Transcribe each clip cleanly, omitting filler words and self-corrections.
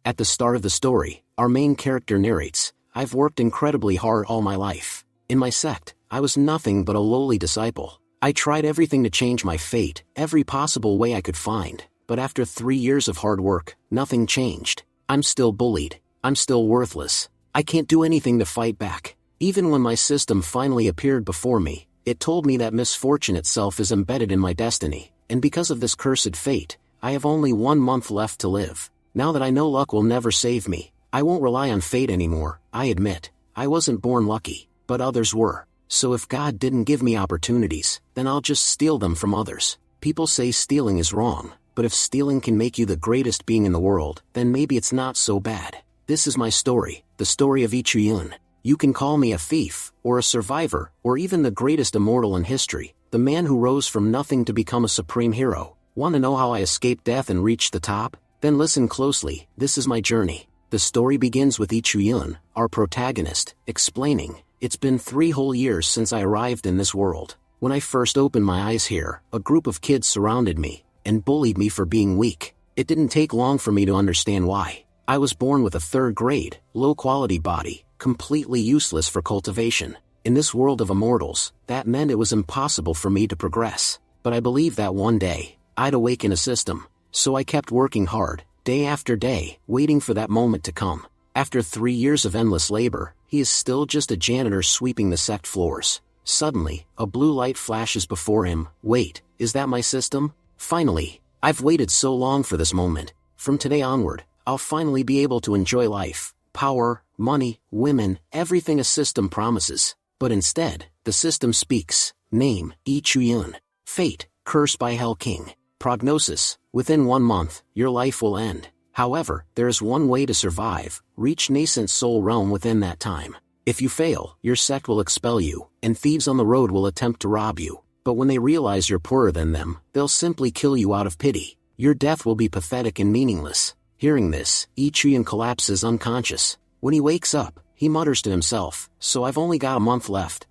At the start of the story, our main character narrates, "I've worked incredibly hard all my life. In my sect, I was nothing but a lowly disciple. I tried everything to change my fate, every possible way I could find, but after 3 years of hard work, nothing changed. I'm still bullied. I'm still worthless. I can't do anything to fight back. Even when my system finally appeared before me, it told me that misfortune itself is embedded in my destiny, and because of this cursed fate, I have only 1 month left to live. Now that I know luck will never save me, I won't rely on fate anymore. I admit, I wasn't born lucky, but others were. So if God didn't give me opportunities, then I'll just steal them from others. People say stealing is wrong, but if stealing can make you the greatest being in the world, then maybe it's not so bad. This is my story, the story of Ichiyun. You can call me a thief, or a survivor, or even the greatest immortal in history, the man who rose from nothing to become a supreme hero. Want to know how I escaped death and reached the top? Then listen closely, this is my journey. The story begins with Ichiyun, our protagonist, explaining, "It's been 3 whole years since I arrived in this world. When I first opened my eyes here, a group of kids surrounded me, and bullied me for being weak. It didn't take long for me to understand why. I was born with a 3rd grade, low-quality body, completely useless for cultivation. In this world of immortals, that meant it was impossible for me to progress. But I believed that one day, I'd awaken a system. So I kept working hard, day after day, waiting for that moment to come. After 3 years of endless labor, he is still just a janitor sweeping the sect floors. Suddenly, a blue light flashes before him. Wait, is that my system? Finally, I've waited so long for this moment. From today onward, I'll finally be able to enjoy life, power, money, women, everything a system promises. But instead, the system speaks. Name, Ichiyun. Fate, cursed by Hell King. Prognosis, within 1 month, your life will end. However, there is one way to survive, reach nascent soul realm within that time. If you fail, your sect will expel you, and thieves on the road will attempt to rob you. But when they realize you're poorer than them, they'll simply kill you out of pity. Your death will be pathetic and meaningless." Hearing this, Ichiyun collapses unconscious. When he wakes up, he mutters to himself, "So I've only got a month left.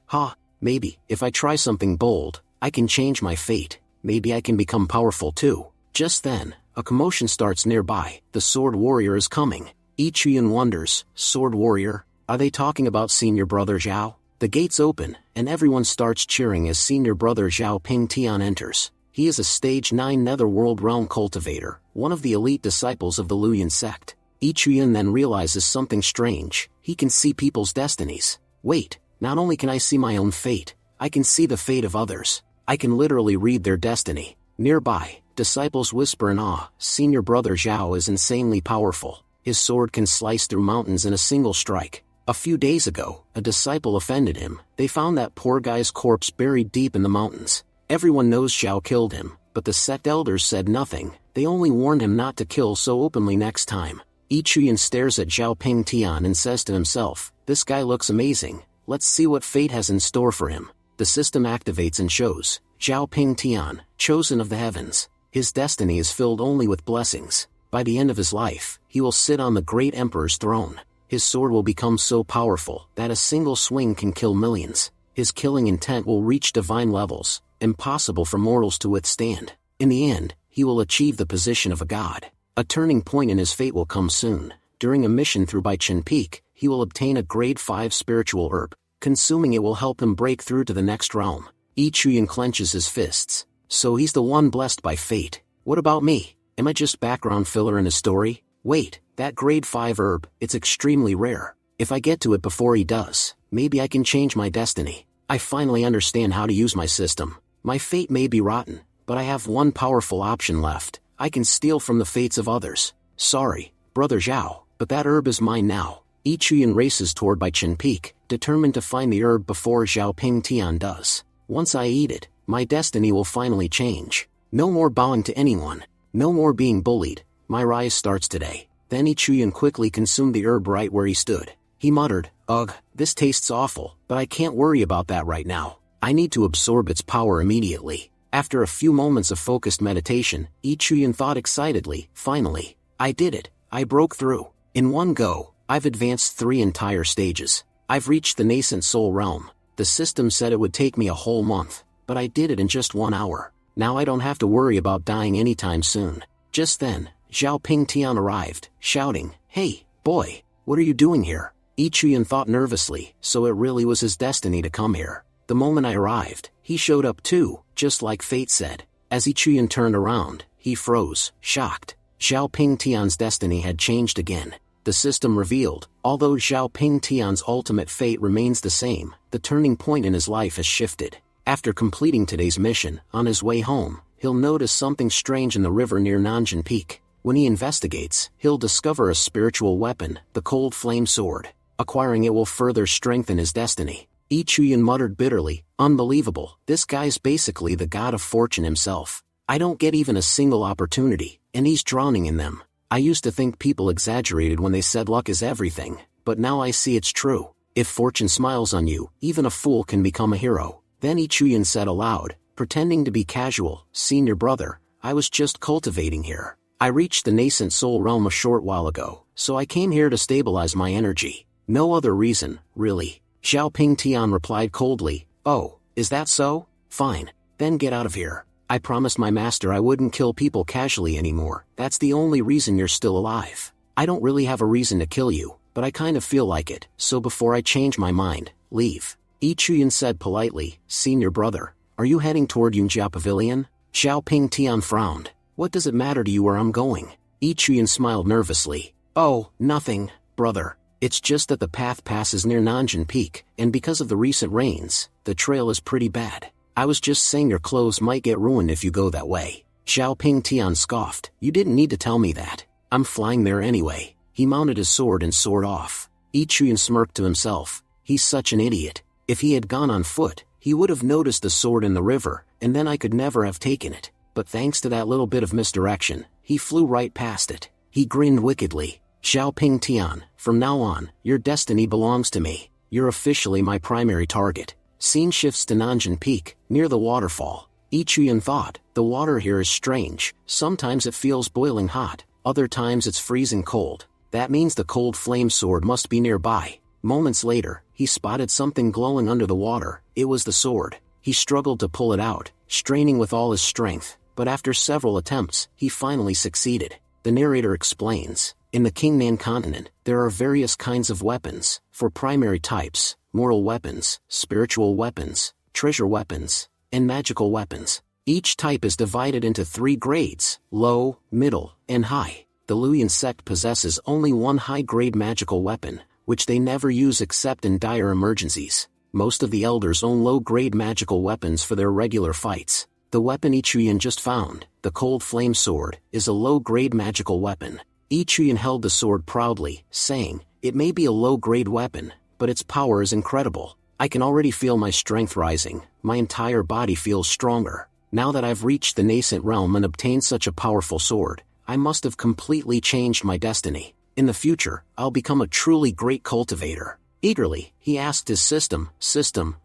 Maybe, if I try something bold, I can change my fate. Maybe I can become powerful too." Just then, a commotion starts nearby. The sword warrior is coming. Ichiyun wonders, sword warrior? Are they talking about senior brother Zhao? The gates open, and everyone starts cheering as senior brother Zhao Pingtian enters. He is a stage 9 netherworld realm cultivator, one of the elite disciples of the Luyan sect. Ichiyun then realizes something strange. He can see people's destinies. Wait, not only can I see my own fate, I can see the fate of others. I can literally read their destiny. Nearby, disciples whisper in awe, senior brother Zhao is insanely powerful. His sword can slice through mountains in a single strike. A few days ago, a disciple offended him. They found that poor guy's corpse buried deep in the mountains. Everyone knows Zhao killed him, but the sect elders said nothing. They only warned him not to kill so openly next time. Ichiyun stares at Zhao Pingtian and says to himself, "This guy looks amazing. Let's see what fate has in store for him." The system activates and shows, Zhao Pingtian, chosen of the heavens. His destiny is filled only with blessings. By the end of his life, he will sit on the great emperor's throne. His sword will become so powerful that a single swing can kill millions. His killing intent will reach divine levels, impossible for mortals to withstand. In the end, he will achieve the position of a god. A turning point in his fate will come soon. During a mission through Baichen Peak, he will obtain a grade 5 spiritual herb. Consuming it will help him break through to the next realm. Ichiyun clenches his fists. So he's the one blessed by fate. What about me? Am I just background filler in a story? Wait, that grade 5 herb, it's extremely rare. If I get to it before he does, maybe I can change my destiny. I finally understand how to use my system. My fate may be rotten, but I have one powerful option left. I can steal from the fates of others. Sorry, brother Zhao, but that herb is mine now. Ichiyun races toward Baichen Peak, determined to find the herb before Zhao Pingtian does. Once I eat it, my destiny will finally change. No more bowing to anyone. No more being bullied. My rise starts today. Then Ichiyun quickly consumed the herb right where he stood. He muttered, "Ugh, this tastes awful, but I can't worry about that right now. I need to absorb its power immediately." After a few moments of focused meditation, Ichiyun thought excitedly, "Finally, I did it. I broke through. In one go, I've advanced 3 entire stages. I've reached the nascent soul realm. The system said it would take me a whole month, but I did it in just 1 hour. Now I don't have to worry about dying anytime soon." Just then, Zhao Pingtian arrived, shouting, "Hey, boy, what are you doing here?" Yi Chuyan thought nervously, so it really was his destiny to come here. The moment I arrived, he showed up too, just like fate said. As Yi Chuyan turned around, he froze, shocked. Zhao Pingtian's destiny had changed again. The system revealed, although Zhao Pingtian's ultimate fate remains the same, the turning point in his life has shifted. After completing today's mission, on his way home, he'll notice something strange in the river near Nanjing Peak. When he investigates, he'll discover a spiritual weapon, the Cold Flame Sword. Acquiring it will further strengthen his destiny. Yi Chuyan muttered bitterly, "Unbelievable, this guy's basically the god of fortune himself. I don't get even a single opportunity, and he's drowning in them. I used to think people exaggerated when they said luck is everything, but now I see it's true. If fortune smiles on you, even a fool can become a hero." Then Yi Chuyan said aloud, pretending to be casual, "Senior brother, I was just cultivating here. I reached the nascent soul realm a short while ago, so I came here to stabilize my energy. No other reason, really." Zhao Pingtian replied coldly, "Oh, is that so? Fine. Then get out of here. I promised my master I wouldn't kill people casually anymore. That's the only reason you're still alive. I don't really have a reason to kill you, but I kind of feel like it, so before I change my mind, leave." Yi Chuyan said politely, "Senior brother, are you heading toward Yunjia Pavilion?" Zhao Pingtian frowned. "What does it matter to you where I'm going?" Yi Chuyan smiled nervously. "Oh, nothing, brother. It's just that the path passes near Nanjing Peak, and because of the recent rains, the trail is pretty bad. I was just saying your clothes might get ruined if you go that way." Zhao Pingtian scoffed. "You didn't need to tell me that. I'm flying there anyway." He mounted his sword and soared off. Yi Chuyan smirked to himself. He's such an idiot. If he had gone on foot, he would have noticed the sword in the river, and then I could never have taken it. But thanks to that little bit of misdirection, he flew right past it. He grinned wickedly. "Zhao Pingtian, from now on, your destiny belongs to me. You're officially my primary target." Scene shifts to Nanjing Peak, near the waterfall. Yi Chuyan thought, the water here is strange. Sometimes it feels boiling hot, other times it's freezing cold. That means the Cold Flame Sword must be nearby. Moments later, he spotted something glowing under the water. It was the sword. He struggled to pull it out, straining with all his strength, but after several attempts, he finally succeeded. The narrator explains, in the Qingnan continent, there are various kinds of weapons, for primary types, moral weapons, spiritual weapons, treasure weapons, and magical weapons. Each type is divided into 3 grades, low, middle, and high. The Luyan sect possesses only one high-grade magical weapon, which they never use except in dire emergencies. Most of the elders own low-grade magical weapons for their regular fights. The weapon Yi Chuyan just found, the Cold Flame Sword, is a low-grade magical weapon. Yi Chuyan held the sword proudly, saying, "It may be a low-grade weapon, but its power is incredible. I can already feel my strength rising, my entire body feels stronger. Now that I've reached the nascent realm and obtained such a powerful sword, I must have completely changed my destiny. In the future, I'll become a truly great cultivator." Eagerly, he asked his system,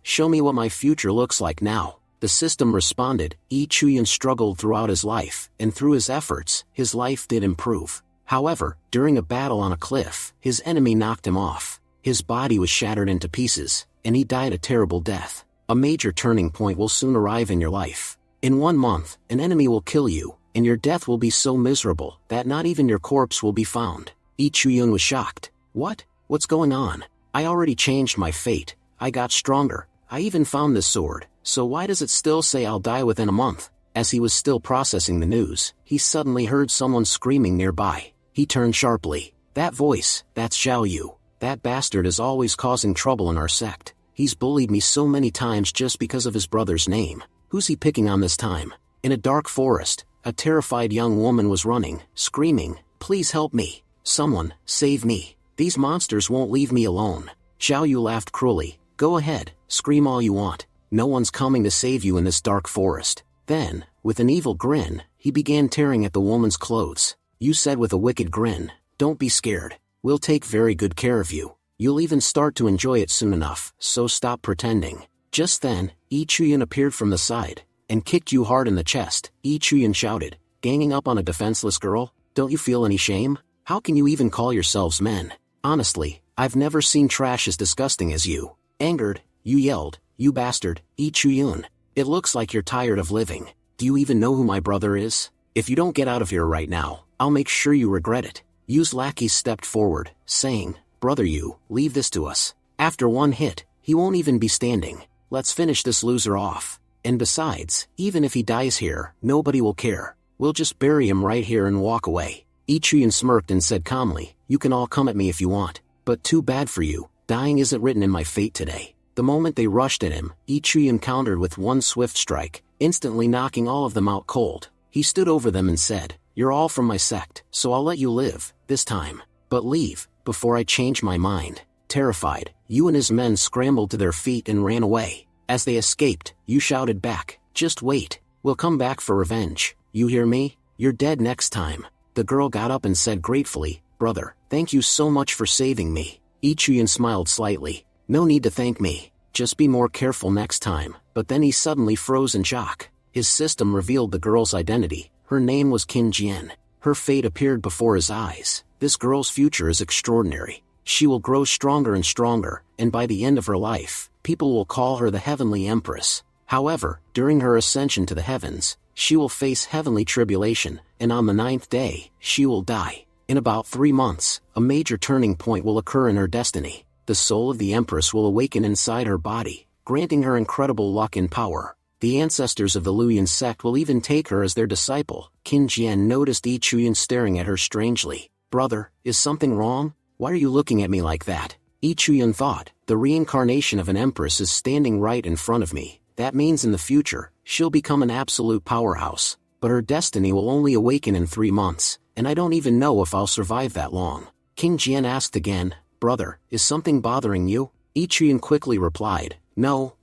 "Show me what my future looks like now." The system responded. Yi Chuyan struggled throughout his life, and through his efforts, his life did improve. However, during a battle on a cliff, his enemy knocked him off. His body was shattered into pieces, and he died a terrible death. A major turning point will soon arrive in your life. In 1 month, an enemy will kill you, and your death will be so miserable that not even your corpse will be found. Yi Chuyan was shocked. "What? What's going on? I already changed my fate. I got stronger. I even found this sword, so why does it still say I'll die within a month?" As he was still processing the news, he suddenly heard someone screaming nearby. He turned sharply. "That voice, that's Zhao Yu. That bastard is always causing trouble in our sect. He's bullied me so many times just because of his brother's name. Who's he picking on this time?" In a dark forest, a terrified young woman was running, screaming, "Please help me. Someone, save me. These monsters won't leave me alone." Zhao Yu laughed cruelly. "Go ahead, scream all you want. No one's coming to save you in this dark forest." Then, with an evil grin, he began tearing at the woman's clothes. "You said with a wicked grin, don't be scared. We'll take very good care of you. You'll even start to enjoy it soon enough, so stop pretending." Just then, Yi Chuyan appeared from the side, and kicked Yu hard in the chest. Yi Chuyan shouted, "Ganging up on a defenseless girl? Don't you feel any shame? How can you even call yourselves men? Honestly, I've never seen trash as disgusting as you." Angered, Yu yelled, "You bastard, Yi Chuyan. It looks like you're tired of living. Do you even know who my brother is? If you don't get out of here right now, I'll make sure you regret it." Yu's lackeys stepped forward, saying, "Brother Yu, leave this to us. After one hit, he won't even be standing. Let's finish this loser off. And besides, even if he dies here, nobody will care. We'll just bury him right here and walk away." Ichiran smirked and said calmly, "You can all come at me if you want, but too bad for you, dying isn't written in my fate today." The moment they rushed at him, Ichiran countered with one swift strike, instantly knocking all of them out cold. He stood over them and said, "You're all from my sect, so I'll let you live, this time. But leave, before I change my mind." Terrified, Yu and his men scrambled to their feet and ran away. As they escaped, Yu shouted back, "Just wait, we'll come back for revenge. You hear me? You're dead next time." The girl got up and said gratefully, "Brother, thank you so much for saving me." Ichiran smiled slightly, "No need to thank me, just be more careful next time." But then he suddenly froze in shock. His system revealed the girl's identity. Her name was Qin Jian. Her fate appeared before his eyes. This girl's future is extraordinary. She will grow stronger and stronger, and by the end of her life, people will call her the Heavenly Empress. However, during her ascension to the heavens, she will face heavenly tribulation, and on the 9th day, she will die. In about 3 months, a major turning point will occur in her destiny. The soul of the Empress will awaken inside her body, granting her incredible luck and power. The ancestors of the Luyan sect will even take her as their disciple. Qin Jian noticed Ichiran staring at her strangely. "Brother, is something wrong? Why are you looking at me like that?" Ichiran thought, "The reincarnation of an empress is standing right in front of me. That means in the future, she'll become an absolute powerhouse. But her destiny will only awaken in 3 months, and I don't even know if I'll survive that long." Qin Jian asked again, "Brother, is something bothering you?" Ichiran quickly replied, No,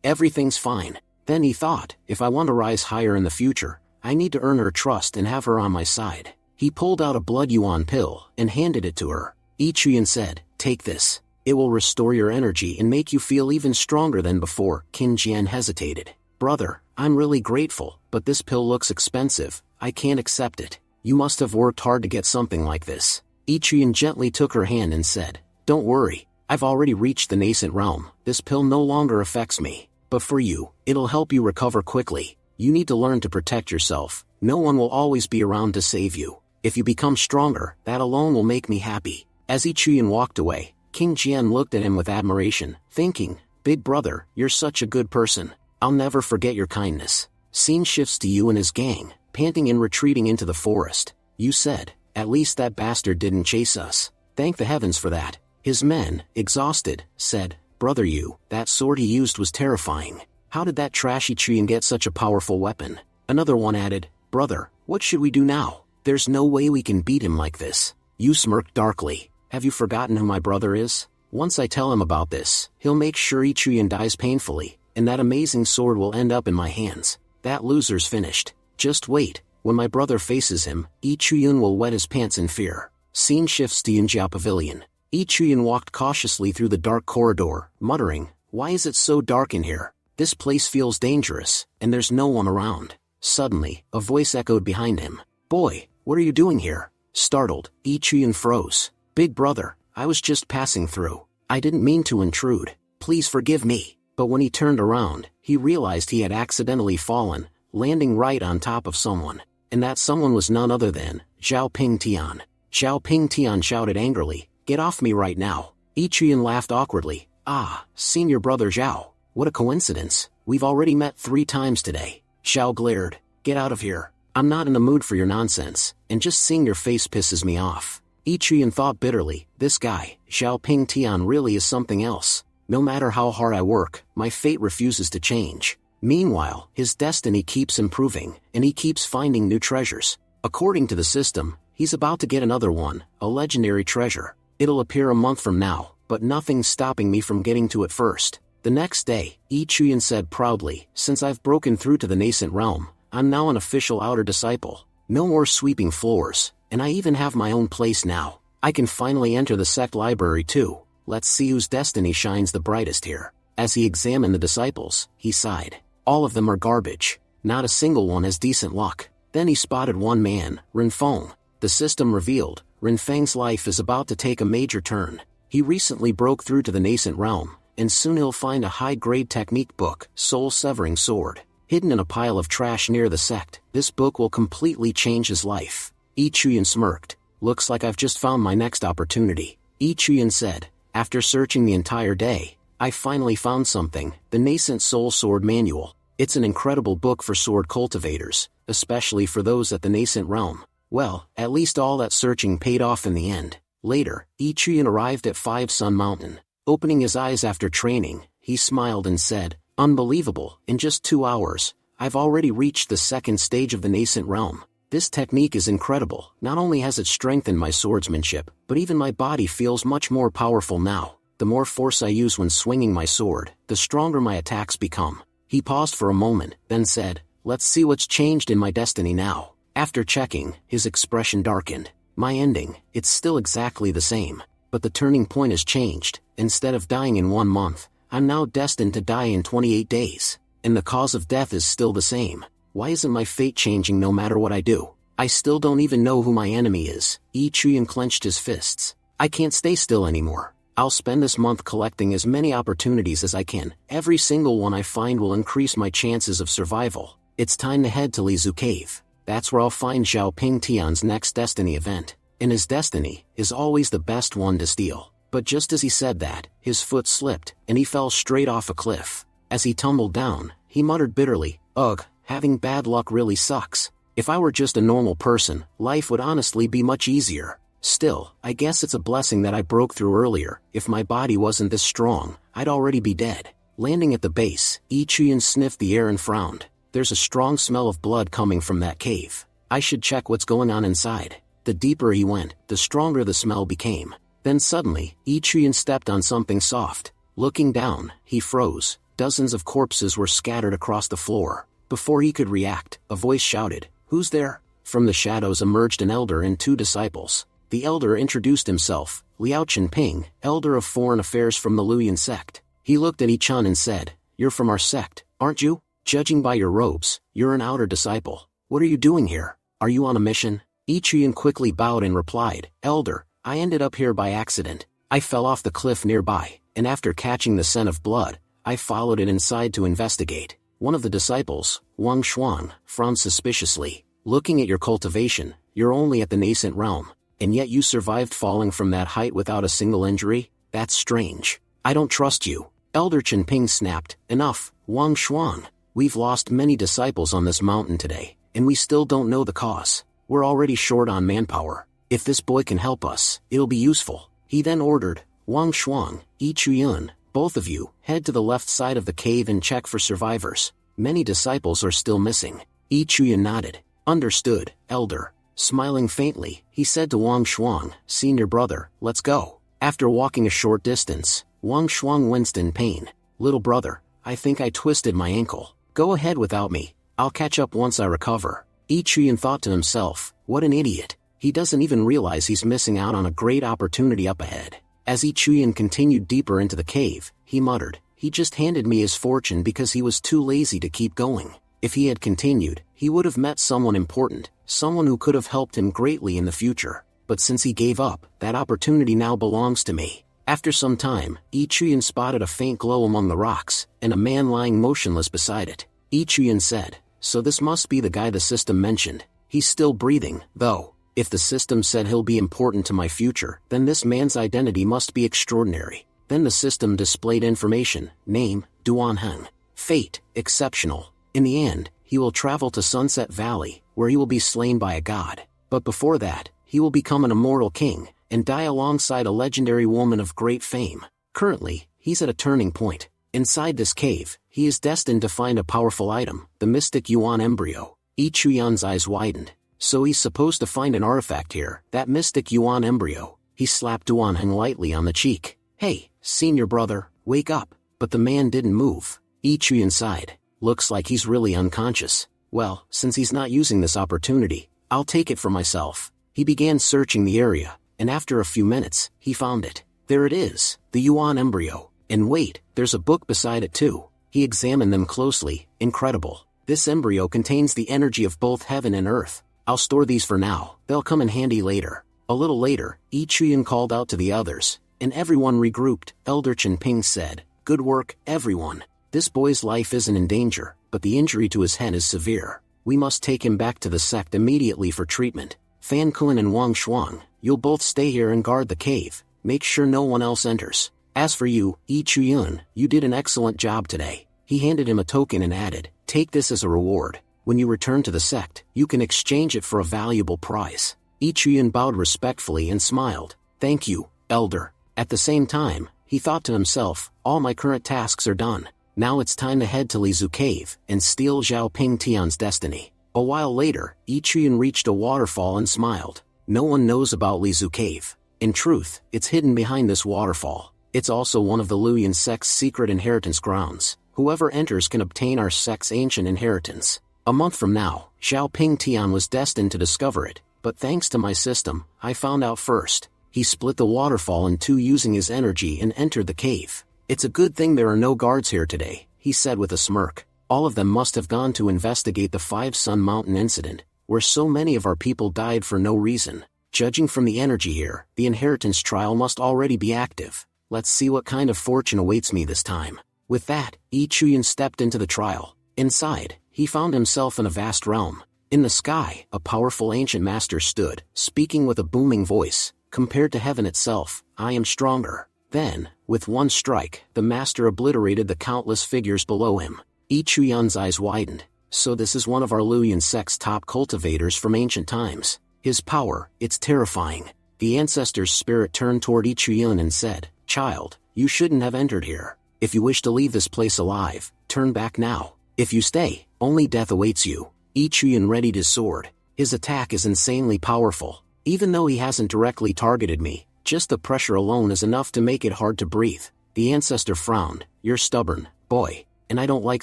everything's fine." Then he thought, "If I want to rise higher in the future, I need to earn her trust and have her on my side." He pulled out a blood yuan pill and handed it to her. Ichiran said, "Take this. It will restore your energy and make you feel even stronger than before." Qin Jian hesitated. "Brother, I'm really grateful, but this pill looks expensive. I can't accept it. You must have worked hard to get something like this." Ichiran gently took her hand and said, "Don't worry, I've already reached the nascent realm. This pill no longer affects me. But for you, it'll help you recover quickly. You need to learn to protect yourself. No one will always be around to save you. If you become stronger, that alone will make me happy." As Ichiran walked away, Qin Jian looked at him with admiration, thinking, "Big brother, you're such a good person. I'll never forget your kindness." Scene shifts to Yu and his gang, panting and retreating into the forest. Yu said, "At least that bastard didn't chase us. Thank the heavens for that." His men, exhausted, said, "Brother Yu, that sword he used was terrifying. How did that trashy Ichiran get such a powerful weapon?" Another one added, "Brother, what should we do now? There's no way we can beat him like this." Yu smirked darkly. "Have you forgotten who my brother is? Once I tell him about this, he'll make sure Ichiran dies painfully, and that amazing sword will end up in my hands. That loser's finished. Just wait, when my brother faces him, Ichiran will wet his pants in fear." Scene shifts to Yunjia Pavilion. Ichiran walked cautiously through the dark corridor, muttering, "Why is it so dark in here? This place feels dangerous, and there's no one around." Suddenly, a voice echoed behind him. "Boy, what are you doing here?" Startled, Ichiran froze. "Big brother, I was just passing through. I didn't mean to intrude. Please forgive me." But when he turned around, he realized he had accidentally fallen, landing right on top of someone. And that someone was none other than Zhao Ping Tian. Zhao Ping Tian shouted angrily, "Get off me right now." Ichiran laughed awkwardly. "Ah, senior brother Zhao. What a coincidence. We've already met 3 times today." Zhao glared. "Get out of here. I'm not in the mood for your nonsense, and just seeing your face pisses me off." Ichiran thought bitterly, "This guy, Zhao Ping Tian, really is something else. No matter how hard I work, my fate refuses to change." Meanwhile, his destiny keeps improving, and he keeps finding new treasures. According to the system, he's about to get another one, a legendary treasure. It'll appear a month from now, but nothing's stopping me from getting to it first. The next day, Ichiran said proudly, "Since I've broken through to the nascent realm, I'm now an official outer disciple. No more sweeping floors, and I even have my own place now. I can finally enter the sect library too. Let's see whose destiny shines the brightest here." As he examined the disciples, he sighed. All of them are garbage. Not a single one has decent luck. Then he spotted one man, Renfeng. The system revealed, Renfeng's life is about to take a major turn. He recently broke through to the nascent realm, and soon he'll find a high-grade technique book, Soul-Severing Sword, hidden in a pile of trash near the sect. This book will completely change his life. Ichiran smirked. looks like I've just found my next opportunity, Yi Chuyan said. After searching the entire day, I finally found something, the Nascent Soul Sword Manual. It's an incredible book for sword cultivators, especially for those at the nascent realm. Well, at least all that searching paid off in the end. Later, Yi Chuyan arrived at 5 Sun Mountain. Opening his eyes after training, he smiled and said, "Unbelievable, in just 2 hours, I've already reached the second stage of the nascent realm. This technique is incredible. Not only has it strengthened my swordsmanship, but even my body feels much more powerful now. The more force I use when swinging my sword, the stronger my attacks become." He paused for a moment, then said, "Let's see what's changed in my destiny now." After checking, his expression darkened. "My ending, it's still exactly the same. But the turning point has changed. Instead of dying in 1 month, I'm now destined to die in 28 days. And the cause of death is still the same. Why isn't my fate changing no matter what I do? I still don't even know who my enemy is." Yi Chuyan clenched his fists. "I can't stay still anymore. I'll spend this month collecting as many opportunities as I can. Every single one I find will increase my chances of survival. It's time to head to Lizu Cave. That's where I'll find Zhao Ping Tian's next destiny event. And his destiny is always the best one to steal." But just as he said that, his foot slipped, and he fell straight off a cliff. As he tumbled down, he muttered bitterly, "Ugh, having bad luck really sucks. If I were just a normal person, life would honestly be much easier. Still, I guess it's a blessing that I broke through earlier. If my body wasn't this strong, I'd already be dead." Landing at the base, Yi Chuyan sniffed the air and frowned. "There's a strong smell of blood coming from that cave. I should check what's going on inside." The deeper he went, the stronger the smell became. Then suddenly, Yi Chuyan stepped on something soft. Looking down, he froze. Dozens of corpses were scattered across the floor. Before he could react, a voice shouted, "Who's there?" From the shadows emerged an elder and 2 disciples. The elder introduced himself, Liao Chenping, elder of foreign affairs from the Luyan sect. He looked at Yi Chun and said, "You're from our sect, aren't you? Judging by your robes, you're an outer disciple. What are you doing here? Are you on a mission?" Yi Chuyan quickly bowed and replied, "Elder, I ended up here by accident. I fell off the cliff nearby, and after catching the scent of blood, I followed it inside to investigate." One of the disciples, Wang Shuang, frowned suspiciously. "Looking at your cultivation, you're only at the nascent realm, and yet you survived falling from that height without a single injury? That's strange. I don't trust you." Elder Chenping snapped, "Enough, Wang Shuang. We've lost many disciples on this mountain today, and we still don't know the cause. We're already short on manpower. If this boy can help us, it'll be useful." He then ordered, "Wang Shuang, Yi Chuyan, both of you, head to the left side of the cave and check for survivors. Many disciples are still missing." Yi Chuyan nodded. "Understood, Elder." Smiling faintly, he said to Wang Shuang, "Senior brother, let's go." After walking a short distance, Wang Shuang winced in pain. "Little brother, I think I twisted my ankle. Go ahead without me. I'll catch up once I recover." Yi Chuyan thought to himself, "What an idiot. He doesn't even realize he's missing out on a great opportunity up ahead." As Yi Chuyan continued deeper into the cave, he muttered, "He just handed me his fortune because he was too lazy to keep going. If he had continued, he would have met someone important, someone who could have helped him greatly in the future. But since he gave up, that opportunity now belongs to me." After some time, Yi Chuyan spotted a faint glow among the rocks, and a man lying motionless beside it. Yi Chuyan said, "So this must be the guy the system mentioned. He's still breathing, though. If the system said he'll be important to my future, then this man's identity must be extraordinary." Then the system displayed information: name, Duan Heng. Fate, exceptional. In the end, he will travel to Sunset Valley, where he will be slain by a god. But before that, he will become an immortal king, and die alongside a legendary woman of great fame. Currently, he's at a turning point. Inside this cave, he is destined to find a powerful item, the mystic Yuan embryo. Yi Chuyan's eyes widened. So he's supposed to find an artifact here, that mystic Yuan embryo. He slapped Duan Heng lightly on the cheek. "Hey, senior brother, wake up." But the man didn't move. Yi Chuyan sighed. "Looks like he's really unconscious. Well, since he's not using this opportunity, I'll take it for myself." He began searching the area, and after a few minutes, he found it. There it is, the Yuan embryo. And wait, there's a book beside it too. He examined them closely. Incredible. This embryo contains the energy of both heaven and earth. I'll store these for now, they'll come in handy later. A little later, Yi Chuyan called out to the others, and everyone regrouped. Elder Chenping said, "Good work, everyone. This boy's life isn't in danger, but the injury to his head is severe. We must take him back to the sect immediately for treatment." Fan Kun and Wang Shuang, you'll both stay here and guard the cave. Make sure no one else enters. As for you, Yi Chuyun, you did an excellent job today." He handed him a token and added, "Take this as a reward. When you return to the sect, you can exchange it for a valuable prize." Yi Chuyun bowed respectfully and smiled. "Thank you, Elder." At the same time, he thought to himself, "All my current tasks are done. Now it's time to head to Lizu Cave and steal Zhao Ping Tian's destiny." A while later, Yi Chuyun reached a waterfall and smiled. No one knows about Lizu Cave. In truth, it's hidden behind this waterfall. It's also one of the Luoyan sect's secret inheritance grounds. Whoever enters can obtain our sect's ancient inheritance. A month from now, Zhao Ping Tian was destined to discover it, but thanks to my system, I found out first. He split the waterfall in two using his energy and entered the cave. "It's a good thing there are no guards here today," he said with a smirk. "All of them must have gone to investigate the Five Sun Mountain incident, where so many of our people died for no reason. Judging from the energy here, the inheritance trial must already be active. Let's see what kind of fortune awaits me this time." With that, Yi Chuyun stepped into the trial. Inside, he found himself in a vast realm. In the sky, a powerful ancient master stood, speaking with a booming voice. "Compared to heaven itself, I am stronger." Then, with one strike, the master obliterated the countless figures below him. Yi Chuyun's eyes widened. "So this is one of our Luoyan sect's top cultivators from ancient times. His power, it's terrifying." The ancestor's spirit turned toward Yi Chuyun and said, "Child, you shouldn't have entered here. If you wish to leave this place alive, turn back now. If you stay, only death awaits you." Yi Chuyun readied his sword. His attack is insanely powerful. Even though he hasn't directly targeted me, just the pressure alone is enough to make it hard to breathe. The ancestor frowned. "You're stubborn, boy, and I don't like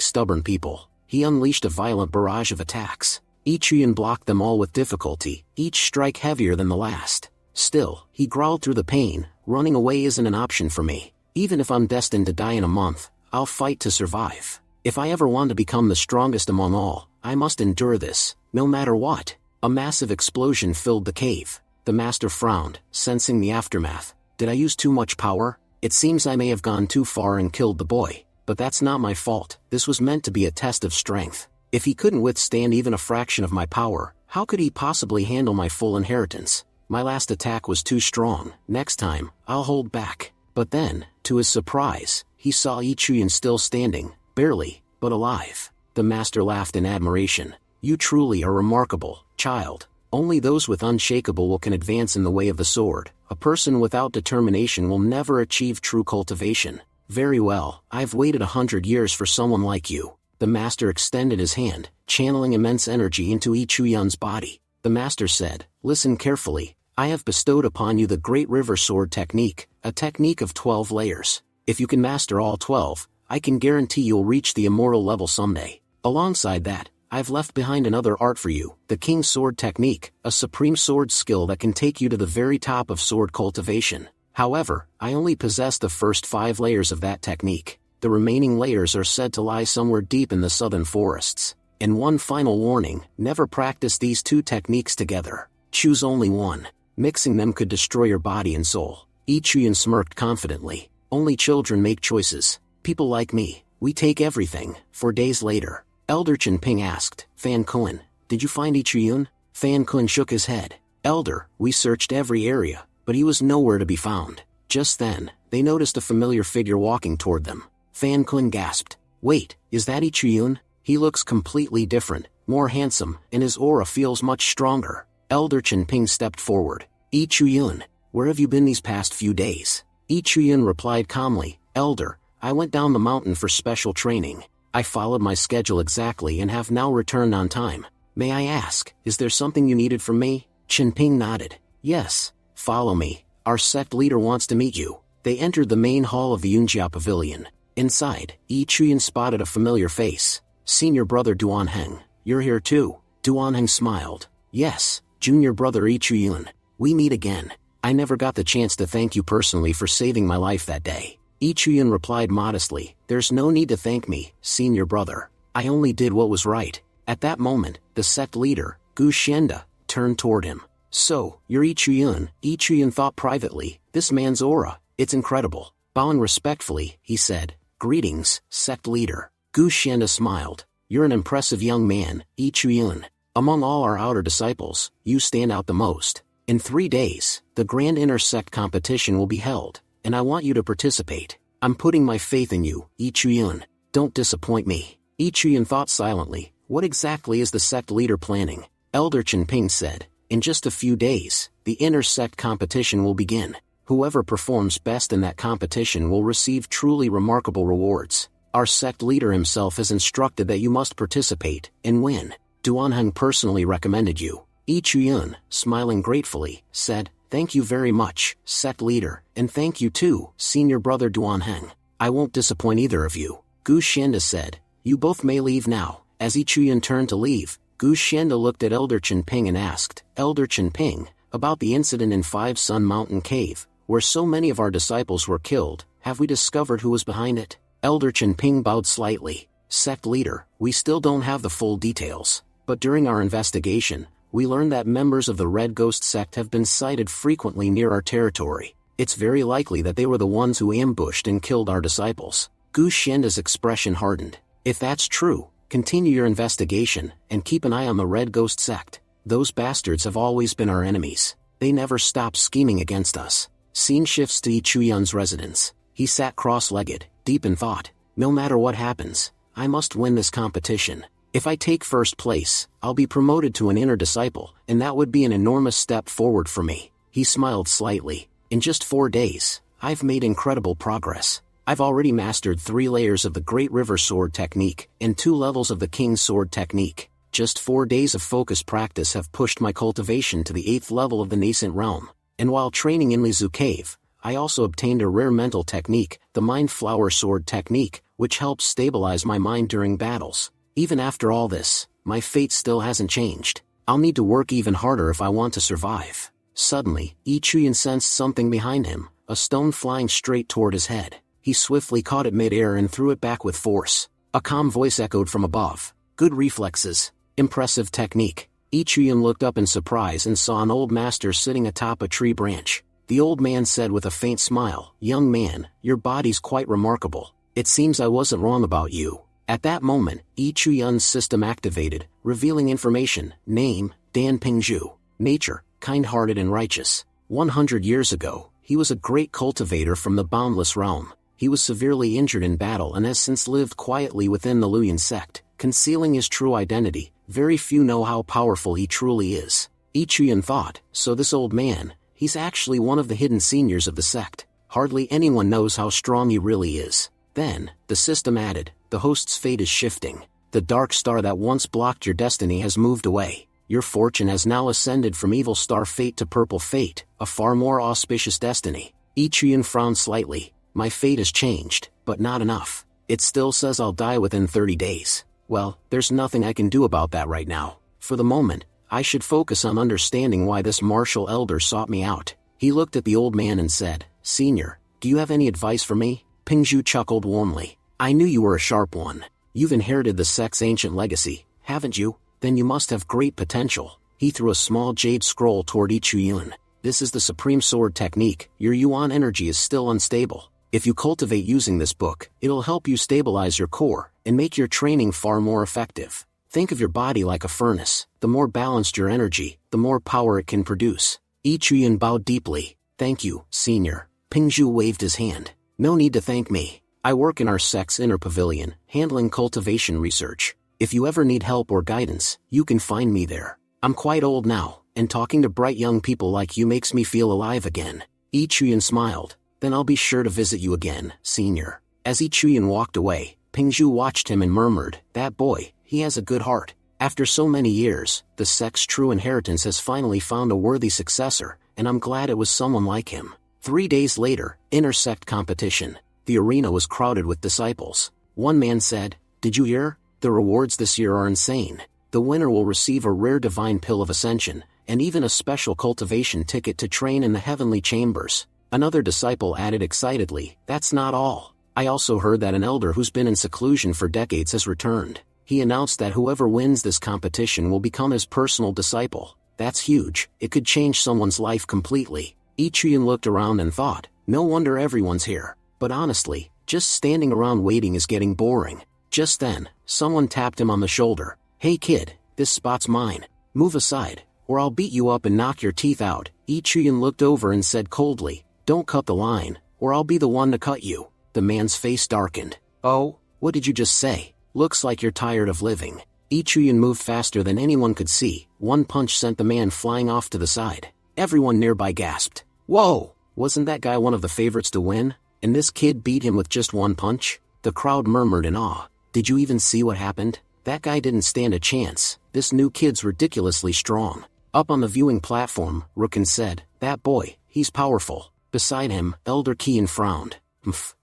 stubborn people." He unleashed a violent barrage of attacks. Yi Chuyun blocked them all with difficulty, each strike heavier than the last. Still, he growled through the pain. "Running away isn't an option for me. Even if I'm destined to die in a month, I'll fight to survive. If I ever want to become the strongest among all, I must endure this, no matter what." A massive explosion filled the cave. The master frowned, sensing the aftermath. "Did I use too much power? It seems I may have gone too far and killed the boy. But that's not my fault. This was meant to be a test of strength. If he couldn't withstand even a fraction of my power, how could he possibly handle my full inheritance? My last attack was too strong. Next time, I'll hold back." But then, to his surprise, he saw Yi Chuyun still standing, barely, but alive. The master laughed in admiration. "You truly are remarkable, child. Only those with unshakable will can advance in the way of the sword. A person without determination will never achieve true cultivation." "Very well, I've waited 100 years for someone like you." The master extended his hand, channeling immense energy into Yi Chuyun's body. The master said, "Listen carefully. I have bestowed upon you the Great River Sword Technique, a technique of 12 layers. If you can master all 12, I can guarantee you'll reach the immortal level someday. Alongside that, I've left behind another art for you, the King's Sword Technique, a supreme sword skill that can take you to the very top of sword cultivation. However, I only possess the first 5 layers of that technique. The remaining layers are said to lie somewhere deep in the southern forests. And one final warning, never practice these 2 techniques together. Choose only one. Mixing them could destroy your body and soul." Yi Chuyun smirked confidently. "Only children make choices. People like me, we take everything." 4 days later, Elder Chen Ping asked, "Fan Kun, did you find Yi Chuyun?" Fan Kun shook his head. "Elder, we searched every area, but he was nowhere to be found." Just then, they noticed a familiar figure walking toward them. Fan Kun gasped. "Wait, is that Yi Chuyun? He looks completely different, more handsome, and his aura feels much stronger." Elder Chen Ping stepped forward. "Yi Chuyun, where have you been these past few days?" Yi Chuyun replied calmly, "Elder, I went down the mountain for special training. I followed my schedule exactly and have now returned on time. May I ask, is there something you needed from me?" Chen Ping nodded. "Yes, follow me. Our sect leader wants to meet you." They entered the main hall of the Yunjia Pavilion. Inside, Yi Chuyun spotted a familiar face. "Senior brother Duanheng, you're here too." Duanheng smiled. "Yes, junior brother Yi Chuyun. We meet again. I never got the chance to thank you personally for saving my life that day." Yi Chuyun replied modestly, "There's no need to thank me, senior brother. I only did what was right." At that moment, the sect leader, Gu Xianda, turned toward him. "So, you're Yi Chuyun," Yi Chuyun thought privately. "This man's aura, it's incredible." Bowing respectfully, he said, "Greetings, sect leader." Gu Xianda smiled. "You're an impressive young man, Yi Chuyun. Among all our outer disciples, you stand out the most." In 3 days, the Grand Intersect competition will be held, and I want you to participate. I'm putting my faith in you, Ichuyun. Don't disappoint me. Ichuyun thought silently, what exactly is the sect leader planning? Elder Chenping said, in just a few days, the Intersect competition will begin. Whoever performs best in that competition will receive truly remarkable rewards. Our sect leader himself has instructed that you must participate and win. Duanheng personally recommended you. Ichuyun, smiling gratefully, said, thank you very much, sect leader, and thank you too, senior brother Duanheng. I won't disappoint either of you. Gu Xianda said, you both may leave now. As Ichuyun turned to leave, Gu Xianda looked at Elder Chenping and asked, Elder Chenping, about the incident in Five Sun Mountain Cave, where so many of our disciples were killed, have we discovered who was behind it? Elder Chenping bowed slightly. Sect leader, we still don't have the full details, but during our investigation, we learned that members of the Red Ghost sect have been sighted frequently near our territory. It's very likely that they were the ones who ambushed and killed our disciples. Gu Xianda's expression hardened. If that's true, continue your investigation, and keep an eye on the Red Ghost sect. Those bastards have always been our enemies. They never stop scheming against us. Scene shifts to Ichuyun's residence. He sat cross-legged, deep in thought. No matter what happens, I must win this competition. If I take first place, I'll be promoted to an inner disciple, and that would be an enormous step forward for me. He smiled slightly. In just 4 days, I've made incredible progress. I've already mastered 3 layers of the Great River Sword technique, and 2 levels of the King's Sword technique. Just 4 days of focused practice have pushed my cultivation to the 8th level of the nascent realm. And while training in Lizu Cave, I also obtained a rare mental technique, the Mind Flower Sword technique, which helps stabilize my mind during battles. Even after all this, my fate still hasn't changed. I'll need to work even harder if I want to survive. Suddenly, Ichuyun sensed something behind him, a stone flying straight toward his head. He swiftly caught it mid-air and threw it back with force. A calm voice echoed from above. Good reflexes. Impressive technique. Ichuyun looked up in surprise and saw an old master sitting atop a tree branch. The old man said with a faint smile, young man, your body's quite remarkable. It seems I wasn't wrong about you. At that moment, Ichuyun's system activated, revealing information. Name, Dan Pingzhu. Nature, kind-hearted and righteous. 100 years ago, he was a great cultivator from the Boundless Realm. He was severely injured in battle and has since lived quietly within the Luyan sect, concealing his true identity. Very few know how powerful he truly is. Ichuyun thought, so this old man, he's actually one of the hidden seniors of the sect. Hardly anyone knows how strong he really is. Then, the system added, the host's fate is shifting. The dark star that once blocked your destiny has moved away. Your fortune has now ascended from evil star fate to purple fate, a far more auspicious destiny. Ichuyun frowned slightly. My fate has changed, but not enough. It still says I'll die within 30 days. Well, there's nothing I can do about that right now. For the moment, I should focus on understanding why this martial elder sought me out. He looked at the old man and said, Senior, do you have any advice for me? Pingzhu chuckled warmly. I knew you were a sharp one. You've inherited the sect's ancient legacy, haven't you? Then you must have great potential. He threw a small jade scroll toward Ichuyun. This is the Supreme Sword technique. Your yuan energy is still unstable. If you cultivate using this book, it'll help you stabilize your core and make your training far more effective. Think of your body like a furnace. The more balanced your energy, the more power it can produce. Ichuyun bowed deeply. Thank you, Senior. Pingzhu waved his hand. No need to thank me. I work in our sect's inner pavilion, handling cultivation research. If you ever need help or guidance, you can find me there. I'm quite old now, and talking to bright young people like you makes me feel alive again. Ichuyun smiled. Then I'll be sure to visit you again, Senior. As Ichuyun walked away, Pingzhu watched him and murmured, that boy, he has a good heart. After so many years, the sect's true inheritance has finally found a worthy successor, and I'm glad it was someone like him. 3 days later, intersect competition. The arena was crowded with disciples. One man said, did you hear? The rewards this year are insane. The winner will receive a rare divine pill of ascension, and even a special cultivation ticket to train in the heavenly chambers. Another disciple added excitedly, that's not all. I also heard that an elder who's been in seclusion for decades has returned. He announced that whoever wins this competition will become his personal disciple. That's huge. It could change someone's life completely. Ichuyun looked around and thought, no wonder everyone's here. But honestly, just standing around waiting is getting boring. Just then, someone tapped him on the shoulder. Hey kid, this spot's mine. Move aside. or I'll beat you up and knock your teeth out. Yi Chuyan looked over and said coldly, "Don't cut the line, or I'll be the one to cut you." The man's face darkened. "Oh, what did you just say? Looks like you're tired of living." Yi Chuyan moved faster than anyone could see. One punch sent the man flying off to the side. Everyone nearby gasped. "Whoa! Wasn't that guy one of the favorites to win? And this kid beat him with just one punch?" The crowd murmured in awe. "Did you even see what happened? That guy didn't stand a chance. This new kid's ridiculously strong." Up on the viewing platform, Rookin said, "That boy, he's powerful." Beside him, Elder Kian frowned.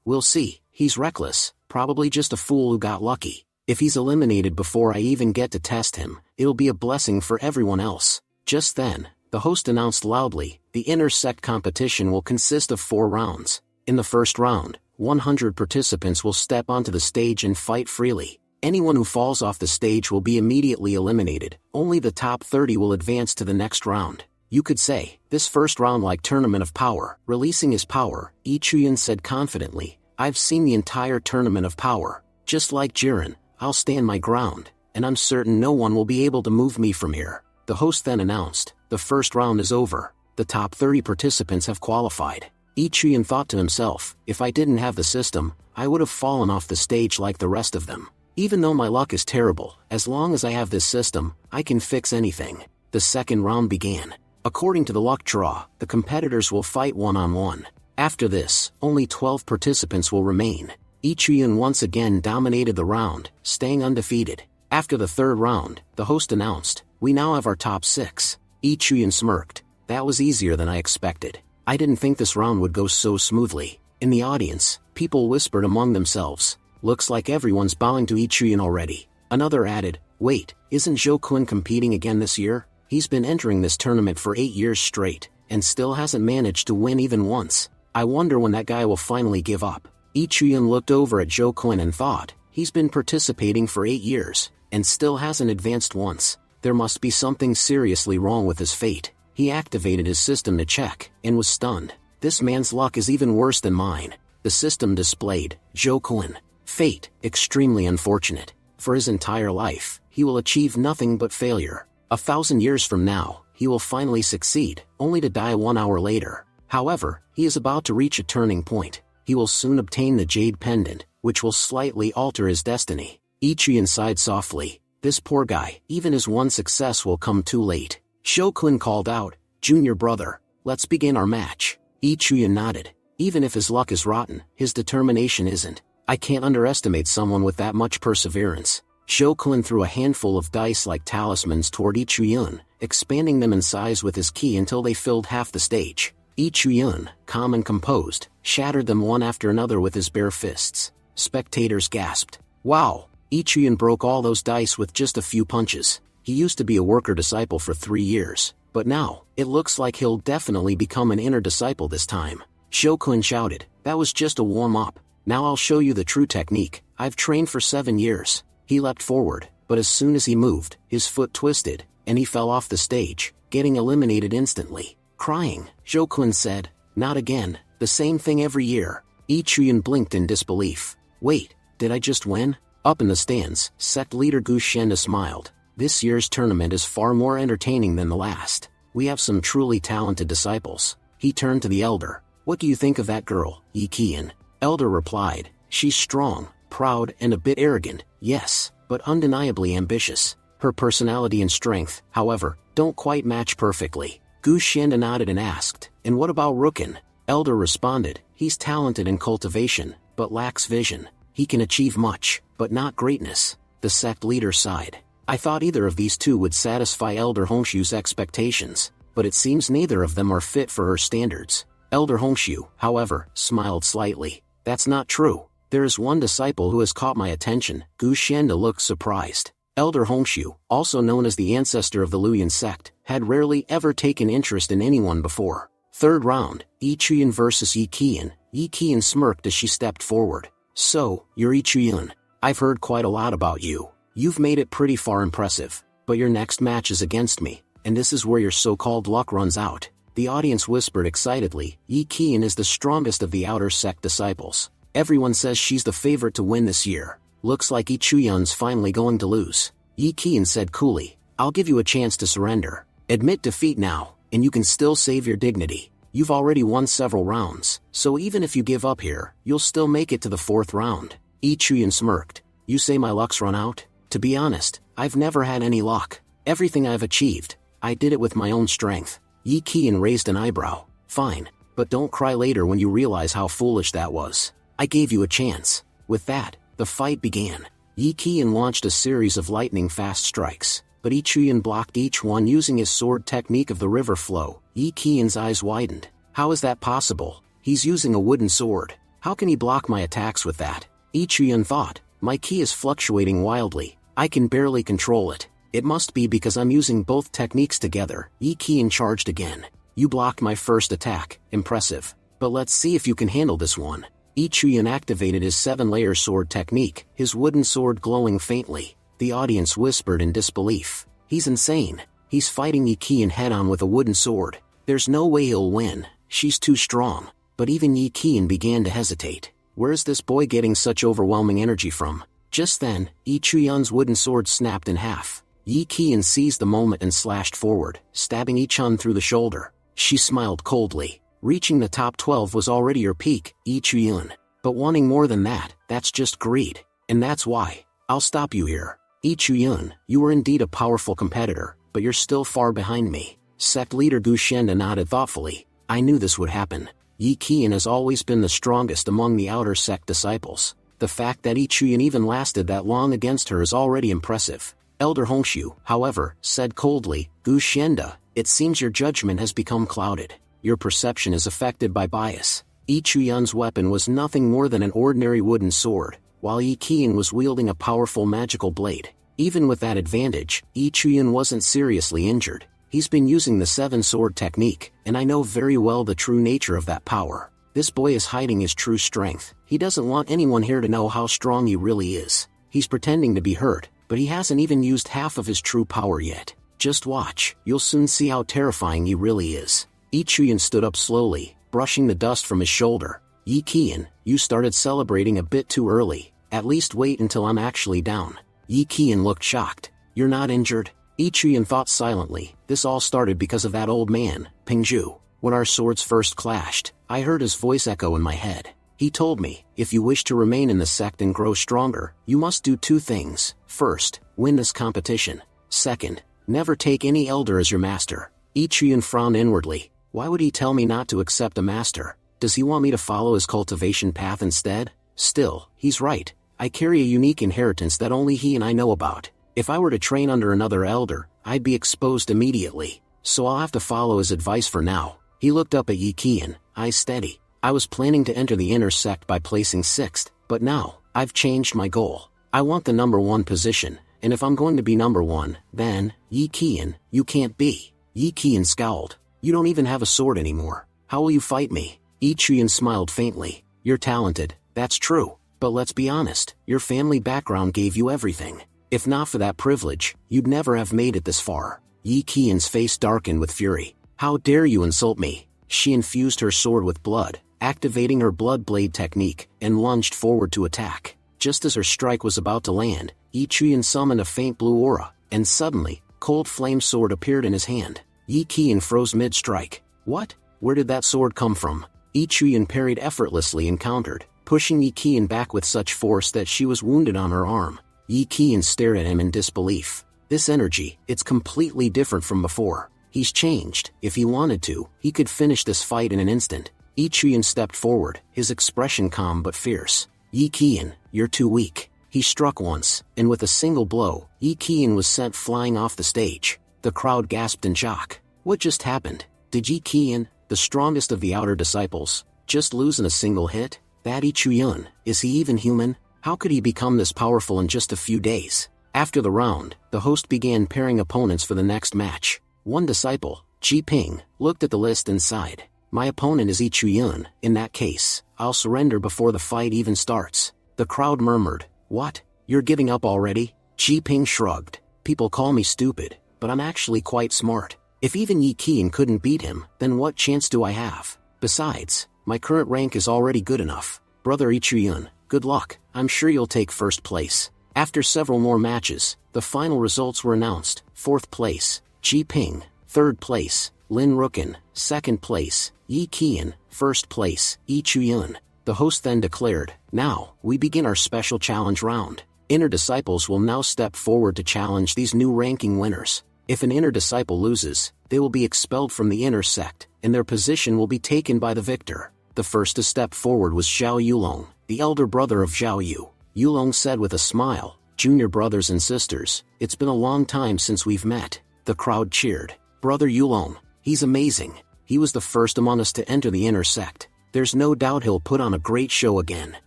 We'll see. He's reckless, probably just a fool who got lucky. If he's eliminated before I even get to test him, it'll be a blessing for everyone else." Just then, the host announced loudly, "The inter-sect competition will consist of 4 rounds. In the first round, 100 participants will step onto the stage and fight freely. Anyone who falls off the stage will be immediately eliminated. Only the top 30 will advance to the next round. You could say, this first round like Tournament of Power." Releasing his power, Yi Chuyan said confidently, "I've seen the entire Tournament of Power. Just like Jiren, I'll stand my ground, and I'm certain no one will be able to move me from here." The host then announced, "The first round is over. The top 30 participants have qualified." Yi Chuyan thought to himself, "If I didn't have the system, I would have fallen off the stage like the rest of them. Even though my luck is terrible, as long as I have this system, I can fix anything." The second round began. According to the luck draw, the competitors will fight one-on-one. After this, only 12 participants will remain. Yi Chuyan once again dominated the round, staying undefeated. After the third round, the host announced, "We now have our top 6. Yi Chuyan smirked. "That was easier than I expected. I didn't think this round would go so smoothly." In the audience, people whispered among themselves, "Looks like everyone's bowing to Yi Chuyan already." Another added, "Wait, isn't Zhou Kun competing again this year? He's been entering this tournament for 8 years straight, and still hasn't managed to win even once. I wonder when that guy will finally give up." Yi Chuyan looked over at Zhou Kun and thought, he's been participating for 8 years, and still hasn't advanced once. There must be something seriously wrong with his fate. He activated his system to check, and was stunned. This man's luck is even worse than mine. The system displayed, Zhou Kun. Fate, extremely unfortunate. For his entire life, he will achieve nothing but failure. 1,000 years from now, he will finally succeed, only to die 1 hour later. However, he is about to reach a turning point. He will soon obtain the Jade Pendant, which will slightly alter his destiny. Yi Chuyan sighed softly. This poor guy, even his one success will come too late. Zhou Kun called out, "Junior brother, let's begin our match." Yi Chuyan nodded. Even if his luck is rotten, his determination isn't. I can't underestimate someone with that much perseverance. Zhou Kun threw a handful of dice like talismans toward Yi Chuyan, expanding them in size with his ki until they filled half the stage. Yi Chuyan, calm and composed, shattered them one after another with his bare fists. Spectators gasped. "Wow!" Yi Chuyan broke all those dice with just a few punches. He used to be a worker disciple for 3 years, but now, it looks like he'll definitely become an inner disciple this time. Zhou Kun shouted, "That was just a warm-up. Now I'll show you the true technique. I've trained for 7 years. He leapt forward, but as soon as he moved, his foot twisted, and he fell off the stage, getting eliminated instantly. Crying, Zhou Kun said, "Not again, the same thing every year." Yi Chuyan blinked in disbelief. "Wait, did I just win?" Up in the stands, sect leader Gu Shenda smiled. "This year's tournament is far more entertaining than the last. We have some truly talented disciples." He turned to the elder. "What do you think of that girl, Yi Qian?" Elder replied, "She's strong, proud and a bit arrogant, yes, but undeniably ambitious. Her personality and strength, however, don't quite match perfectly." Gu Shenda nodded and asked, "And what about Rookin?" Elder responded, "He's talented in cultivation, but lacks vision. He can achieve much, but not greatness." The sect leader sighed. "I thought either of these two would satisfy Elder Hongshu's expectations, but it seems neither of them are fit for her standards." Elder Hongshu, however, smiled slightly. "That's not true. There is one disciple who has caught my attention." Gu Shenda looked surprised. Elder Hongshu, also known as the ancestor of the Luyan sect, had rarely ever taken interest in anyone before. Third round, Yi Chuyan versus Yi Qian. Yi Qian smirked as she stepped forward. "So, you're Yi Chuyan. I've heard quite a lot about you. You've made it pretty far impressive, but your next match is against me, and this is where your so-called luck runs out." The audience whispered excitedly, "Yi Qian is the strongest of the outer sect disciples. Everyone says she's the favorite to win this year. Looks like Yi Chuyan's finally going to lose." Yi Qian said coolly, "I'll give you a chance to surrender. Admit defeat now, and you can still save your dignity. You've already won several rounds, so even if you give up here, you'll still make it to the 4th round. Yi Chuyan smirked. You say my luck's run out? To be honest, I've never had any luck. Everything I've achieved, I did it with my own strength. Yi Qian raised an eyebrow. Fine, but don't cry later when you realize how foolish that was. I gave you a chance. With that, the fight began. Yi Qian launched a series of lightning-fast strikes, but Yi Chuyan blocked each one using his sword technique of the river flow. Yi Qian's eyes widened. How is that possible? He's using a wooden sword. How can he block my attacks with that? Yi Chuyan thought. My ki is fluctuating wildly. I can barely control it. It must be because I'm using both techniques together. Yi Qian charged again. You blocked my first attack. Impressive. But let's see if you can handle this one. Yi Chuyan activated his 7-layer sword technique, his wooden sword glowing faintly. The audience whispered in disbelief. He's insane. He's fighting Yi Qian head-on with a wooden sword. There's no way he'll win. She's too strong. But even Yi Qian began to hesitate. Where's this boy getting such overwhelming energy from? Just then, Yi Chuyan's wooden sword snapped in half. Yi Qian seized the moment and slashed forward, stabbing Yi Chun through the shoulder. She smiled coldly. Reaching the top 12 was already your peak, Yi Chuyan. But wanting more than that, that's just greed. And that's why. I'll stop you here. Yi Chuyan, you were indeed a powerful competitor, but you're still far behind me. Sect leader Gu Shenda nodded thoughtfully. I knew this would happen. Yi Qian has always been the strongest among the outer sect disciples. The fact that Yi Chuyan even lasted that long against her is already impressive. Elder Hongshu, however, said coldly, Gu Shenda, it seems your judgment has become clouded. Your perception is affected by bias. Yi Chuyan's weapon was nothing more than an ordinary wooden sword, while Yi Qian was wielding a powerful magical blade. Even with that advantage, Yi Chuyan wasn't seriously injured. He's been using the 7-sword technique, and I know very well the true nature of that power. This boy is hiding his true strength. He doesn't want anyone here to know how strong he really is. He's pretending to be hurt, but he hasn't even used half of his true power yet. Just watch, you'll soon see how terrifying he really is. Yi Chuyan stood up slowly, brushing the dust from his shoulder. Yi Qian, you started celebrating a bit too early. At least wait until I'm actually down. Yi Qian looked shocked. You're not injured? Yi Chuyan thought silently. This all started because of that old man, Pingzhu. When our swords first clashed, I heard his voice echo in my head. He told me, if you wish to remain in the sect and grow stronger, you must do 2 things. First, win this competition. Second, never take any elder as your master. Yi Chuyan frowned inwardly. Why would he tell me not to accept a master? Does he want me to follow his cultivation path instead? Still, he's right. I carry a unique inheritance that only he and I know about. If I were to train under another elder, I'd be exposed immediately. So I'll have to follow his advice for now. He looked up at Yi Qian, eyes steady. I was planning to enter the inner sect by placing 6th, but now, I've changed my goal. I want the number 1 position, and if I'm going to be number 1, then, Yi Qian, you can't be. Yi Qian scowled. You don't even have a sword anymore. How will you fight me? Yi Chuyan smiled faintly. You're talented, that's true. But let's be honest, your family background gave you everything. If not for that privilege, you'd never have made it this far. Yi Qian's face darkened with fury. How dare you insult me? She infused her sword with blood, activating her blood blade technique, and lunged forward to attack. Just as her strike was about to land, Yi Chuyan summoned a faint blue aura, and suddenly, cold flame sword appeared in his hand. Yi Qian froze mid-strike. What? Where did that sword come from? Yi Chuyan parried effortlessly and countered, pushing Yi Qian back with such force that she was wounded on her arm. Yi Qian stared at him in disbelief. This energy, it's completely different from before. He's changed. If he wanted to, he could finish this fight in an instant. Yi Chuyan stepped forward, his expression calm but fierce. Yi Qian, you're too weak. He struck once, and with a single blow, Yi Qian was sent flying off the stage. The crowd gasped in shock. What just happened? Did Yi Qian, the strongest of the outer disciples, just lose in a single hit? That Yi Chuyan, is he even human? How could he become this powerful in just a few days? After the round, the host began pairing opponents for the next match. One disciple, Ji Ping, looked at the list and sighed. My opponent is Yi Chuyan. In that case, I'll surrender before the fight even starts. The crowd murmured. What? You're giving up already? Ji Ping shrugged. People call me stupid, but I'm actually quite smart. If even Yi Qian couldn't beat him, then what chance do I have? Besides, my current rank is already good enough. Brother Yi Chuyan, good luck. I'm sure you'll take first place. After several more matches, the final results were announced. 4th place, Ji Ping. Third place, Lin Rukin. Second place, Yi Qian. First place, Yi Chuyun. The host then declared, "Now, we begin our special challenge round. Inner disciples will now step forward to challenge these new ranking winners. If an inner disciple loses, they will be expelled from the inner sect, and their position will be taken by the victor." The first to step forward was Zhao Yulong, the elder brother of Zhao Yu. Yulong said with a smile, "Junior brothers and sisters, it's been a long time since we've met." The crowd cheered. "Brother Yulong, he's amazing. He was the first among us to enter the inner sect. There's no doubt he'll put on a great show again."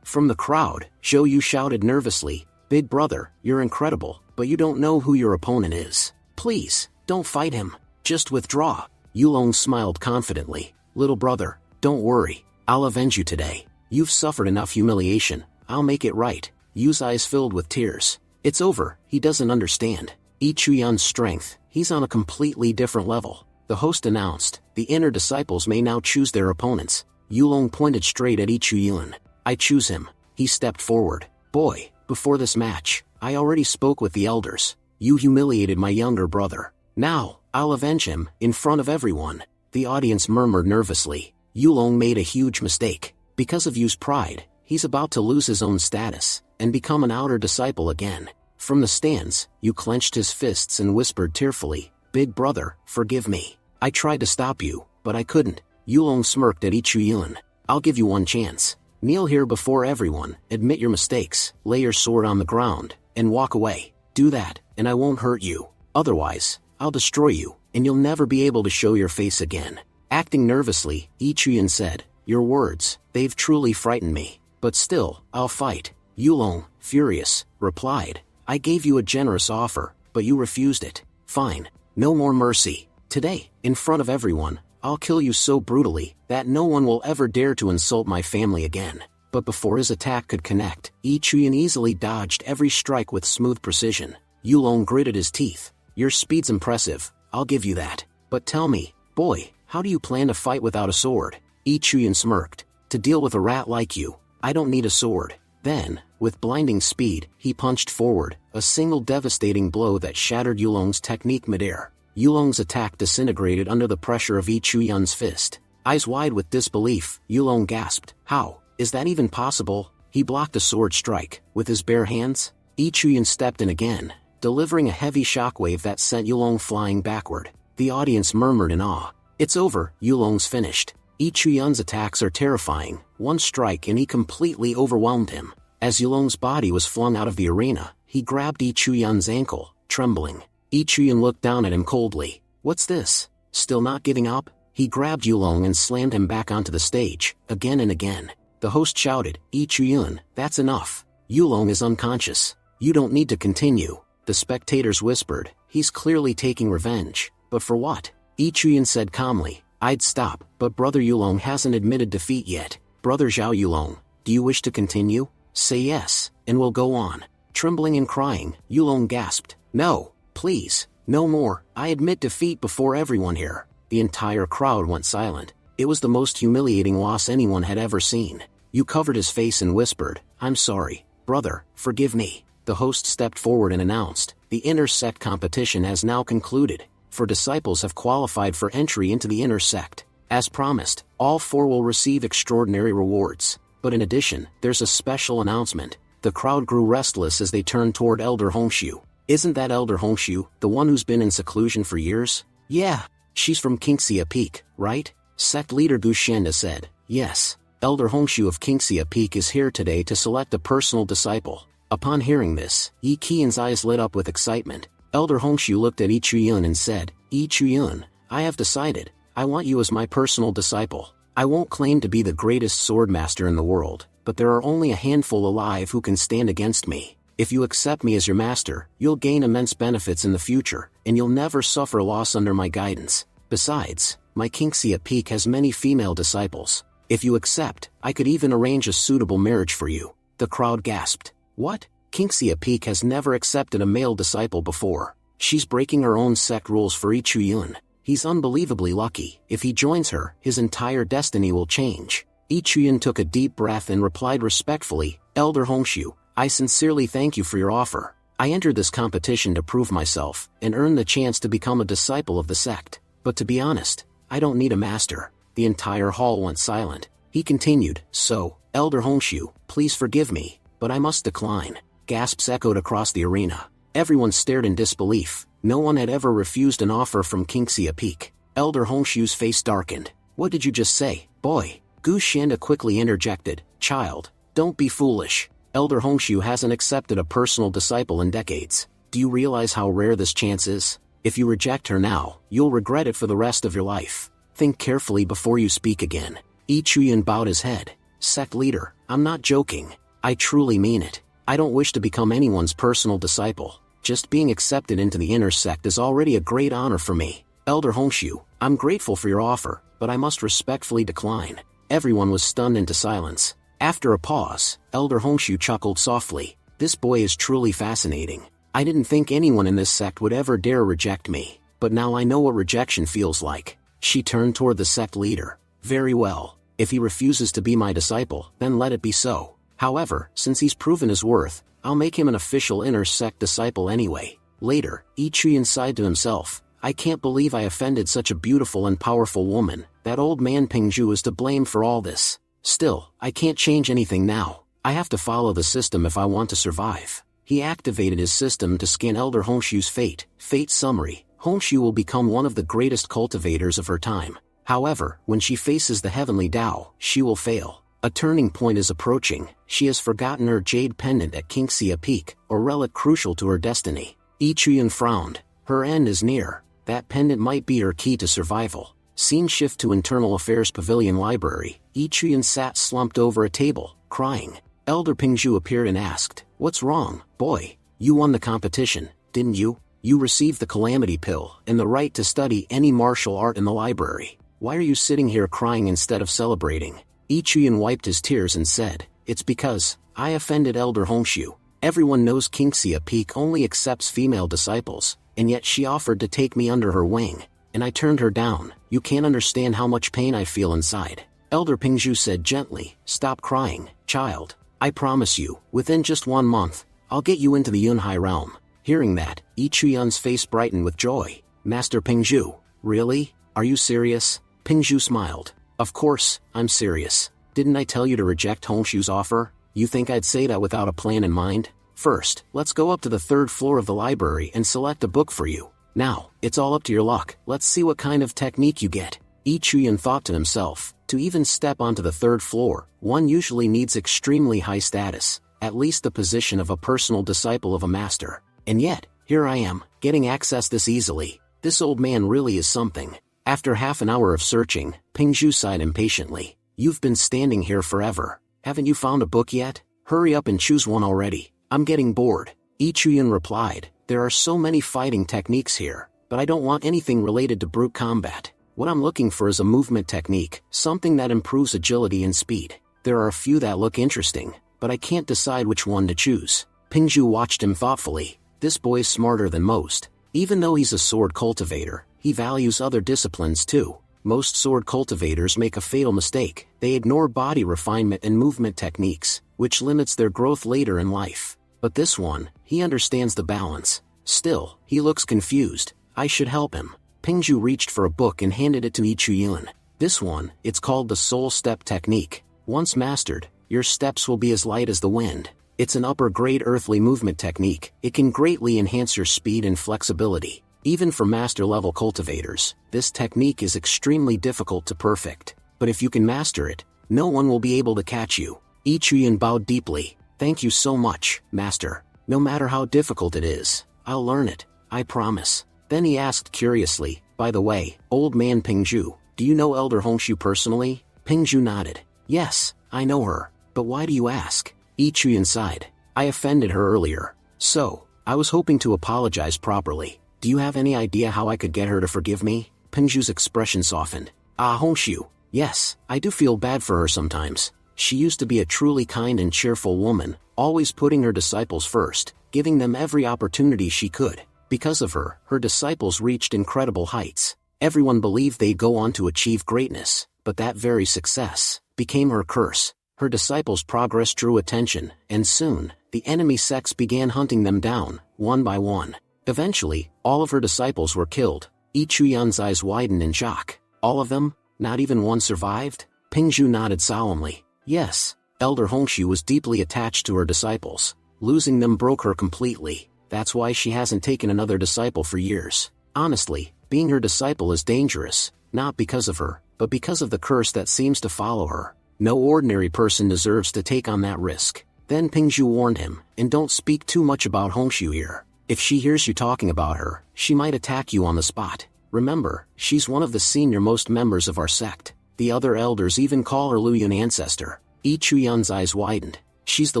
From the crowd, Zhou Yu shouted nervously, "Big brother, you're incredible, but you don't know who your opponent is. Please, don't fight him. Just withdraw." Yulong smiled confidently. "Little brother, don't worry. I'll avenge you today. You've suffered enough humiliation. I'll make it right." Yu's eyes filled with tears. "It's over, he doesn't understand. Yi Chuyun's strength, he's on a completely different level." The host announced, "The inner disciples may now choose their opponents." Yulong pointed straight at Yi Chuyun. "I choose him." He stepped forward. "Boy, before this match, I already spoke with the elders. You humiliated my younger brother. Now, I'll avenge him, in front of everyone." The audience murmured nervously. Yulong made a huge mistake. Because of Yu's pride, he's about to lose his own status, and become an outer disciple again. From the stands, Yu clenched his fists and whispered tearfully, "Big brother, forgive me. I tried to stop you, but I couldn't." Yulong smirked at Yi Chuyun. "I'll give you one chance. Kneel here before everyone, admit your mistakes, lay your sword on the ground, and walk away. Do that, and I won't hurt you. Otherwise, I'll destroy you, and you'll never be able to show your face again." Acting nervously, Yi Chuyun said, "Your words, they've truly frightened me. But still, I'll fight." Yulong, furious, replied, "I gave you a generous offer, but you refused it. Fine. No more mercy. Today, in front of everyone, I'll kill you so brutally that no one will ever dare to insult my family again." But before his attack could connect, Yi Chuyun easily dodged every strike with smooth precision. Yulong gritted his teeth. "Your speed's impressive, I'll give you that. But tell me, boy, how do you plan to fight without a sword?" Yi Chuyun smirked. "To deal with a rat like you, I don't need a sword." Then, with blinding speed, he punched forward, a single devastating blow that shattered Yulong's technique midair. Yulong's attack disintegrated under the pressure of Yi Chuyun's fist. Eyes wide with disbelief, Yulong gasped, "How? Is that even possible?" He blocked a sword strike, with his bare hands. Yi Chuyun stepped in again, delivering a heavy shockwave that sent Yulong flying backward. The audience murmured in awe. "It's over, Yulong's finished." Yi Chuyun's attacks are terrifying. One strike and he completely overwhelmed him. As Yulong's body was flung out of the arena, he grabbed Yi Chuyun's ankle, trembling. Yi Chuyun looked down at him coldly. "What's this? Still not giving up?" He grabbed Yulong and slammed him back onto the stage, again and again. The host shouted, "Yi Chuyun, that's enough. Yulong is unconscious. You don't need to continue." The spectators whispered, "He's clearly taking revenge. But for what?" Yi Chuyun said calmly, "I'd stop, but Brother Yulong hasn't admitted defeat yet. Brother Zhao Yulong, do you wish to continue? Say yes, and we'll go on." Trembling and crying, Yulong gasped, "No, please, no more. I admit defeat before everyone here." The entire crowd went silent. It was the most humiliating loss anyone had ever seen. Yu covered his face and whispered, "I'm sorry, brother, forgive me." The host stepped forward and announced, "The inner sect competition has now concluded. 4 disciples have qualified for entry into the inner sect. As promised, all 4 will receive extraordinary rewards. But in addition, there's a special announcement." The crowd grew restless as they turned toward Elder Hongshu. "Isn't that Elder Hongshu, the one who's been in seclusion for years?" "Yeah. She's from Qingxia Peak, right?" Sect leader Gu Shenda said. "Yes. Elder Hongshu of Qingxia Peak is here today to select a personal disciple." Upon hearing this, Yi Qian's eyes lit up with excitement. Elder Hongshu looked at Yi Chuyun and said, "Yi Chuyun, I have decided. I want you as my personal disciple. I won't claim to be the greatest swordmaster in the world, but there are only a handful alive who can stand against me. If you accept me as your master, you'll gain immense benefits in the future, and you'll never suffer loss under my guidance. Besides, my Qingxia Peak has many female disciples. If you accept, I could even arrange a suitable marriage for you." The crowd gasped. "What? Qingxia Peak has never accepted a male disciple before. She's breaking her own sect rules for Yi Chuyun. He's unbelievably lucky. If he joins her, his entire destiny will change." Yi Chuyun took a deep breath and replied respectfully, "Elder Hongshu, I sincerely thank you for your offer. I entered this competition to prove myself, and earn the chance to become a disciple of the sect. But to be honest, I don't need a master. The entire hall went silent. He continued, so, Elder Honshu, please forgive me, but I must decline. Gasps echoed across the arena. Everyone stared in disbelief. No one had ever refused an offer from Kingxia Peak. Elder Honshu's face darkened. What did you just say, boy? Gu Shanda quickly interjected. Child, don't be foolish. Elder Honshu hasn't accepted a personal disciple in decades. Do you realize how rare this chance is? If you reject her now, you'll regret it for the rest of your life. Think carefully before you speak again. Yi Chuyan bowed his head. Sect leader, I'm not joking. I truly mean it. I don't wish to become anyone's personal disciple. Just being accepted into the inner sect is already a great honor for me. Elder Honshu, I'm grateful for your offer, but I must respectfully decline. Everyone was stunned into silence. After a pause, Elder Honshu chuckled softly. This boy is truly fascinating. I didn't think anyone in this sect would ever dare reject me, but now I know what rejection feels like. She turned toward the sect leader. Very well. If he refuses to be my disciple, then let it be so. However, since he's proven his worth, I'll make him an official inner sect disciple anyway. Later, Yi Chuyan sighed to himself. I can't believe I offended such a beautiful and powerful woman. That old man Pingzhu is to blame for all this. Still, I can't change anything now. I have to follow the system if I want to survive. He activated his system to scan Elder Honshu's fate. Fate summary. Honshu will become one of the greatest cultivators of her time. However, when she faces the heavenly Tao, she will fail. A turning point is approaching. She has forgotten her jade pendant at Kingxia Peak, a relic crucial to her destiny. Yi Chuyan frowned. Her end is near. That pendant might be her key to survival. Scene shift to Internal Affairs Pavilion Library. Yi Chuyan sat slumped over a table, crying. Elder Pingzhu appeared and asked, "What's wrong, boy? You won the competition, didn't you? You received the Calamity Pill and the right to study any martial art in the library. Why are you sitting here crying instead of celebrating?" Yi Chuyan wiped his tears and said, "It's because I offended Elder Honshu. Everyone knows Kingxia Peak only accepts female disciples, and yet she offered to take me under her wing, and I turned her down. You can't understand how much pain I feel inside." Elder Pingzhu said gently, "Stop crying, child. I promise you, within just 1 month, I'll get you into the Yunhai realm." Hearing that, Yi Chuyan's face brightened with joy. "Master Pingzhu, really? Are you serious?" Pingzhu smiled. "Of course, I'm serious. Didn't I tell you to reject Honshu's offer? You think I'd say that without a plan in mind? First, let's go up to the 3rd floor of the library and select a book for you. Now, it's all up to your luck. Let's see what kind of technique you get." Yi Chuyan thought to himself, to even step onto the 3rd floor, one usually needs extremely high status, at least the position of a personal disciple of a master. And yet, here I am, getting access this easily. This old man really is something. After half an hour of searching, Pingzhu sighed impatiently. "You've been standing here forever. Haven't you found a book yet? Hurry up and choose one already. I'm getting bored." Yi Chuyan replied, "There are so many fighting techniques here, but I don't want anything related to brute combat. What I'm looking for is a movement technique, something that improves agility and speed. There are a few that look interesting, but I can't decide which one to choose." Pingzhu watched him thoughtfully. This boy's smarter than most. Even though he's a sword cultivator, he values other disciplines too. Most sword cultivators make a fatal mistake. They ignore body refinement and movement techniques, which limits their growth later in life. But this one, he understands the balance. Still, he looks confused. I should help him. Pingzhu reached for a book and handed it to Yi Chuyan. "This one, it's called the Soul Step Technique. Once mastered, your steps will be as light as the wind. It's an upper-grade earthly movement technique. It can greatly enhance your speed and flexibility. Even for master-level cultivators, this technique is extremely difficult to perfect. But if you can master it, no one will be able to catch you." Yi Chuyan bowed deeply. "Thank you so much, Master. No matter how difficult it is, I'll learn it, I promise." Then he asked curiously, "By the way, old man Pingzhu, do you know Elder Honshu personally?" Pingzhu nodded. "Yes, I know her. But why do you ask?" Yi Chuyan sighed. "I offended her earlier. So, I was hoping to apologize properly. Do you have any idea how I could get her to forgive me?" Pingzhu's expression softened. "Ah, Honshu. Yes, I do feel bad for her sometimes. She used to be a truly kind and cheerful woman, always putting her disciples first, giving them every opportunity she could. Because of her, her disciples reached incredible heights. Everyone believed they'd go on to achieve greatness, but that very success became her curse. Her disciples' progress drew attention, and soon, the enemy sects began hunting them down, one by one. Eventually, all of her disciples were killed. Yi Chuyun's eyes widened in shock. All of them? Not even one survived? Pingzhu nodded solemnly. Yes. Elder Hongshu was deeply attached to her disciples. Losing them broke her completely. That's why she hasn't taken another disciple for years. Honestly, being her disciple is dangerous, not because of her, but because of the curse that seems to follow her. No ordinary person deserves to take on that risk. Then Pingzhu warned him, and don't speak too much about Hongshu here. If she hears you talking about her, she might attack you on the spot. Remember, she's one of the senior-most members of our sect. The other elders even call her Luyun ancestor. Yi Chuyun's eyes widened. She's the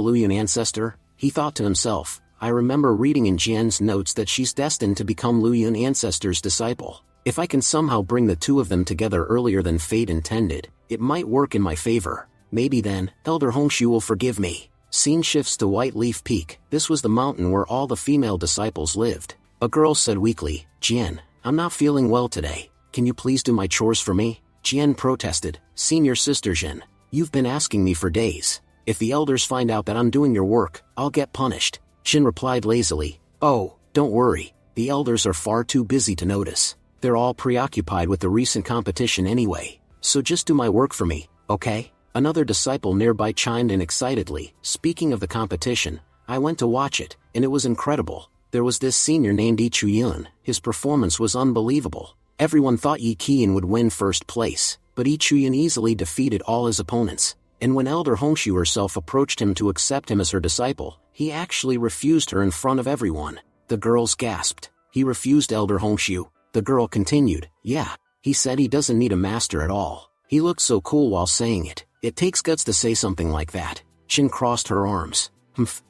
Luyun ancestor? He thought to himself. I remember reading in Jian's notes that she's destined to become Luyun ancestor's disciple. If I can somehow bring the two of them together earlier than fate intended, it might work in my favor. Maybe then, Elder Hongshu will forgive me. Scene shifts to White Leaf Peak. This was the mountain where all the female disciples lived. A girl said weakly, Jian, I'm not feeling well today. Can you please do my chores for me? Jian protested, Senior Sister Jian, you've been asking me for days. If the elders find out that I'm doing your work, I'll get punished. Jin replied lazily, oh, don't worry, the elders are far too busy to notice. They're all preoccupied with the recent competition anyway, so just do my work for me, okay? Another disciple nearby chimed in excitedly, speaking of the competition, I went to watch it, and it was incredible. There was this senior named Yi Chuyun, his performance was unbelievable. Everyone thought Yi Qian would win first place, but Yi Chuyun easily defeated all his opponents. And when Elder Hongshu herself approached him to accept him as her disciple, he actually refused her in front of everyone. The girls gasped. He refused Elder Hongshu. The girl continued, yeah, he said he doesn't need a master at all. He looked so cool while saying it. It takes guts to say something like that. Jin crossed her arms.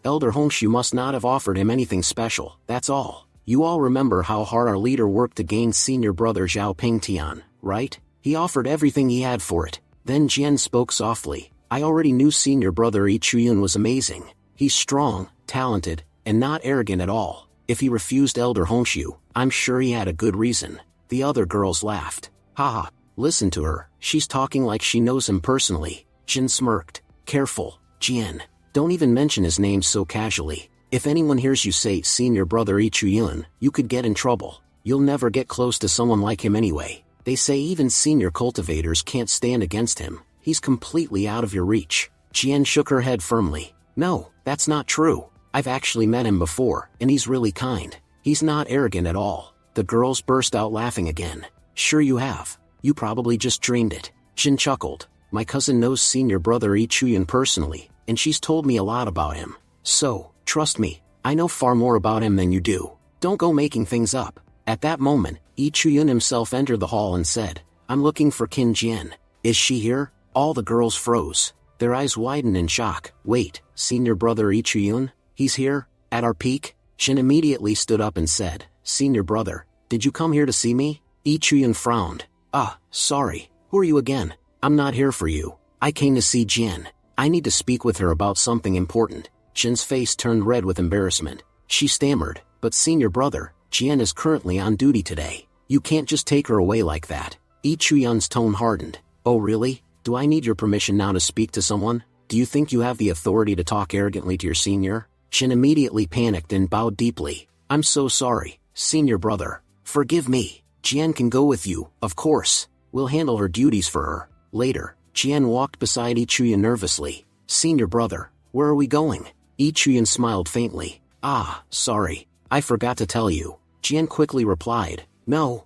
Elder Hongshu must not have offered him anything special, that's all. You all remember how hard our leader worked to gain senior brother Zhao Pingtian, right? He offered everything he had for it. Then Jian spoke softly. I already knew senior brother Yi Chuyun was amazing. He's strong, talented, and not arrogant at all. If he refused Elder Hongshu, I'm sure he had a good reason. The other girls laughed. Haha, listen to her, she's talking like she knows him personally. Jin smirked. Careful, Jian. Don't even mention his name so casually. If anyone hears you say senior brother Yi Chuyun, you could get in trouble. You'll never get close to someone like him anyway. They say even senior cultivators can't stand against him. He's completely out of your reach. Jian shook her head firmly. No, that's not true. I've actually met him before, and he's really kind. He's not arrogant at all. The girls burst out laughing again. Sure you have. You probably just dreamed it. Jin chuckled. My cousin knows senior brother Yi Chuyun personally, and she's told me a lot about him. So, trust me, I know far more about him than you do. Don't go making things up. At that moment, Yi Chuyun himself entered the hall and said, I'm looking for Qin Jian. Is she here? All the girls froze. Their eyes widened in shock. Wait, senior brother Yi Chuyun? He's here? At our peak? Jin immediately stood up and said, Senior brother, did you come here to see me? Yi Chuyun frowned. Sorry. Who are you again? I'm not here for you. I came to see Jian. I need to speak with her about something important. Jin's face turned red with embarrassment. She stammered, but senior brother, Jian is currently on duty today. You can't just take her away like that. Yi Chuyun's tone hardened. Oh really? Do I need your permission now to speak to someone? Do you think you have the authority to talk arrogantly to your senior? Jin immediately panicked and bowed deeply. I'm so sorry, senior brother. Forgive me. Jian can go with you, of course. We'll handle her duties for her. Later, Jian walked beside Yi Chuyun nervously. Senior brother, where are we going? Yi Chuyun smiled faintly. Sorry. I forgot to tell you. Jian quickly replied. No,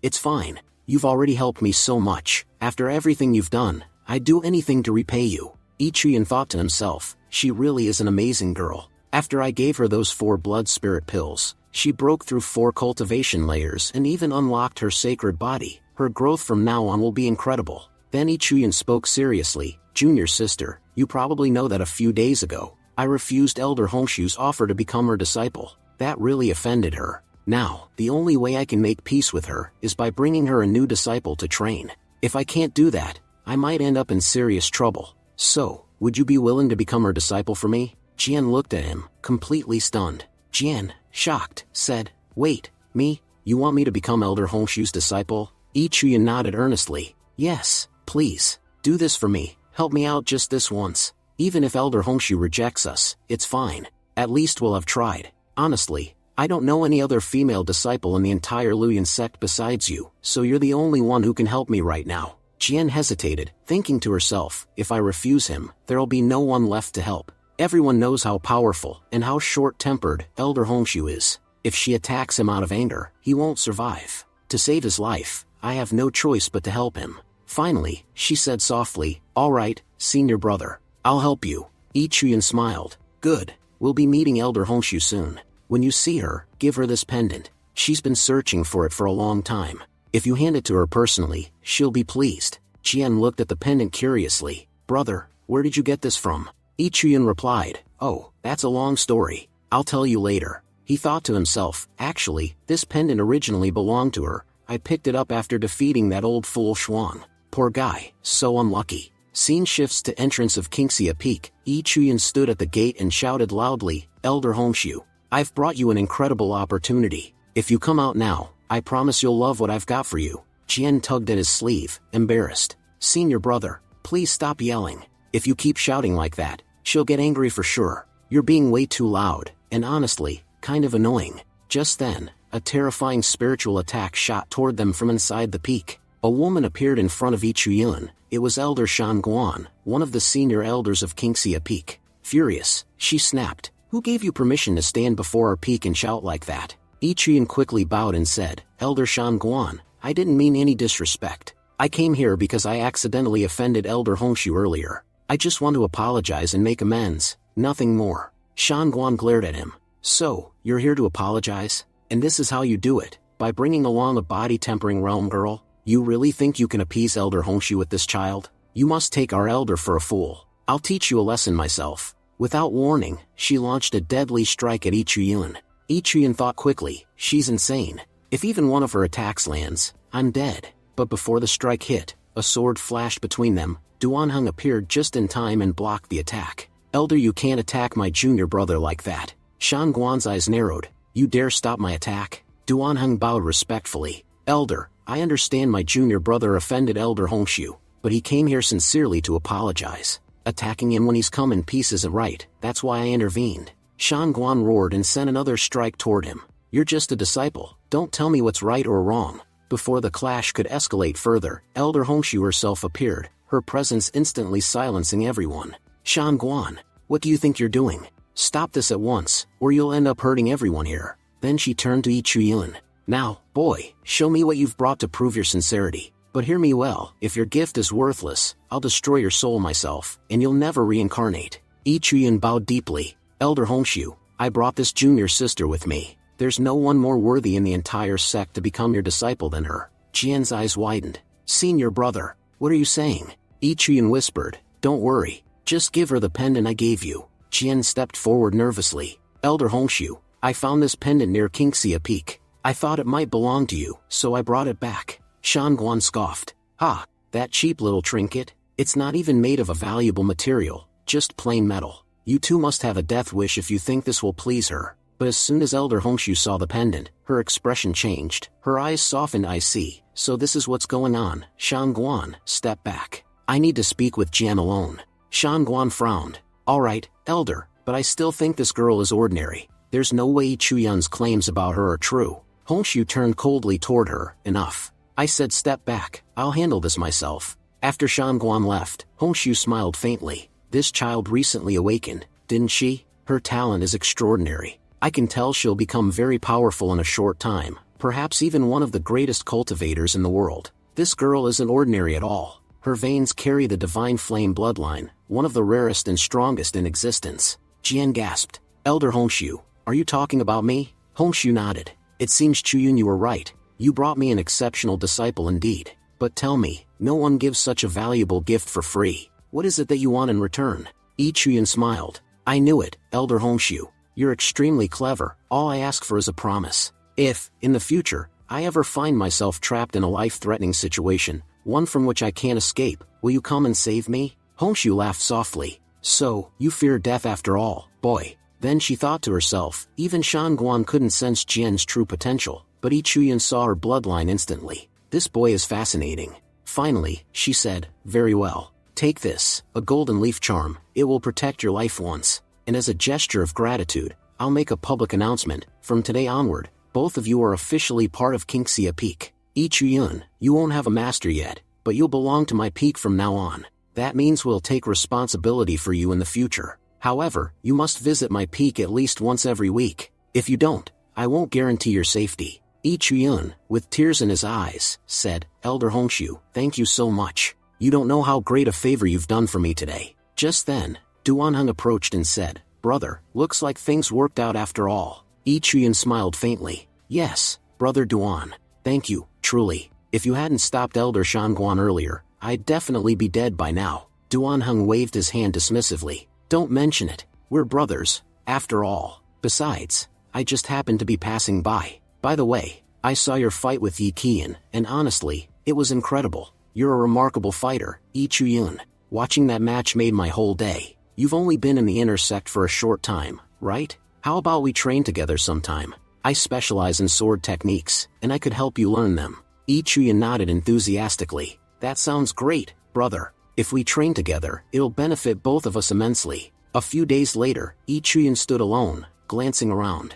it's fine. You've already helped me so much. After everything you've done, I'd do anything to repay you. Yi Chuyun thought to himself, she really is an amazing girl. After I gave her those 4 blood spirit pills, she broke through 4 cultivation layers and even unlocked her sacred body. Her growth from now on will be incredible. Then Yi Chuyun spoke seriously. Junior sister, you probably know that a few days ago, I refused Elder Hongshu's offer to become her disciple. That really offended her. Now, the only way I can make peace with her is by bringing her a new disciple to train. If I can't do that, I might end up in serious trouble. So, would you be willing to become her disciple for me? Jian looked at him, completely stunned. Jian, shocked, said, Wait, me? You want me to become Elder Hongshu's disciple? Yi Chuyun nodded earnestly. Yes, please, do this for me, help me out just this once. Even if Elder Hongshu rejects us, it's fine. At least we'll have tried. Honestly, I don't know any other female disciple in the entire Luyan sect besides you, so you're the only one who can help me right now. Jian hesitated, thinking to herself, if I refuse him, there'll be no one left to help. Everyone knows how powerful and how short-tempered Elder Hongshu is. If she attacks him out of anger, he won't survive. To save his life, I have no choice but to help him. Finally, she said softly, all right, senior brother, I'll help you. Yi Chuyan smiled. Good, we'll be meeting Elder Hongshu soon. When you see her, give her this pendant. She's been searching for it for a long time. If you hand it to her personally, she'll be pleased. Jian looked at the pendant curiously. Brother, where did you get this from? Yi Chuyan replied, oh, that's a long story. I'll tell you later. He thought to himself, actually, this pendant originally belonged to her. I picked it up after defeating that old fool Shuang. Poor guy, so unlucky. Scene shifts to entrance of Qingxia Peak. Yi Chuyan stood at the gate and shouted loudly, Elder Hongshu, I've brought you an incredible opportunity. If you come out now, I promise you'll love what I've got for you. Jian tugged at his sleeve, embarrassed. Senior brother, please stop yelling. If you keep shouting like that, she'll get angry for sure. You're being way too loud, and honestly, kind of annoying. Just then, a terrifying spiritual attack shot toward them from inside the peak. A woman appeared in front of Yi Chuyan. It was Elder Shan Guan, one of the senior elders of Qingxia Peak. Furious, she snapped, who gave you permission to stand before our peak and shout like that? Yi Chuyan quickly bowed and said, Elder Shan Guan, I didn't mean any disrespect. I came here because I accidentally offended Elder Hongshu earlier. I just want to apologize and make amends, nothing more. Shan Guan glared at him. So, you're here to apologize? And this is how you do it, by bringing along a body-tempering realm girl? You really think you can appease Elder Hongshu with this child? You must take our elder for a fool. I'll teach you a lesson myself. Without warning, she launched a deadly strike at Yi Chuyan. Yi Chuyan thought quickly, she's insane. If even one of her attacks lands, I'm dead. But before the strike hit, a sword flashed between them. Duanheng appeared just in time and blocked the attack. Elder, you can't attack my junior brother like that. Shan Guan's eyes narrowed. You dare stop my attack? Duanheng bowed respectfully. Elder, I understand my junior brother offended Elder Hongshu, but he came here sincerely to apologize. Attacking him when he's come in peace isn't right, that's why I intervened. Shan Guan roared and sent another strike toward him. You're just a disciple, don't tell me what's right or wrong. Before the clash could escalate further, Elder Hongshu herself appeared, her presence instantly silencing everyone. Shan Guan, what do you think you're doing? Stop this at once, or you'll end up hurting everyone here. Then she turned to Yi Chuyan. Now, boy, show me what you've brought to prove your sincerity. But hear me well, if your gift is worthless, I'll destroy your soul myself, and you'll never reincarnate. Yi Chuyan bowed deeply. Elder Hongshu, I brought this junior sister with me. There's no one more worthy in the entire sect to become your disciple than her. Jian's eyes widened. Senior brother, what are you saying? Yi Chuyan whispered, don't worry, just give her the pendant I gave you. Jian stepped forward nervously. Elder Hongshu, I found this pendant near Qingxia Peak. I thought it might belong to you, so I brought it back. Shan Guan scoffed. Ha, that cheap little trinket? It's not even made of a valuable material, just plain metal. You two must have a death wish if you think this will please her. But as soon as Elder Hongshu saw the pendant, her expression changed. Her eyes softened. I see, so this is what's going on. Shan Guan, step back. I need to speak with Jian alone. Shan Guan frowned. Alright, Elder, but I still think this girl is ordinary. There's no way Yi Chuyan's claims about her are true. Hongshu turned coldly toward her. Enough. I said step back, I'll handle this myself. After Shan Guan left, Hongshu smiled faintly. This child recently awakened, didn't she? Her talent is extraordinary. I can tell she'll become very powerful in a short time, perhaps even one of the greatest cultivators in the world. This girl isn't ordinary at all. Her veins carry the divine flame bloodline, one of the rarest and strongest in existence. Jian gasped. Elder Hongshu, are you talking about me? Hongshu nodded. It seems Chuyun you were right. You brought me an exceptional disciple indeed. But tell me, no one gives such a valuable gift for free. What is it that you want in return? Yi Chuyan smiled. I knew it, Elder Hongshu. You're extremely clever. All I ask for is a promise. If, in the future, I ever find myself trapped in a life-threatening situation, one from which I can't escape, will you come and save me? Hongshu laughed softly. So, you fear death after all, boy. Then she thought to herself, even Shan Guan couldn't sense Jian's true potential, but Yi Chuyan saw her bloodline instantly. This boy is fascinating. Finally, she said, very well. Take this, a golden leaf charm. It will protect your life once. And as a gesture of gratitude, I'll make a public announcement. From today onward, both of you are officially part of Kingxia Peak. Ichiyun, you won't have a master yet, but you'll belong to my peak from now on. That means we'll take responsibility for you in the future. However, you must visit my peak at least once every week. If you don't, I won't guarantee your safety. Ichiyun, with tears in his eyes, said, Elder Hongshu, thank you so much. You don't know how great a favor you've done for me today. Just then, Duanheng approached and said, Brother, looks like things worked out after all. Ichiyun smiled faintly. Yes, Brother Duan. Thank you, truly. If you hadn't stopped Elder Shanguan earlier, I'd definitely be dead by now. Duanheng waved his hand dismissively. Don't mention it. We're brothers, after all. Besides, I just happened to be passing by. By the way, I saw your fight with Yi Qian, and honestly, it was incredible. You're a remarkable fighter, Ichiyun. Watching that match made my whole day. You've only been in the inner sect for a short time, right? How about we train together sometime? I specialize in sword techniques, and I could help you learn them. Ichiyun nodded enthusiastically. That sounds great, brother. If we train together, it'll benefit both of us immensely. A few days later, Ichiyun stood alone, glancing around.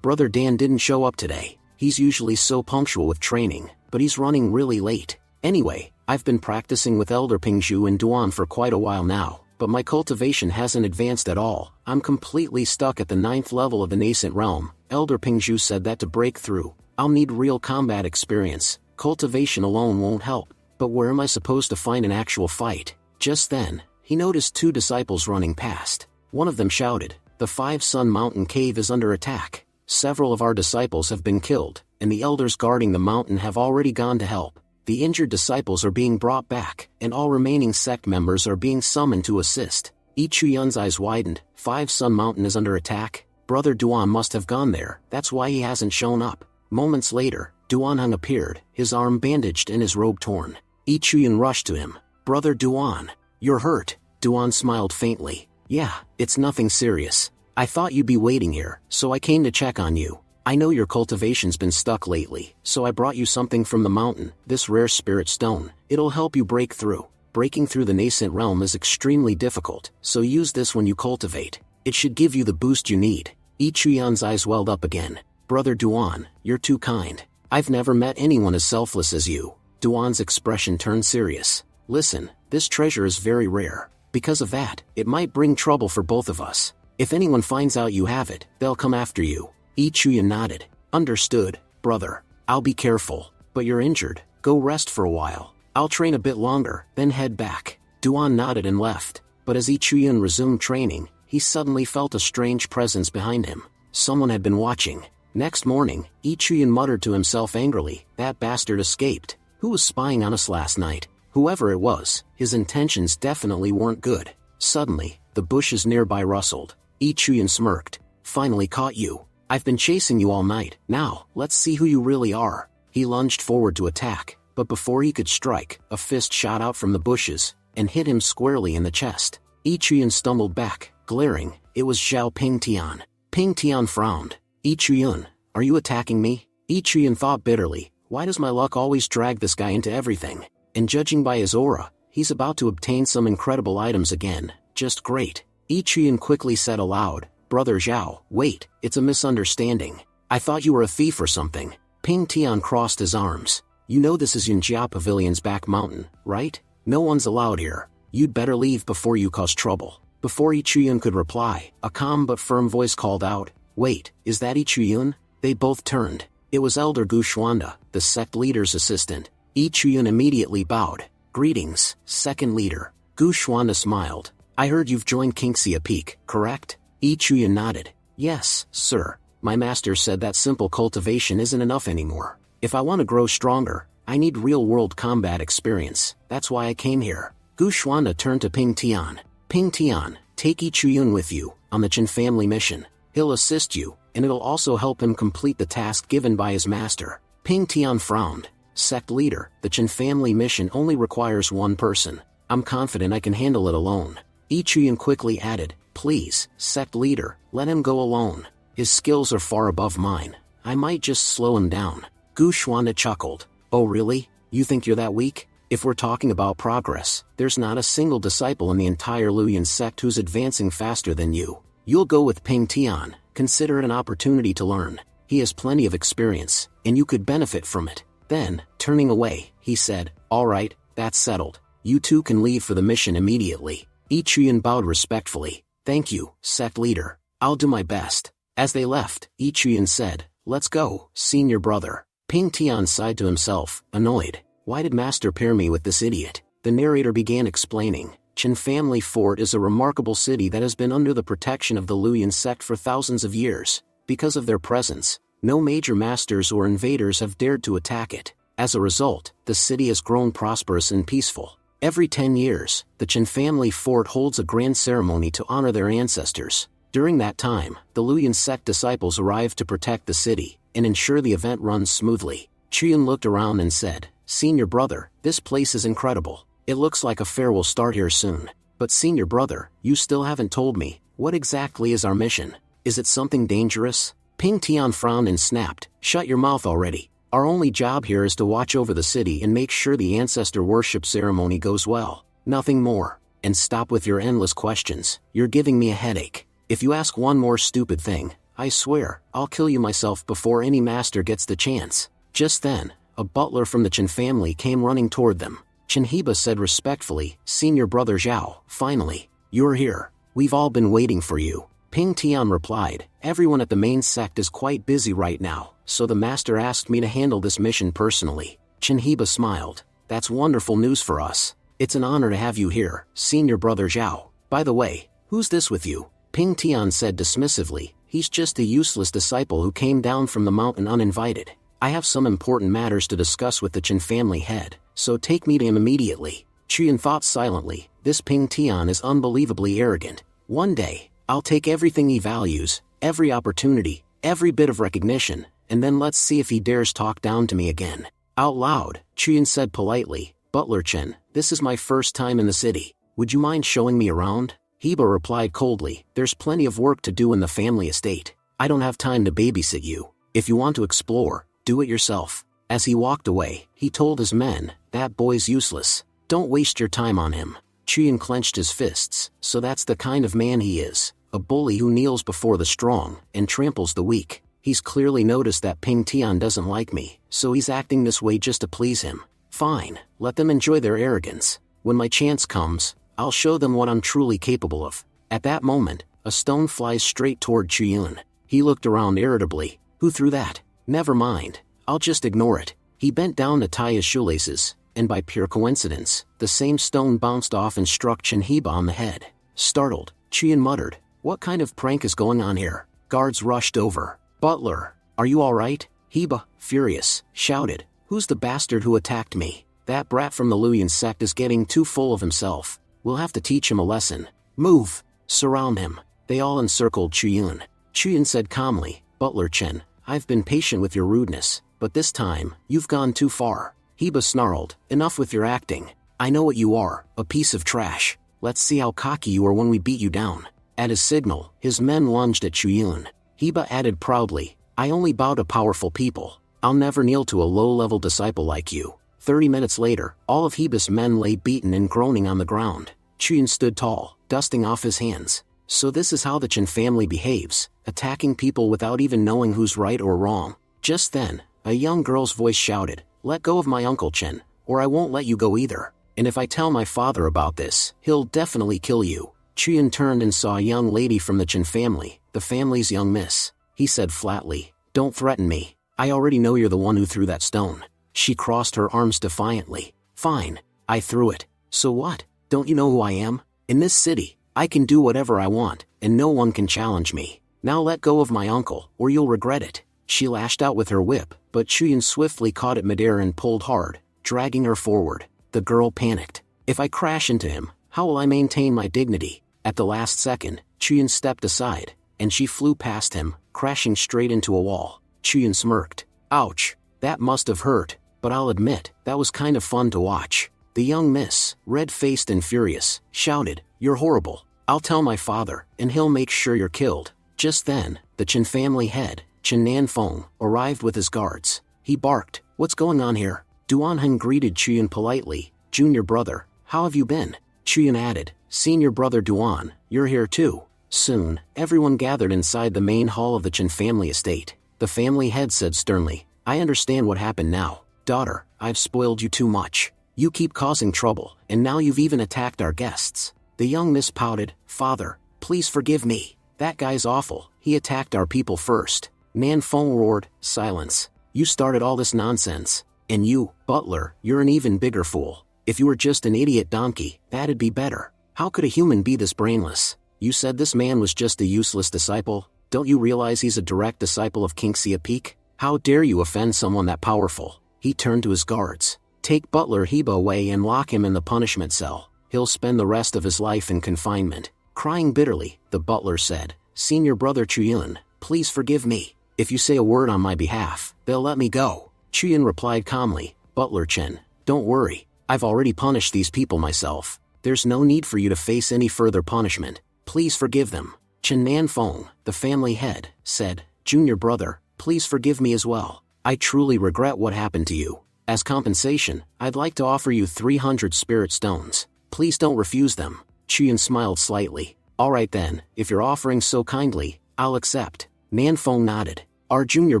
Brother Dan didn't show up today. He's usually so punctual with training, but he's running really late. Anyway, I've been practicing with Elder Pingzhu and Duan for quite a while now, but my cultivation hasn't advanced at all. I'm completely stuck at the 9th level of the nascent realm. Elder Pingzhu said that to break through, I'll need real combat experience. Cultivation alone won't help. But where am I supposed to find an actual fight? Just then, he noticed 2 disciples running past. One of them shouted, The 5-Sun Mountain Cave is under attack. Several of our disciples have been killed, and the elders guarding the mountain have already gone to help. The injured disciples are being brought back, and all remaining sect members are being summoned to assist. Ichiyun's eyes widened. 5-Sun Mountain is under attack? Brother Duan must have gone there, that's why he hasn't shown up. Moments later, Duanheng appeared, his arm bandaged and his robe torn. Ichiyun rushed to him. Brother Duan, you're hurt. Duan smiled faintly. Yeah, it's nothing serious. I thought you'd be waiting here, so I came to check on you. I know your cultivation's been stuck lately, so I brought you something from the mountain, this rare spirit stone. It'll help you break through. Breaking through the nascent realm is extremely difficult, so use this when you cultivate. It should give you the boost you need. Ichiyun's eyes welled up again. Brother Duan, you're too kind. I've never met anyone as selfless as you. Duan's expression turned serious. Listen, this treasure is very rare. Because of that, it might bring trouble for both of us. If anyone finds out you have it, they'll come after you. Ichiyun nodded. Understood, brother. I'll be careful. But you're injured. Go rest for a while. I'll train a bit longer, then head back. Duan nodded and left. But as Ichiyun resumed training, he suddenly felt a strange presence behind him. Someone had been watching. Next morning, Ichiyun muttered to himself angrily, that bastard escaped. Who was spying on us last night? Whoever it was, his intentions definitely weren't good. Suddenly, the bushes nearby rustled. Ichiyun smirked. Finally caught you. I've been chasing you all night. Now, let's see who you really are. He lunged forward to attack, but before he could strike, a fist shot out from the bushes, and hit him squarely in the chest. Ichiyun stumbled back, glaring. It was Zhao Pingtian. Pingtian frowned. Ichiyun, are you attacking me? Ichiyun thought bitterly, why does my luck always drag this guy into everything? And judging by his aura, he's about to obtain some incredible items again. Just great. Ichiyun quickly said aloud, Brother Zhao, wait, it's a misunderstanding. I thought you were a thief or something. Ping Tian crossed his arms. You know this is Yunjia Pavilion's back mountain, right? No one's allowed here. You'd better leave before you cause trouble. Before Ichiyun could reply, a calm but firm voice called out, Wait, is that Ichiyun? They both turned. It was Elder Gu Xuanda, the sect leader's assistant. Ichiyun immediately bowed. Greetings, second leader. Gu Xuanda smiled. I heard you've joined Kingxia Peak, correct? Ichiyun nodded. Yes, sir. My master said that simple cultivation isn't enough anymore. If I want to grow stronger, I need real-world combat experience. That's why I came here. Gu Xuanda turned to Ping Tian. Ping Tian, take Ichiyun with you, on the Chen family mission. He'll assist you, and it'll also help him complete the task given by his master. Ping Tian frowned. Sect leader, the Chen family mission only requires one person. I'm confident I can handle it alone. Ichiyun quickly added, Please, sect leader, let him go alone. His skills are far above mine. I might just slow him down. Gu Xuanda chuckled. Oh really? You think you're that weak? If we're talking about progress, there's not a single disciple in the entire Luyan sect who's advancing faster than you. You'll go with Ping Tian, consider it an opportunity to learn. He has plenty of experience, and you could benefit from it. Then, turning away, he said, "All right, that's settled. You two can leave for the mission immediately." Ichiyun bowed respectfully. "Thank you, sect leader. I'll do my best." As they left, Ichiyun said, "Let's go, senior brother." Ping Tian sighed to himself, annoyed. Why did master pair me with this idiot? The narrator began explaining. Qin Family Fort is a remarkable city that has been under the protection of the Luoyan sect for thousands of years. Because of their presence, no major masters or invaders have dared to attack it. As a result, the city has grown prosperous and peaceful. Every 10 years, the Qin Family Fort holds a grand ceremony to honor their ancestors. During that time, the Luoyan sect disciples arrive to protect the city and ensure the event runs smoothly. Chiyun looked around and said, "Senior brother, this place is incredible. It looks like a fair will start here soon. But senior brother, you still haven't told me, what exactly is our mission? Is it something dangerous?" Ping Tian frowned and snapped, "Shut your mouth already. Our only job here is to watch over the city and make sure the ancestor worship ceremony goes well. Nothing more. And stop with your endless questions. You're giving me a headache. If you ask one more stupid thing, I swear, I'll kill you myself before any master gets the chance." Just then, a butler from the Qin family came running toward them. Qin Heba said respectfully, "Senior brother Zhao, finally, you're here. We've all been waiting for you." Ping Tian replied, "Everyone at the main sect is quite busy right now, so the master asked me to handle this mission personally." Qin Heba smiled. "That's wonderful news for us. It's an honor to have you here, senior brother Zhao. By the way, who's this with you?" Ping Tian said dismissively, "He's just a useless disciple who came down from the mountain uninvited. I have some important matters to discuss with the Qin family head, so take me to him immediately." Chiyun thought silently, this Ping Tian is unbelievably arrogant. One day, I'll take everything he values, every opportunity, every bit of recognition, and then let's see if he dares talk down to me again. Out loud, Chiyun said politely, "Butler Chen, this is my first time in the city. Would you mind showing me around?" Heba replied coldly, "There's plenty of work to do in the family estate. I don't have time to babysit you. If you want to explore, do it yourself." As he walked away, he told his men, "That boy's useless. Don't waste your time on him." Chiyun clenched his fists, so that's the kind of man he is, a bully who kneels before the strong and tramples the weak. He's clearly noticed that Ping Tian doesn't like me, so he's acting this way just to please him. Fine, let them enjoy their arrogance. When my chance comes, I'll show them what I'm truly capable of. At that moment, a stone flies straight toward Chiyun. He looked around irritably. Who threw that? Never mind, I'll just ignore it. He bent down to tie his shoelaces, and by pure coincidence, the same stone bounced off and struck Qin Heba on the head. Startled, Chiyun muttered, "What kind of prank is going on here?" Guards rushed over. "Butler, are you alright?" Heba, furious, shouted, "Who's the bastard who attacked me? That brat from the Luoyan sect is getting too full of himself. We'll have to teach him a lesson. Move! Surround him." They all encircled Chiyun. Chiyun said calmly, "Butler Chen, I've been patient with your rudeness, but this time, you've gone too far." Heba snarled, "Enough with your acting. I know what you are, a piece of trash. Let's see how cocky you are when we beat you down." At his signal, his men lunged at Chiyun. Heba added proudly, "I only bow to powerful people. I'll never kneel to a low-level disciple like you." 30 minutes later, all of Heba's men lay beaten and groaning on the ground. Chiyun stood tall, dusting off his hands. So this is how the Qin family behaves, attacking people without even knowing who's right or wrong. Just then, a young girl's voice shouted, "Let go of my Uncle Chen, or I won't let you go either. And if I tell my father about this, he'll definitely kill you." Chiyun turned and saw a young lady from the Qin family, the family's young miss. He said flatly, "Don't threaten me. I already know you're the one who threw that stone." She crossed her arms defiantly. "Fine, I threw it. So what? Don't you know who I am? In this city, I can do whatever I want, and no one can challenge me. Now let go of my uncle, or you'll regret it." She lashed out with her whip, but Chiyun swiftly caught it midair and pulled hard, dragging her forward. The girl panicked. "If I crash into him, how will I maintain my dignity?" At the last second, Chiyun stepped aside, and she flew past him, crashing straight into a wall. Chiyun smirked. "Ouch, that must have hurt, but I'll admit, that was kind of fun to watch." The young miss, red-faced and furious, shouted, "You're horrible. I'll tell my father, and he'll make sure you're killed." Just then, the Qin family head, Qin Nanfeng, arrived with his guards. He barked, "What's going on here?" Duan Heng greeted Chiyun politely, "Junior brother, how have you been?" Chiyun added, "Senior brother Duan, you're here too. Soon, everyone gathered inside the main hall of the Chen family estate. The family head said sternly, "I understand what happened now. Daughter, I've spoiled you too much. You keep causing trouble, and now you've even attacked our guests." The young miss pouted, "Father, please forgive me. That guy's awful, he attacked our people first." Nan Feng roared, "Silence. You started all this nonsense. And you, butler, you're an even bigger fool. If you were just an idiot donkey, that'd be better. How could a human be this brainless? You said this man was just a useless disciple? Don't you realize he's a direct disciple of King Siapeak? How dare you offend someone that powerful?" He turned to his guards. "Take Butler Heba away and lock him in the punishment cell. He'll spend the rest of his life in confinement." Crying bitterly, the butler said, "Senior brother Chuyun, please forgive me. If you say a word on my behalf, they'll let me go." Chuyun replied calmly, "Butler Chen, don't worry. I've already punished these people myself. There's no need for you to face any further punishment. Please forgive them." Chen Nanfeng, the family head, said, "Junior brother, please forgive me as well. I truly regret what happened to you. As compensation, I'd like to offer you 300 spirit stones. Please don't refuse them." Chuyun smiled slightly. "Alright then, if you're offering so kindly, I'll accept." Nanfeng nodded. "Our junior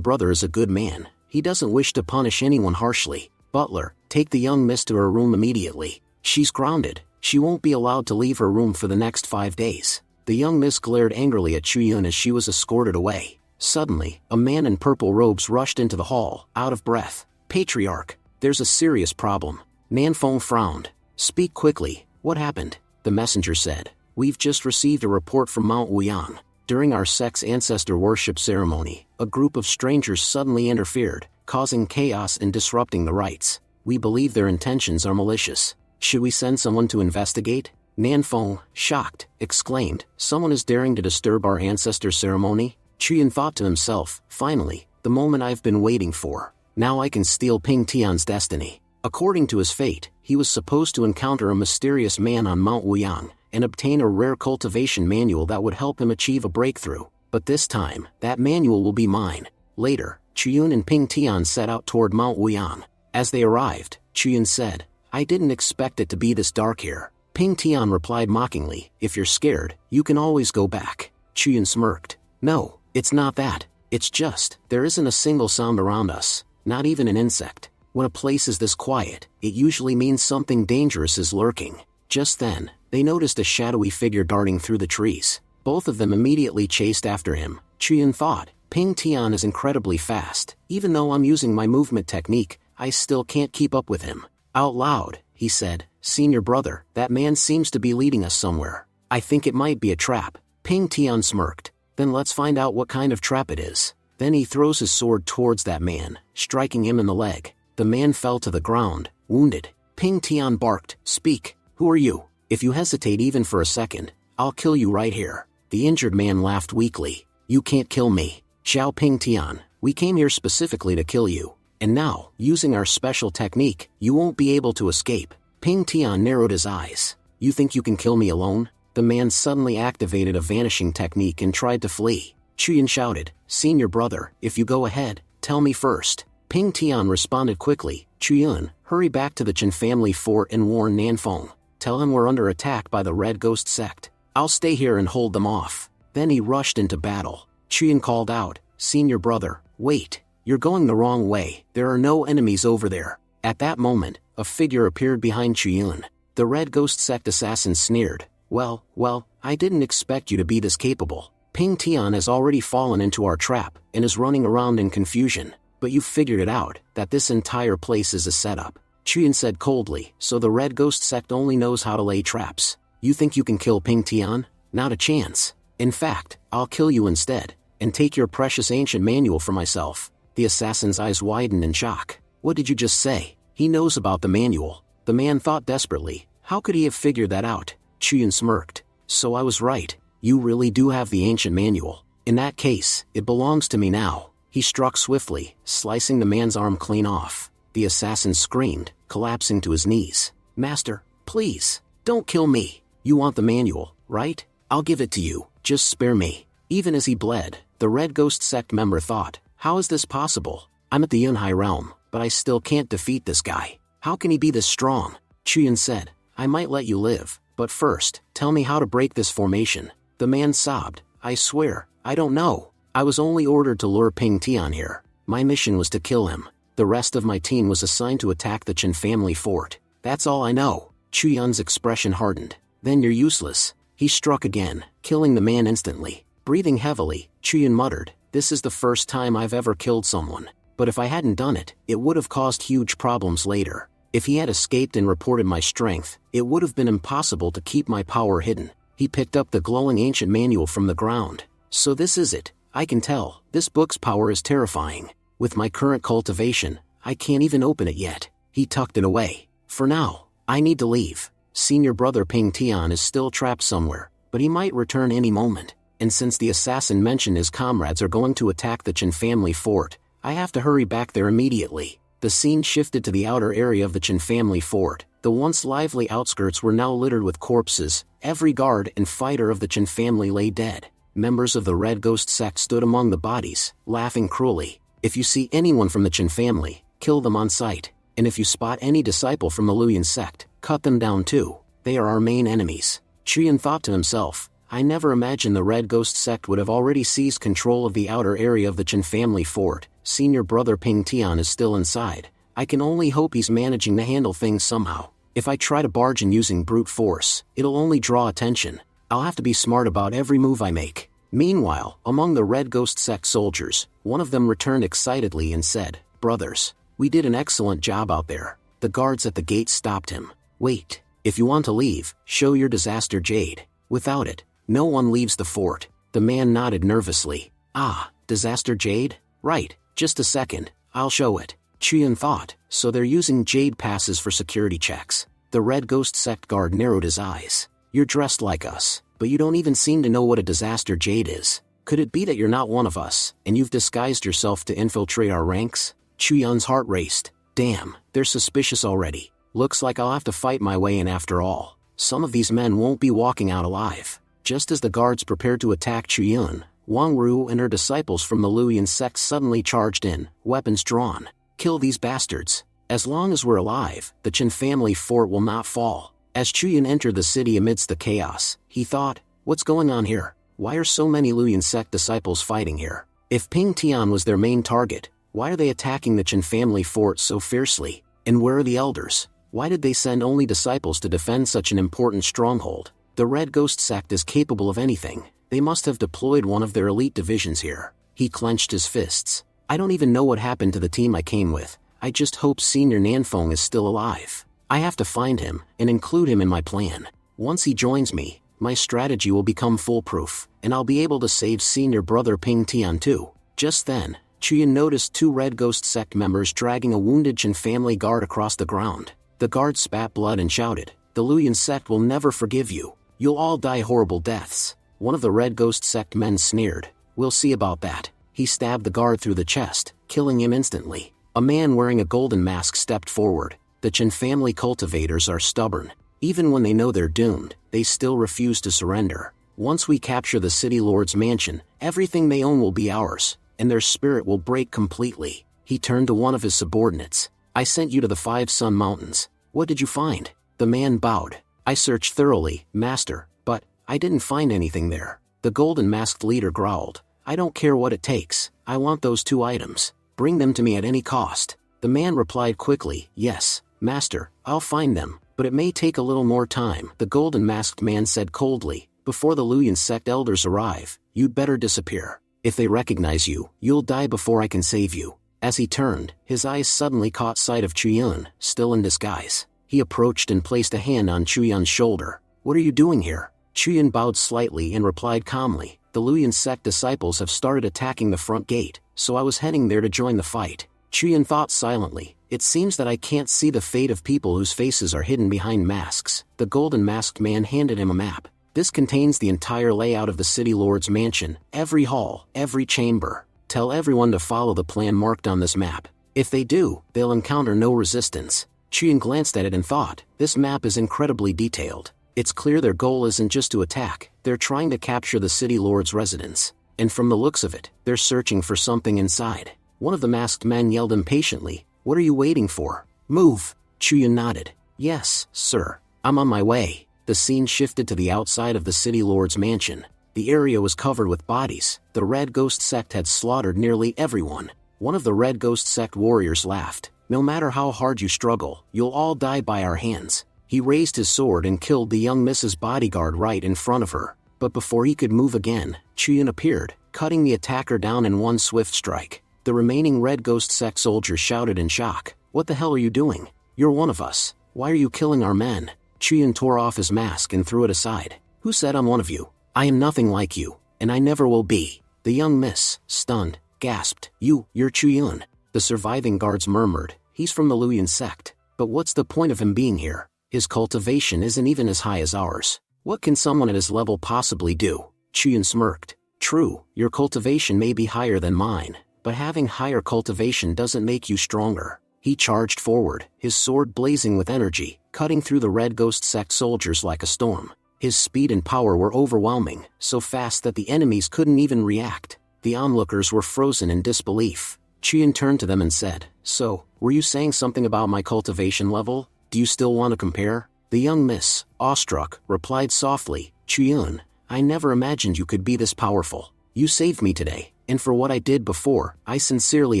brother is a good man. He doesn't wish to punish anyone harshly. Butler, take the young miss to her room immediately. She's grounded. She won't be allowed to leave her room for the next 5 days." The young miss glared angrily at Chuyun as she was escorted away. Suddenly, a man in purple robes rushed into the hall, out of breath. "Patriarch, there's a serious problem." Nanfeng frowned. "Speak quickly, what happened?" The messenger said. "We've just received a report from Mount Wuyang. During our sex ancestor worship ceremony, a group of strangers suddenly interfered, causing chaos and disrupting the rites. We believe their intentions are malicious. Should we send someone to investigate?" Nanfeng, shocked, exclaimed, "Someone is daring to disturb our ancestor ceremony?" Chuyun thought to himself, "Finally, the moment I've been waiting for. Now I can steal Ping Tian's destiny." According to his fate, he was supposed to encounter a mysterious man on Mount Wuyang, and obtain a rare cultivation manual that would help him achieve a breakthrough. But this time, that manual will be mine. Later, Chuyun and Ping Tian set out toward Mount Wuyang. As they arrived, Chuyun said, "I didn't expect it to be this dark here." Ping Tian replied mockingly, "If you're scared, you can always go back." Chuyun smirked. "No, it's not that. It's just, there isn't a single sound around us, not even an insect. When a place is this quiet, it usually means something dangerous is lurking." Just then, they noticed a shadowy figure darting through the trees. Both of them immediately chased after him. Chuyun thought, "Ping Tian is incredibly fast. Even though I'm using my movement technique, I still can't keep up with him." Out loud, he said, "Senior brother, that man seems to be leading us somewhere. I think it might be a trap." Ping Tian smirked. "Then let's find out what kind of trap it is." Then he throws his sword towards that man, striking him in the leg. The man fell to the ground, wounded. Ping Tian barked, "Speak, who are you? If you hesitate even for a second, I'll kill you right here." The injured man laughed weakly. "You can't kill me. Xiao Ping Tian, we came here specifically to kill you. And now, using our special technique, you won't be able to escape." Ping Tian narrowed his eyes. "You think you can kill me alone?" The man suddenly activated a vanishing technique and tried to flee. Chuyun shouted, "Senior brother, if you go ahead, tell me first." Ping Tian responded quickly, "Chuyun, hurry back to the Chen family fort and warn Nanfeng. Tell him we're under attack by the Red Ghost sect. I'll stay here and hold them off." Then he rushed into battle. Chuyun called out, "Senior brother, wait. You're going the wrong way. There are no enemies over there." At that moment, a figure appeared behind Chuyun. The Red Ghost sect assassin sneered, Well, I didn't expect you to be this capable. Ping Tian has already fallen into our trap, and is running around in confusion. But you've figured it out, that this entire place is a setup." Chuyun said coldly, "So the Red Ghost sect only knows how to lay traps. You think you can kill Ping Tian? Not a chance. In fact, I'll kill you instead, and take your precious ancient manual for myself." The assassin's eyes widened in shock. "What did you just say?" "He knows about the manual." The man thought desperately, how could he have figured that out? Chuyun smirked. "So I was right. You really do have the ancient manual. In that case, it belongs to me now." He struck swiftly, slicing the man's arm clean off. The assassin screamed, collapsing to his knees. "Master, please, don't kill me. You want the manual, right? I'll give it to you, just spare me." Even as he bled, the Red Ghost sect member thought, how is this possible? I'm at the Yunhai realm, but I still can't defeat this guy. How can he be this strong? Chuyun said, "I might let you live, but first, tell me how to break this formation." The man sobbed. I swear, I don't know. I was only ordered to lure Ping Tian here. My mission was to kill him. The rest of my team was assigned to attack the Chen family fort. That's all I know. Chu Yun's expression hardened. Then you're useless. He struck again, killing the man instantly. Breathing heavily, Chu Yun muttered, this is the first time I've ever killed someone. But if I hadn't done it, it would have caused huge problems later. If he had escaped and reported my strength, it would have been impossible to keep my power hidden. He picked up the glowing ancient manual from the ground. So this is it. I can tell, this book's power is terrifying. With my current cultivation, I can't even open it yet. He tucked it away. For now, I need to leave. Senior brother Ping Tian is still trapped somewhere, but he might return any moment. And since the assassin mentioned his comrades are going to attack the Chen family fort, I have to hurry back there immediately. The scene shifted to the outer area of the Chen family fort. The once lively outskirts were now littered with corpses. Every guard and fighter of the Chen family lay dead. Members of the Red Ghost sect stood among the bodies, laughing cruelly. If you see anyone from the Chen family, kill them on sight. And if you spot any disciple from the Luyan sect, cut them down too. They are our main enemies. Chuyan thought to himself, I never imagined the Red Ghost sect would have already seized control of the outer area of the Chen family fort. Senior brother Ping Tian is still inside. I can only hope he's managing to handle things somehow. If I try to barge in using brute force, it'll only draw attention. I'll have to be smart about every move I make. Meanwhile, among the Red Ghost sect soldiers, one of them returned excitedly and said, Brothers, we did an excellent job out there. The guards at the gate stopped him. Wait, if you want to leave, show your disaster jade. Without it, no one leaves the fort. The man nodded nervously. Ah, disaster jade? Right, just a second, I'll show it. Chuyan thought, so they're using jade passes for security checks. The Red Ghost sect guard narrowed his eyes. You're dressed like us, but you don't even seem to know what a disaster jade is. Could it be that you're not one of us, and you've disguised yourself to infiltrate our ranks? Chuyan's heart raced. Damn, they're suspicious already. Looks like I'll have to fight my way in after all. Some of these men won't be walking out alive. Just as the guards prepared to attack Chuyun, Wang Ru and her disciples from the Luyan sect suddenly charged in, weapons drawn. Kill these bastards. As long as we're alive, the Chen family fort will not fall. As Chuyun entered the city amidst the chaos, he thought, what's going on here? Why are so many Luyan sect disciples fighting here? If Ping Tian was their main target, why are they attacking the Chen family fort so fiercely? And where are the elders? Why did they send only disciples to defend such an important stronghold? The Red Ghost sect is capable of anything. They must have deployed one of their elite divisions here. He clenched his fists. I don't even know what happened to the team I came with. I just hope Senior Nanfeng is still alive. I have to find him and include him in my plan. Once he joins me, my strategy will become foolproof, and I'll be able to save Senior brother Ping Tian too. Just then, Chuyan noticed two Red Ghost sect members dragging a wounded Chen family guard across the ground. The guard spat blood and shouted, the Luyan sect will never forgive you. You'll all die horrible deaths. One of the Red Ghost sect men sneered. We'll see about that. He stabbed the guard through the chest, killing him instantly. A man wearing a golden mask stepped forward. The Chen family cultivators are stubborn. Even when they know they're doomed, they still refuse to surrender. Once we capture the city lord's mansion, everything they own will be ours, and their spirit will break completely. He turned to one of his subordinates. I sent you to the 5 Sun Mountains. What did you find? The man bowed. I searched thoroughly, master, but I didn't find anything there. The golden masked leader growled. I don't care what it takes. I want those 2 items. Bring them to me at any cost. The man replied quickly, yes, master, I'll find them, but it may take a little more time. The golden masked man said coldly, before the Luyan sect elders arrive, you'd better disappear. If they recognize you, you'll die before I can save you. As he turned, his eyes suddenly caught sight of Chuyun, still in disguise. He approached and placed a hand on Chuyun's shoulder. What are you doing here? Chuyun bowed slightly and replied calmly, the Luyan sect disciples have started attacking the front gate, so I was heading there to join the fight. Chuyun thought silently, it seems that I can't see the fate of people whose faces are hidden behind masks. The golden masked man handed him a map. This contains the entire layout of the city lord's mansion, every hall, every chamber. Tell everyone to follow the plan marked on this map. If they do, they'll encounter no resistance. Chuyun glanced at it and thought, this map is incredibly detailed. It's clear their goal isn't just to attack, they're trying to capture the city lord's residence. And from the looks of it, they're searching for something inside. One of the masked men yelled impatiently, what are you waiting for? Move! Chuyun nodded. Yes, sir. I'm on my way. The scene shifted to the outside of the city lord's mansion. The area was covered with bodies. The Red Ghost sect had slaughtered nearly everyone. One of the Red Ghost sect warriors laughed. No matter how hard you struggle, you'll all die by our hands. He raised his sword and killed the young Mrs. bodyguard right in front of her. But before he could move again, Chuyin appeared, cutting the attacker down in one swift strike. The remaining Red Ghost sect soldiers shouted in shock. What the hell are you doing? You're one of us. Why are you killing our men? Chuyin tore off his mask and threw it aside. Who said I'm one of you? I am nothing like you, and I never will be. The young miss, stunned, gasped. You're Chuyin. The surviving guards murmured. He's from the Luyan sect. But what's the point of him being here? His cultivation isn't even as high as ours. What can someone at his level possibly do? Chuyin smirked. True, your cultivation may be higher than mine, but having higher cultivation doesn't make you stronger. He charged forward, his sword blazing with energy, cutting through the Red Ghost sect soldiers like a storm. His speed and power were overwhelming, so fast that the enemies couldn't even react. The onlookers were frozen in disbelief. Chuyin turned to them and said, So, were you saying something about my cultivation level? Do you still want to compare? The young miss, awestruck, replied softly, Chuyin, I never imagined you could be this powerful. You saved me today, and for what I did before, I sincerely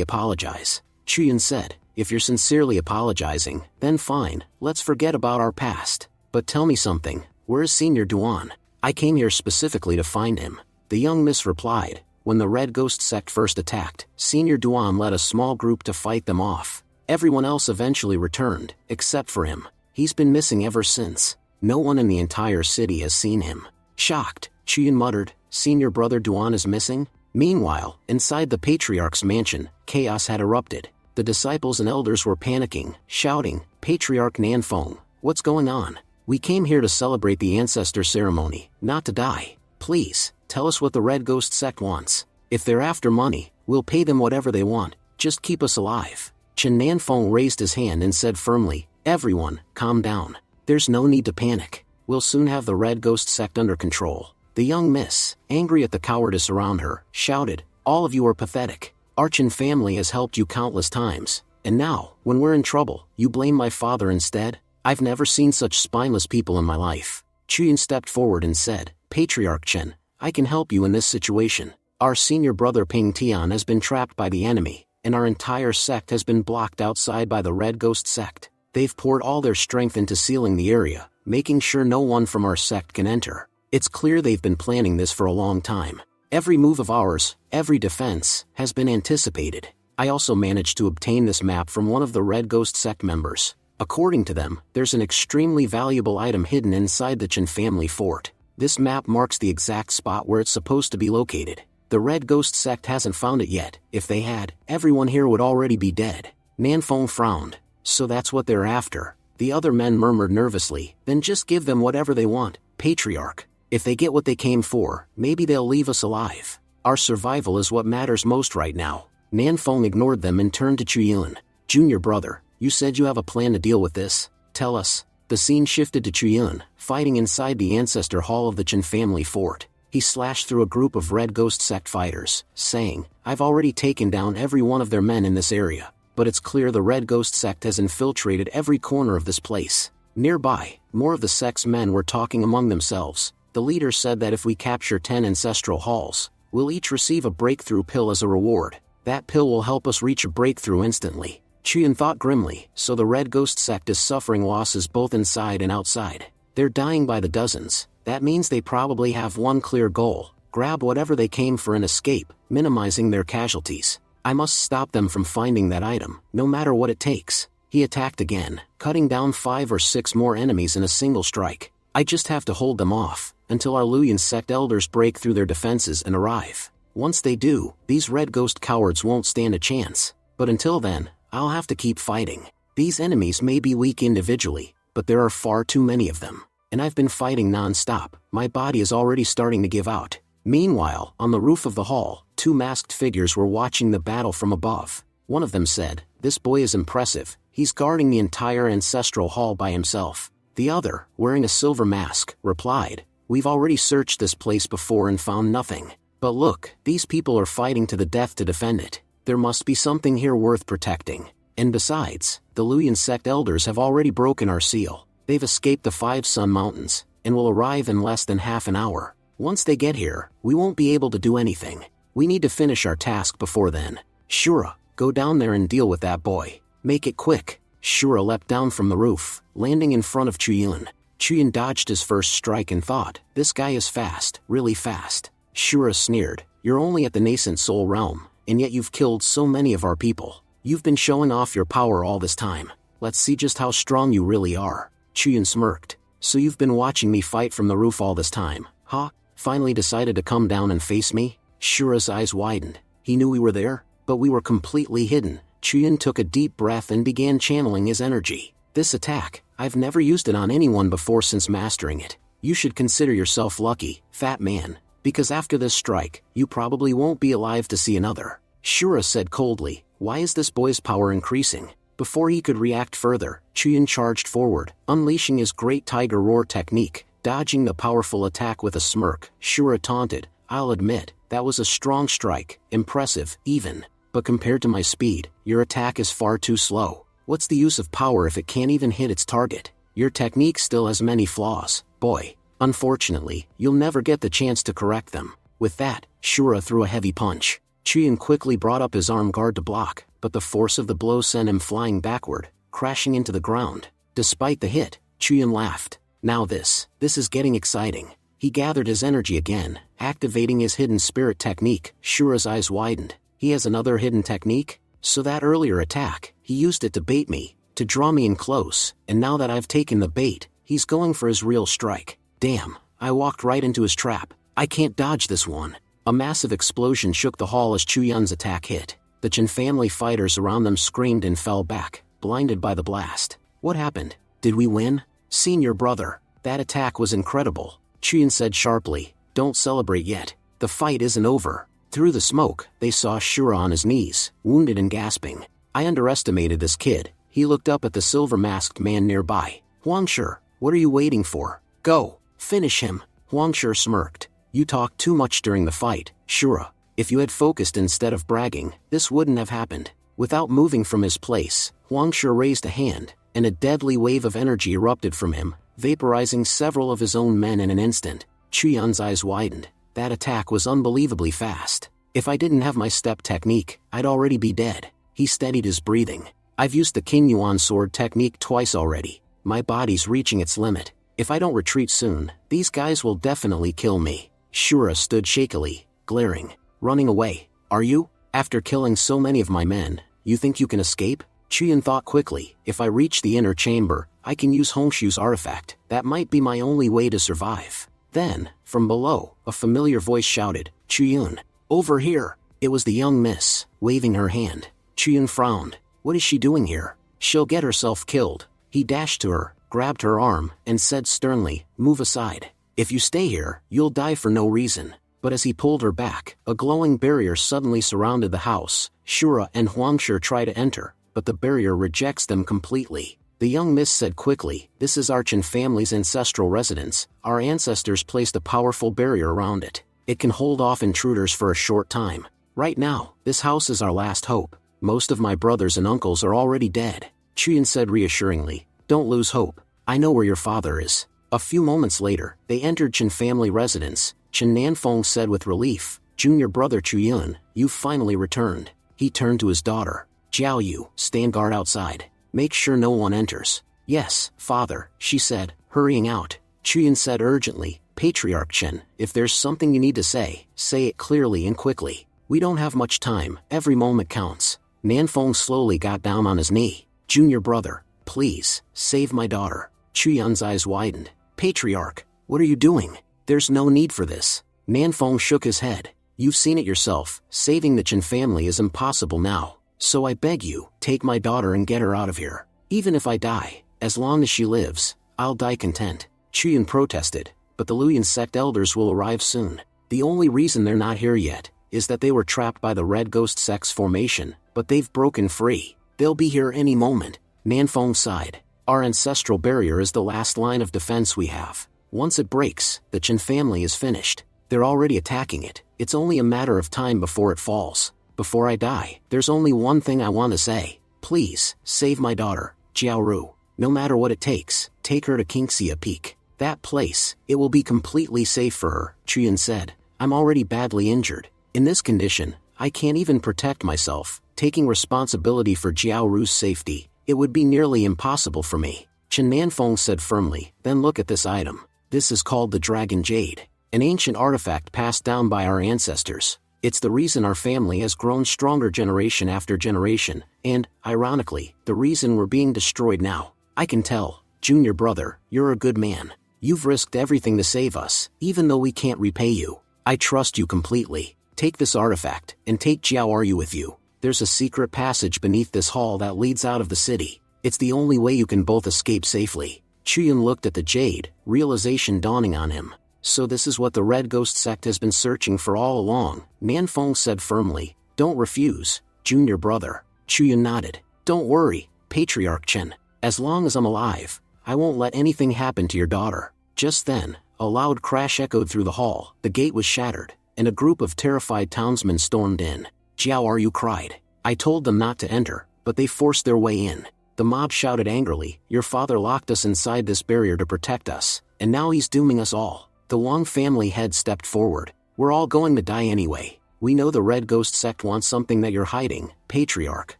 apologize. Chuyin said, If you're sincerely apologizing, then fine, let's forget about our past. But tell me something. Where is Senior Duan? I came here specifically to find him. The young miss replied. When the Red Ghost sect first attacked, Senior Duan led a small group to fight them off. Everyone else eventually returned, except for him. He's been missing ever since. No one in the entire city has seen him. Shocked, Chuyin muttered, Senior Brother Duan is missing? Meanwhile, inside the Patriarch's mansion, chaos had erupted. The disciples and elders were panicking, shouting, Patriarch Nanfeng, what's going on? We came here to celebrate the ancestor ceremony, not to die. Please, tell us what the Red Ghost sect wants. If they're after money, we'll pay them whatever they want, just keep us alive. Chen Nanfeng raised his hand and said firmly, Everyone, calm down. There's no need to panic. We'll soon have the Red Ghost sect under control. The young miss, angry at the cowardice around her, shouted, All of you are pathetic. Our Chen family has helped you countless times, and now, when we're in trouble, you blame my father instead? I've never seen such spineless people in my life. Chuyin stepped forward and said, Patriarch Chen, I can help you in this situation. Our senior brother Ping Tian has been trapped by the enemy, and our entire sect has been blocked outside by the Red Ghost sect. They've poured all their strength into sealing the area, making sure no one from our sect can enter. It's clear they've been planning this for a long time. Every move of ours, every defense, has been anticipated. I also managed to obtain this map from one of the Red Ghost sect members. According to them, there's an extremely valuable item hidden inside the Chen family fort. This map marks the exact spot where it's supposed to be located. The Red Ghost sect hasn't found it yet. If they had, everyone here would already be dead. Nanfeng frowned. So that's what they're after. The other men murmured nervously. Then just give them whatever they want, Patriarch. If they get what they came for, maybe they'll leave us alive. Our survival is what matters most right now. Nanfeng ignored them and turned to Chuyin. Junior brother, you said you have a plan to deal with this. Tell us. The scene shifted to Chuyin, fighting inside the ancestor hall of the Chen family fort. He slashed through a group of Red Ghost sect fighters, saying, I've already taken down every one of their men in this area. But it's clear the Red Ghost sect has infiltrated every corner of this place. Nearby, more of the sect's men were talking among themselves. The leader said that if we capture 10 ancestral halls, we'll each receive a breakthrough pill as a reward. That pill will help us reach a breakthrough instantly. Chuyin thought grimly, so the Red Ghost sect is suffering losses both inside and outside. They're dying by the dozens. That means they probably have one clear goal: grab whatever they came for and escape, minimizing their casualties. I must stop them from finding that item, no matter what it takes. He attacked again, cutting down 5 or 6 more enemies in a single strike. I just have to hold them off, until our Luyan sect elders break through their defenses and arrive. Once they do, these Red Ghost cowards won't stand a chance. But until then, I'll have to keep fighting. These enemies may be weak individually, but there are far too many of them. And I've been fighting non-stop. My body is already starting to give out. Meanwhile, on the roof of the hall, 2 masked figures were watching the battle from above. One of them said, This boy is impressive. He's guarding the entire ancestral hall by himself. The other, wearing a silver mask, replied, We've already searched this place before and found nothing. But look, these people are fighting to the death to defend it. There must be something here worth protecting. And besides, the Luyan sect elders have already broken our seal. They've escaped the 5 Sun Mountains, and will arrive in less than half an hour. Once they get here, we won't be able to do anything. We need to finish our task before then. Shura, go down there and deal with that boy. Make it quick. Shura leapt down from the roof, landing in front of Chuyun. Chuyun dodged his first strike and thought, this guy is fast, really fast. Shura sneered, you're only at the nascent soul realm, and yet you've killed so many of our people. You've been showing off your power all this time. Let's see just how strong you really are. Chuyun smirked. So you've been watching me fight from the roof all this time, huh? Finally decided to come down and face me? Shura's eyes widened. He knew we were there, but we were completely hidden. Chuyun took a deep breath and began channeling his energy. This attack, I've never used it on anyone before since mastering it. You should consider yourself lucky, fat man, because after this strike, you probably won't be alive to see another. Shura said coldly, why is this boy's power increasing? Before he could react further, Chuyun charged forward, unleashing his great tiger roar technique, dodging the powerful attack with a smirk. Shura taunted, I'll admit, that was a strong strike, impressive, even. But compared to my speed, your attack is far too slow. What's the use of power if it can't even hit its target? Your technique still has many flaws, boy. Unfortunately, you'll never get the chance to correct them. With that, Shura threw a heavy punch. Chuyun quickly brought up his arm guard to block, but the force of the blow sent him flying backward, crashing into the ground. Despite the hit, Chuyun laughed. Now this is getting exciting. He gathered his energy again, activating his hidden spirit technique. Shura's eyes widened. He has another hidden technique? So that earlier attack, he used it to bait me, to draw me in close, and now that I've taken the bait, he's going for his real strike. Damn, I walked right into his trap. I can't dodge this one. A massive explosion shook the hall as Chuyun's attack hit. The Chen family fighters around them screamed and fell back, blinded by the blast. What happened? Did we win? Senior brother, that attack was incredible. Chuyun said sharply, don't celebrate yet. The fight isn't over. Through the smoke, they saw Shura on his knees, wounded and gasping. I underestimated this kid. He looked up at the silver-masked man nearby. Huangshi, what are you waiting for? Go, finish him. Huangshi smirked. You talked too much during the fight, Shura. If you had focused instead of bragging, this wouldn't have happened. Without moving from his place, Huangshi raised a hand, and a deadly wave of energy erupted from him, vaporizing several of his own men in an instant. Chuyun's eyes widened. That attack was unbelievably fast. If I didn't have my step technique, I'd already be dead. He steadied his breathing. I've used the King Yuan sword technique twice already. My body's reaching its limit. If I don't retreat soon, these guys will definitely kill me. Shura stood shakily, glaring. Running away, are you? After killing so many of my men, you think you can escape? Chuyun thought quickly, if I reach the inner chamber, I can use Hongshu's artifact. That might be my only way to survive. Then, from below, a familiar voice shouted, Chuyun, over here. It was the young miss, waving her hand. Chuyun frowned. What is she doing here? She'll get herself killed. He dashed to her, grabbed her arm, and said sternly, move aside. If you stay here, you'll die for no reason. But as he pulled her back, a glowing barrier suddenly surrounded the house. Shura and Huangshi try to enter, but the barrier rejects them completely. The young miss said quickly, this is our Chen family's ancestral residence. Our ancestors placed a powerful barrier around it. It can hold off intruders for a short time. Right now, this house is our last hope. Most of my brothers and uncles are already dead. Chuyun said reassuringly, don't lose hope. I know where your father is. A few moments later, they entered Chen family residence. Chen Nanfeng said with relief, junior brother Chuyun, you've finally returned. He turned to his daughter. Jiao Yu, stand guard outside. Make sure no one enters. Yes, father, she said, hurrying out. Chuyun said urgently, Patriarch Chen, if there's something you need to say it clearly and quickly. We don't have much time, every moment counts. Nanfeng slowly got down on his knee. Junior brother, please, save my daughter. Chuyun's eyes widened. Patriarch, what are you doing? There's no need for this. Nanfeng shook his head. You've seen it yourself, saving the Chen family is impossible now. So I beg you, take my daughter and get her out of here. Even if I die, as long as she lives, I'll die content. Chuyun protested, but the Luyan sect elders will arrive soon. The only reason they're not here yet is that they were trapped by the Red Ghost sect's formation, but they've broken free. They'll be here any moment. Nanfeng sighed. Our ancestral barrier is the last line of defense we have. Once it breaks, the Chen family is finished. They're already attacking it. It's only a matter of time before it falls. Before I die, there's only one thing I want to say. Please, save my daughter, Jiao Ru. No matter what it takes, take her to Kingxia Peak. That place, it will be completely safe for her, Chuyun said. I'm already badly injured. In this condition, I can't even protect myself. Taking responsibility for Jiao Ru's safety, it would be nearly impossible for me. Chen Nanfeng said firmly, then look at this item. This is called the Dragon Jade, an ancient artifact passed down by our ancestors. It's the reason our family has grown stronger generation after generation, and, ironically, the reason we're being destroyed now. I can tell, junior brother, you're a good man. You've risked everything to save us, even though we can't repay you. I trust you completely. Take this artifact, and take Jiao Ru with you. There's a secret passage beneath this hall that leads out of the city. It's the only way you can both escape safely. Chuyun looked at the jade, realization dawning on him. So this is what the Red Ghost sect has been searching for all along, Nanfeng said firmly. Don't refuse, junior brother. Chuyun nodded. Don't worry, Patriarch Chen. As long as I'm alive, I won't let anything happen to your daughter. Just then, a loud crash echoed through the hall, the gate was shattered, and a group of terrified townsmen stormed in. Jiao Ru cried. I told them not to enter, but they forced their way in. The mob shouted angrily, your father locked us inside this barrier to protect us, and now he's dooming us all. The Wang family head stepped forward. We're all going to die anyway. We know the Red Ghost sect wants something that you're hiding, Patriarch.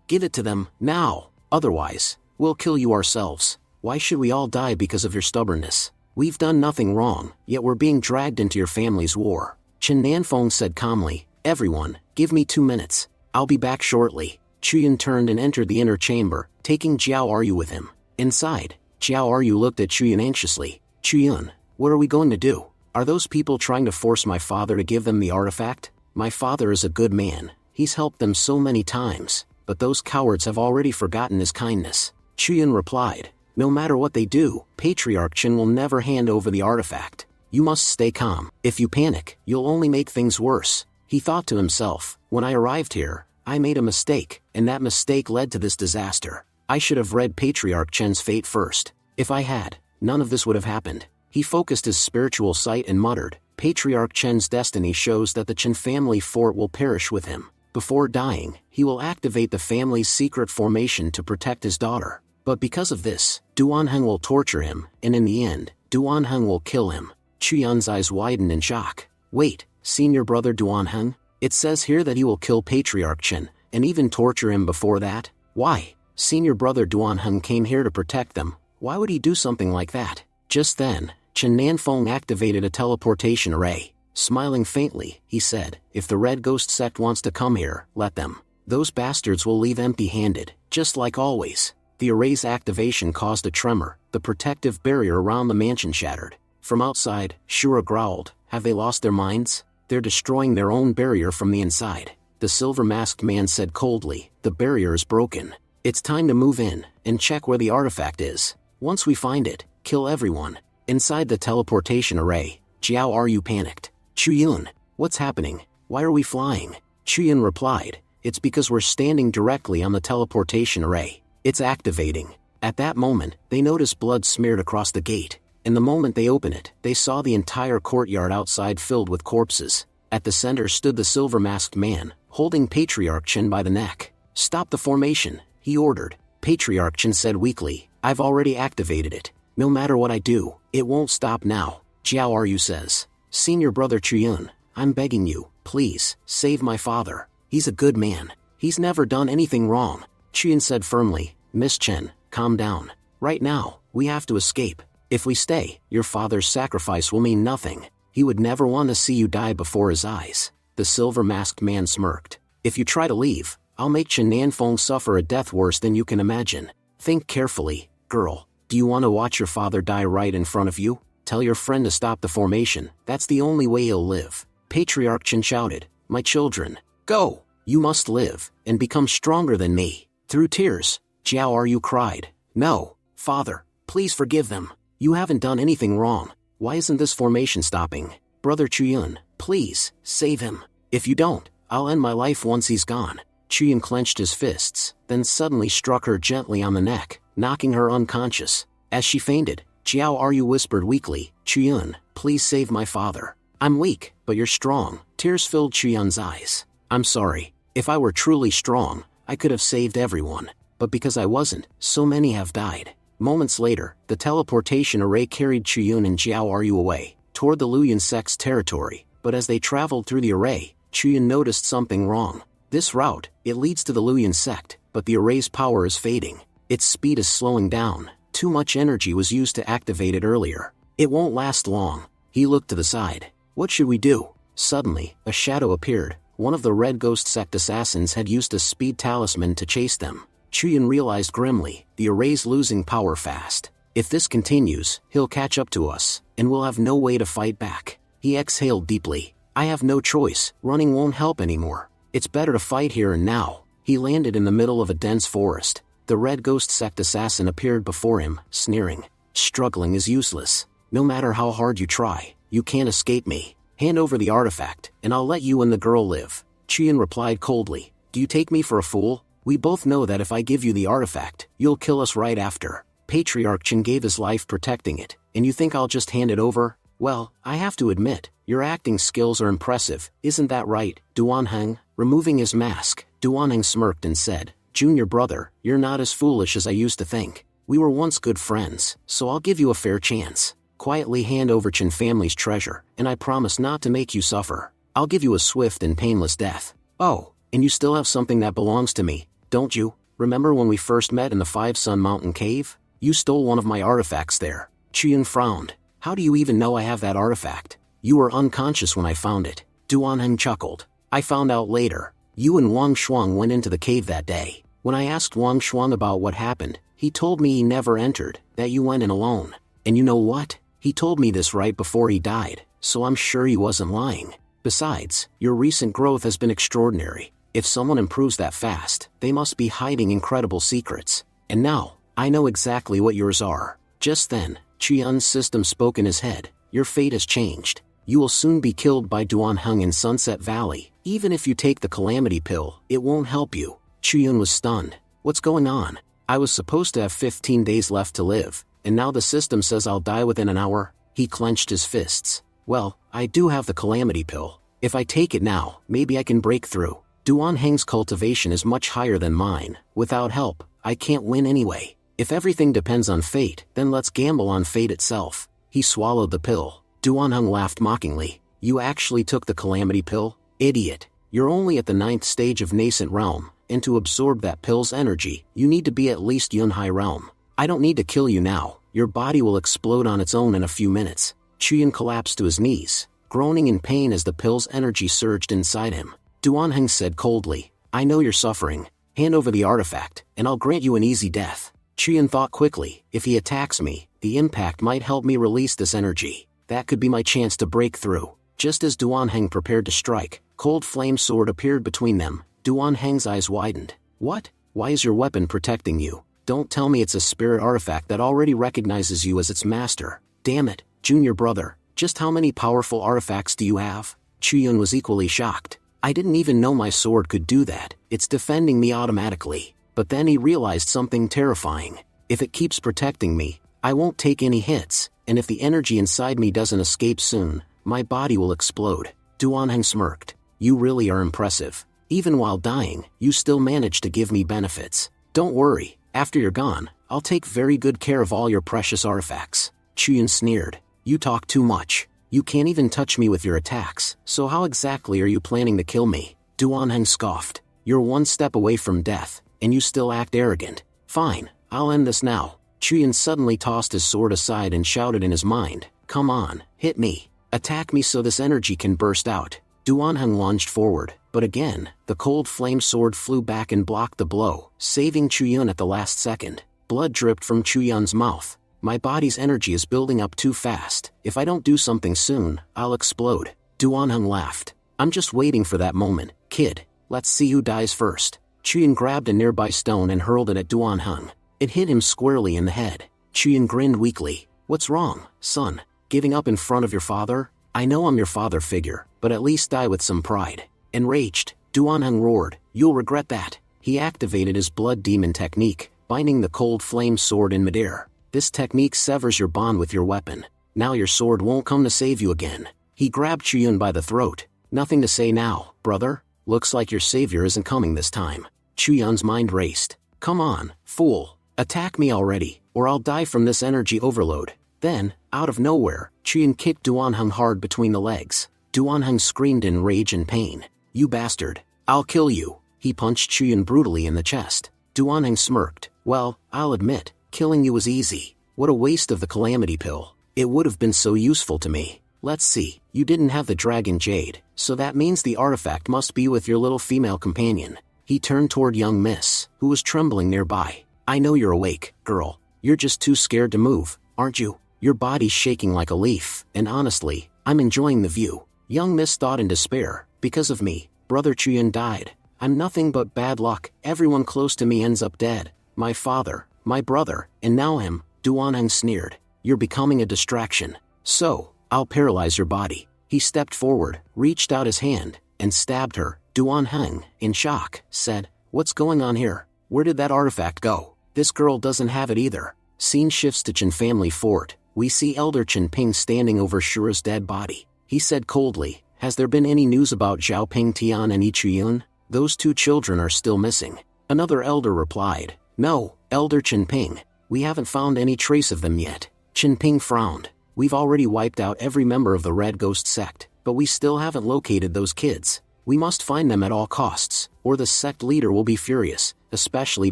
Give it to them, now. Otherwise, we'll kill you ourselves. Why should we all die because of your stubbornness? We've done nothing wrong, yet we're being dragged into your family's war. Chen Nanfeng said calmly, everyone, give me 2 minutes. I'll be back shortly. Chuyun turned and entered the inner chamber, taking Jiao Ru with him. Inside, Jiao Ru looked at Chuyun anxiously. Chuyun, what are we going to do? Are those people trying to force my father to give them the artifact? My father is a good man. He's helped them so many times, but those cowards have already forgotten his kindness. Chuyun replied, no matter what they do, Patriarch Chen will never hand over the artifact. You must stay calm. If you panic, you'll only make things worse. He thought to himself, when I arrived here, I made a mistake, and that mistake led to this disaster. I should have read Patriarch Chen's fate first. If I had, none of this would have happened. He focused his spiritual sight and muttered, Patriarch Chen's destiny shows that the Chen family fort will perish with him. Before dying, he will activate the family's secret formation to protect his daughter. But because of this, Duanheng will torture him, and in the end, Duanheng will kill him. Chuyun's eyes widened in shock. Wait, senior brother Duanheng? It says here that he will kill Patriarch Chen, and even torture him before that? Why? Senior brother Duanheng came here to protect them. Why would he do something like that? Just then, Chen Nanfeng activated a teleportation array. Smiling faintly, he said, if the Red Ghost sect wants to come here, let them. Those bastards will leave empty-handed, just like always. The array's activation caused a tremor. The protective barrier around the mansion shattered. From outside, Shura growled, have they lost their minds? They're destroying their own barrier from the inside. The silver-masked man said coldly, the barrier is broken. It's time to move in, and check where the artifact is. Once we find it, kill everyone. Inside the teleportation array, Jiao Ru panicked. Chuyun, what's happening? Why are we flying? Chuyun replied, it's because we're standing directly on the teleportation array. It's activating. At that moment, they noticed blood smeared across the gate. And the moment they opened it, they saw the entire courtyard outside filled with corpses. At the center stood the silver-masked man, holding Patriarch Chen by the neck. Stop the formation, he ordered. Patriarch Chen said weakly, I've already activated it. No matter what I do, it won't stop now. Jiao Ru says, Senior brother Chuyun, I'm begging you, please, save my father. He's a good man. He's never done anything wrong. Chuyun said firmly, Miss Chen, calm down. Right now, we have to escape. If we stay, your father's sacrifice will mean nothing. He would never want to see you die before his eyes. The silver-masked man smirked. If you try to leave, I'll make Chen Nanfeng suffer a death worse than you can imagine. Think carefully, girl. Do you want to watch your father die right in front of you? Tell your friend to stop the formation. That's the only way he'll live. Patriarch Chen shouted, my children, go! You must live, and become stronger than me. Through tears, Jiao Ru cried, no, father, please forgive them. You haven't done anything wrong. Why isn't this formation stopping? Brother Chuyun, please, save him. If you don't, I'll end my life once he's gone. Chuyun clenched his fists, then suddenly struck her gently on the neck, knocking her unconscious. As she fainted, Jiao Ru whispered weakly, Chuyun, please save my father. I'm weak, but you're strong. Tears filled Chuyun's eyes. I'm sorry. If I were truly strong, I could have saved everyone. But because I wasn't, so many have died. Moments later, the teleportation array carried Chuyun and Jiao Ryu away, toward the Luyan sect's territory, but as they traveled through the array, Chuyun noticed something wrong. This route, it leads to the Luyan sect, but the array's power is fading. Its speed is slowing down. Too much energy was used to activate it earlier. It won't last long. He looked to the side. What should we do? Suddenly, a shadow appeared. One of the Red Ghost sect assassins had used a speed talisman to chase them. Chuyun realized grimly, the array's losing power fast. If this continues, he'll catch up to us, and we'll have no way to fight back. He exhaled deeply. I have no choice, running won't help anymore. It's better to fight here and now. He landed in the middle of a dense forest. The Red Ghost sect assassin appeared before him, sneering. Struggling is useless. No matter how hard you try, you can't escape me. Hand over the artifact, and I'll let you and the girl live. Chuyun replied coldly. Do you take me for a fool? We both know that if I give you the artifact, you'll kill us right after. Patriarch Chen gave his life protecting it, and you think I'll just hand it over? Well, I have to admit, your acting skills are impressive, isn't that right, Duanheng? Removing his mask, Duanheng smirked and said, Junior brother, you're not as foolish as I used to think. We were once good friends, so I'll give you a fair chance. Quietly hand over Chen family's treasure, and I promise not to make you suffer. I'll give you a swift and painless death. Oh, and you still have something that belongs to me, don't you? Remember when we first met in the Five Sun Mountain Cave? You stole one of my artifacts there. Chuyun frowned. How do you even know I have that artifact? You were unconscious when I found it. Duanheng chuckled. I found out later. You and Wang Shuang went into the cave that day. When I asked Wang Shuang about what happened, he told me he never entered, that you went in alone. And you know what? He told me this right before he died, so I'm sure he wasn't lying. Besides, your recent growth has been extraordinary. If someone improves that fast, they must be hiding incredible secrets. And now, I know exactly what yours are. Just then, Chuyun's system spoke in his head. Your fate has changed. You will soon be killed by Duanheng in Sunset Valley. Even if you take the calamity pill, it won't help you. Chuyun was stunned. What's going on? I was supposed to have 15 days left to live, and now the system says I'll die within an hour? He clenched his fists. Well, I do have the calamity pill. If I take it now, maybe I can break through. Duanheng's cultivation is much higher than mine. Without help, I can't win anyway. If everything depends on fate, then let's gamble on fate itself. He swallowed the pill. Duanheng laughed mockingly. You actually took the calamity pill? Idiot. You're only at the 9th stage of nascent realm, and to absorb that pill's energy, you need to be at least Yunhai realm. I don't need to kill you now. Your body will explode on its own in a few minutes. Chuyun collapsed to his knees, groaning in pain as the pill's energy surged inside him. Duanheng said coldly, I know you're suffering. Hand over the artifact, and I'll grant you an easy death. Chuyun thought quickly, if he attacks me, the impact might help me release this energy. That could be my chance to break through. Just as Duanheng prepared to strike, cold flame sword appeared between them. Duanheng's eyes widened. What? Why is your weapon protecting you? Don't tell me it's a spirit artifact that already recognizes you as its master. Damn it, junior brother, just how many powerful artifacts do you have? Chuyun was equally shocked. I didn't even know my sword could do that. It's defending me automatically. But then he realized something terrifying. If it keeps protecting me, I won't take any hits, and if the energy inside me doesn't escape soon, my body will explode. Duanheng smirked. You really are impressive. Even while dying, you still manage to give me benefits. Don't worry, after you're gone, I'll take very good care of all your precious artifacts. Chuyun sneered. You talk too much. You can't even touch me with your attacks, so how exactly are you planning to kill me? Duanheng scoffed. You're one step away from death, and you still act arrogant. Fine, I'll end this now. Chuyun suddenly tossed his sword aside and shouted in his mind, Come on, hit me. Attack me so this energy can burst out. Duanheng lunged forward, but again, the cold flame sword flew back and blocked the blow, saving Chuyun at the last second. Blood dripped from Chuyun's mouth. My body's energy is building up too fast. If I don't do something soon, I'll explode. Duanheng laughed. I'm just waiting for that moment, kid. Let's see who dies first. Chuyun grabbed a nearby stone and hurled it at Duanheng. It hit him squarely in the head. Chuyun grinned weakly. What's wrong, son? Giving up in front of your father? I know I'm your father figure, but at least die with some pride. Enraged, Duanheng roared, You'll regret that. He activated his blood demon technique, binding the cold flame sword in midair. This technique severs your bond with your weapon. Now your sword won't come to save you again. He grabbed Chuyun by the throat. Nothing to say now, brother? Looks like your savior isn't coming this time. Chuyun's mind raced. Come on, fool. Attack me already. or I'll die from this energy overload. Then, out of nowhere, Chuyin kicked Duanheng hard between the legs. Duanheng screamed in rage and pain. You bastard! I'll kill you! He punched Chuyin brutally in the chest. Duanheng smirked. Well, I'll admit, killing you was easy. What a waste of the calamity pill. It would have been so useful to me. Let's see, you didn't have the dragon jade, so that means the artifact must be with your little female companion. He turned toward young miss, who was trembling nearby. I know you're awake, girl. You're just too scared to move, aren't you? Your body's shaking like a leaf, and honestly, I'm enjoying the view. Young miss thought in despair. Because of me, brother Chuyin died. I'm nothing but bad luck. Everyone close to me ends up dead. My father, my brother, and now him. Duanheng sneered. You're becoming a distraction. So, I'll paralyze your body. He stepped forward, reached out his hand, and stabbed her. Duanheng, in shock, said, What's going on here? Where did that artifact go? This girl doesn't have it either. Scene shifts to Chen family fort. We see Elder Chen Ping standing over Shura's dead body. He said coldly, Has there been any news about Zhao Ping Tian and Ichiyun? Those two children are still missing. Another elder replied, No, Elder Chen Ping. We haven't found any trace of them yet. Chen Ping frowned. We've already wiped out every member of the Red Ghost sect, but we still haven't located those kids. We must find them at all costs, or the sect leader will be furious, especially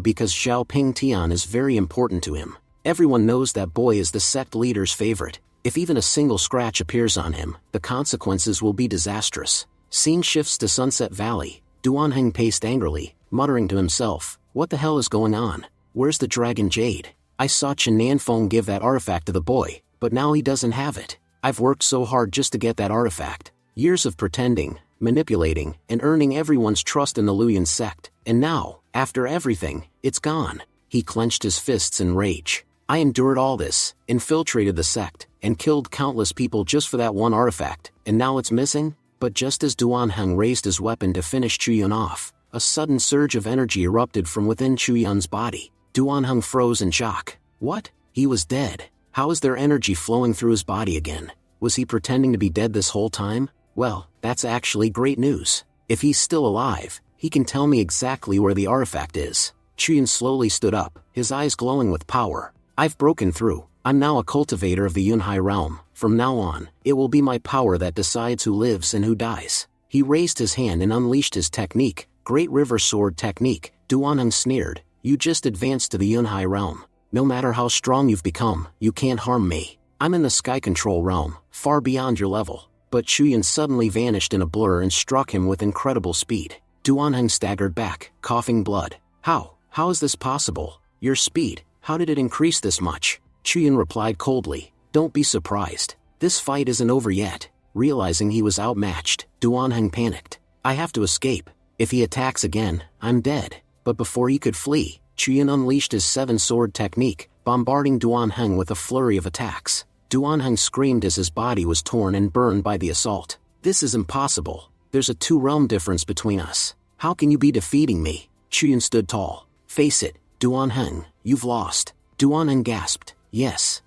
because Zhao Ping Tian is very important to him. Everyone knows that boy is the sect leader's favorite. If even a single scratch appears on him, the consequences will be disastrous. Scene shifts to Sunset Valley. Duanheng paced angrily, muttering to himself, What the hell is going on? Where's the dragon jade? I saw Chen Nanfeng give that artifact to the boy, but now he doesn't have it. I've worked so hard just to get that artifact. Years of pretending, manipulating, and earning everyone's trust in the Luyan sect, and now, after everything, it's gone. He clenched his fists in rage. I endured all this, infiltrated the sect, and killed countless people just for that one artifact, and now it's missing? But just as Duanheng raised his weapon to finish Chuyun off, a sudden surge of energy erupted from within Chuyun's body. Duanheng froze in shock. What? He was dead. How is there energy flowing through his body again? Was he pretending to be dead this whole time? Well, that's actually great news. If he's still alive, he can tell me exactly where the artifact is. Chuyun slowly stood up, his eyes glowing with power. I've broken through. I'm now a cultivator of the Yunhai realm. From now on, it will be my power that decides who lives and who dies. He raised his hand and unleashed his technique, Great River Sword Technique. Duanheng sneered, You just advanced to the Yunhai realm. No matter how strong you've become, you can't harm me. I'm in the Sky Control realm, far beyond your level. But Chuyun suddenly vanished in a blur and struck him with incredible speed. Duanheng staggered back, coughing blood. How is this possible? Your speed, how did it increase this much? Chuyun replied coldly, Don't be surprised. This fight isn't over yet. Realizing he was outmatched, Duanheng panicked. I have to escape. If he attacks again, I'm dead. But before he could flee, Chuyun unleashed his seven-sword technique, bombarding Duanheng with a flurry of attacks. Duanheng screamed as his body was torn and burned by the assault. This is impossible. There's a two-realm difference between us. How can you be defeating me? Chuyun stood tall. Face it, Duanheng, you've lost. Duanheng gasped. Yes,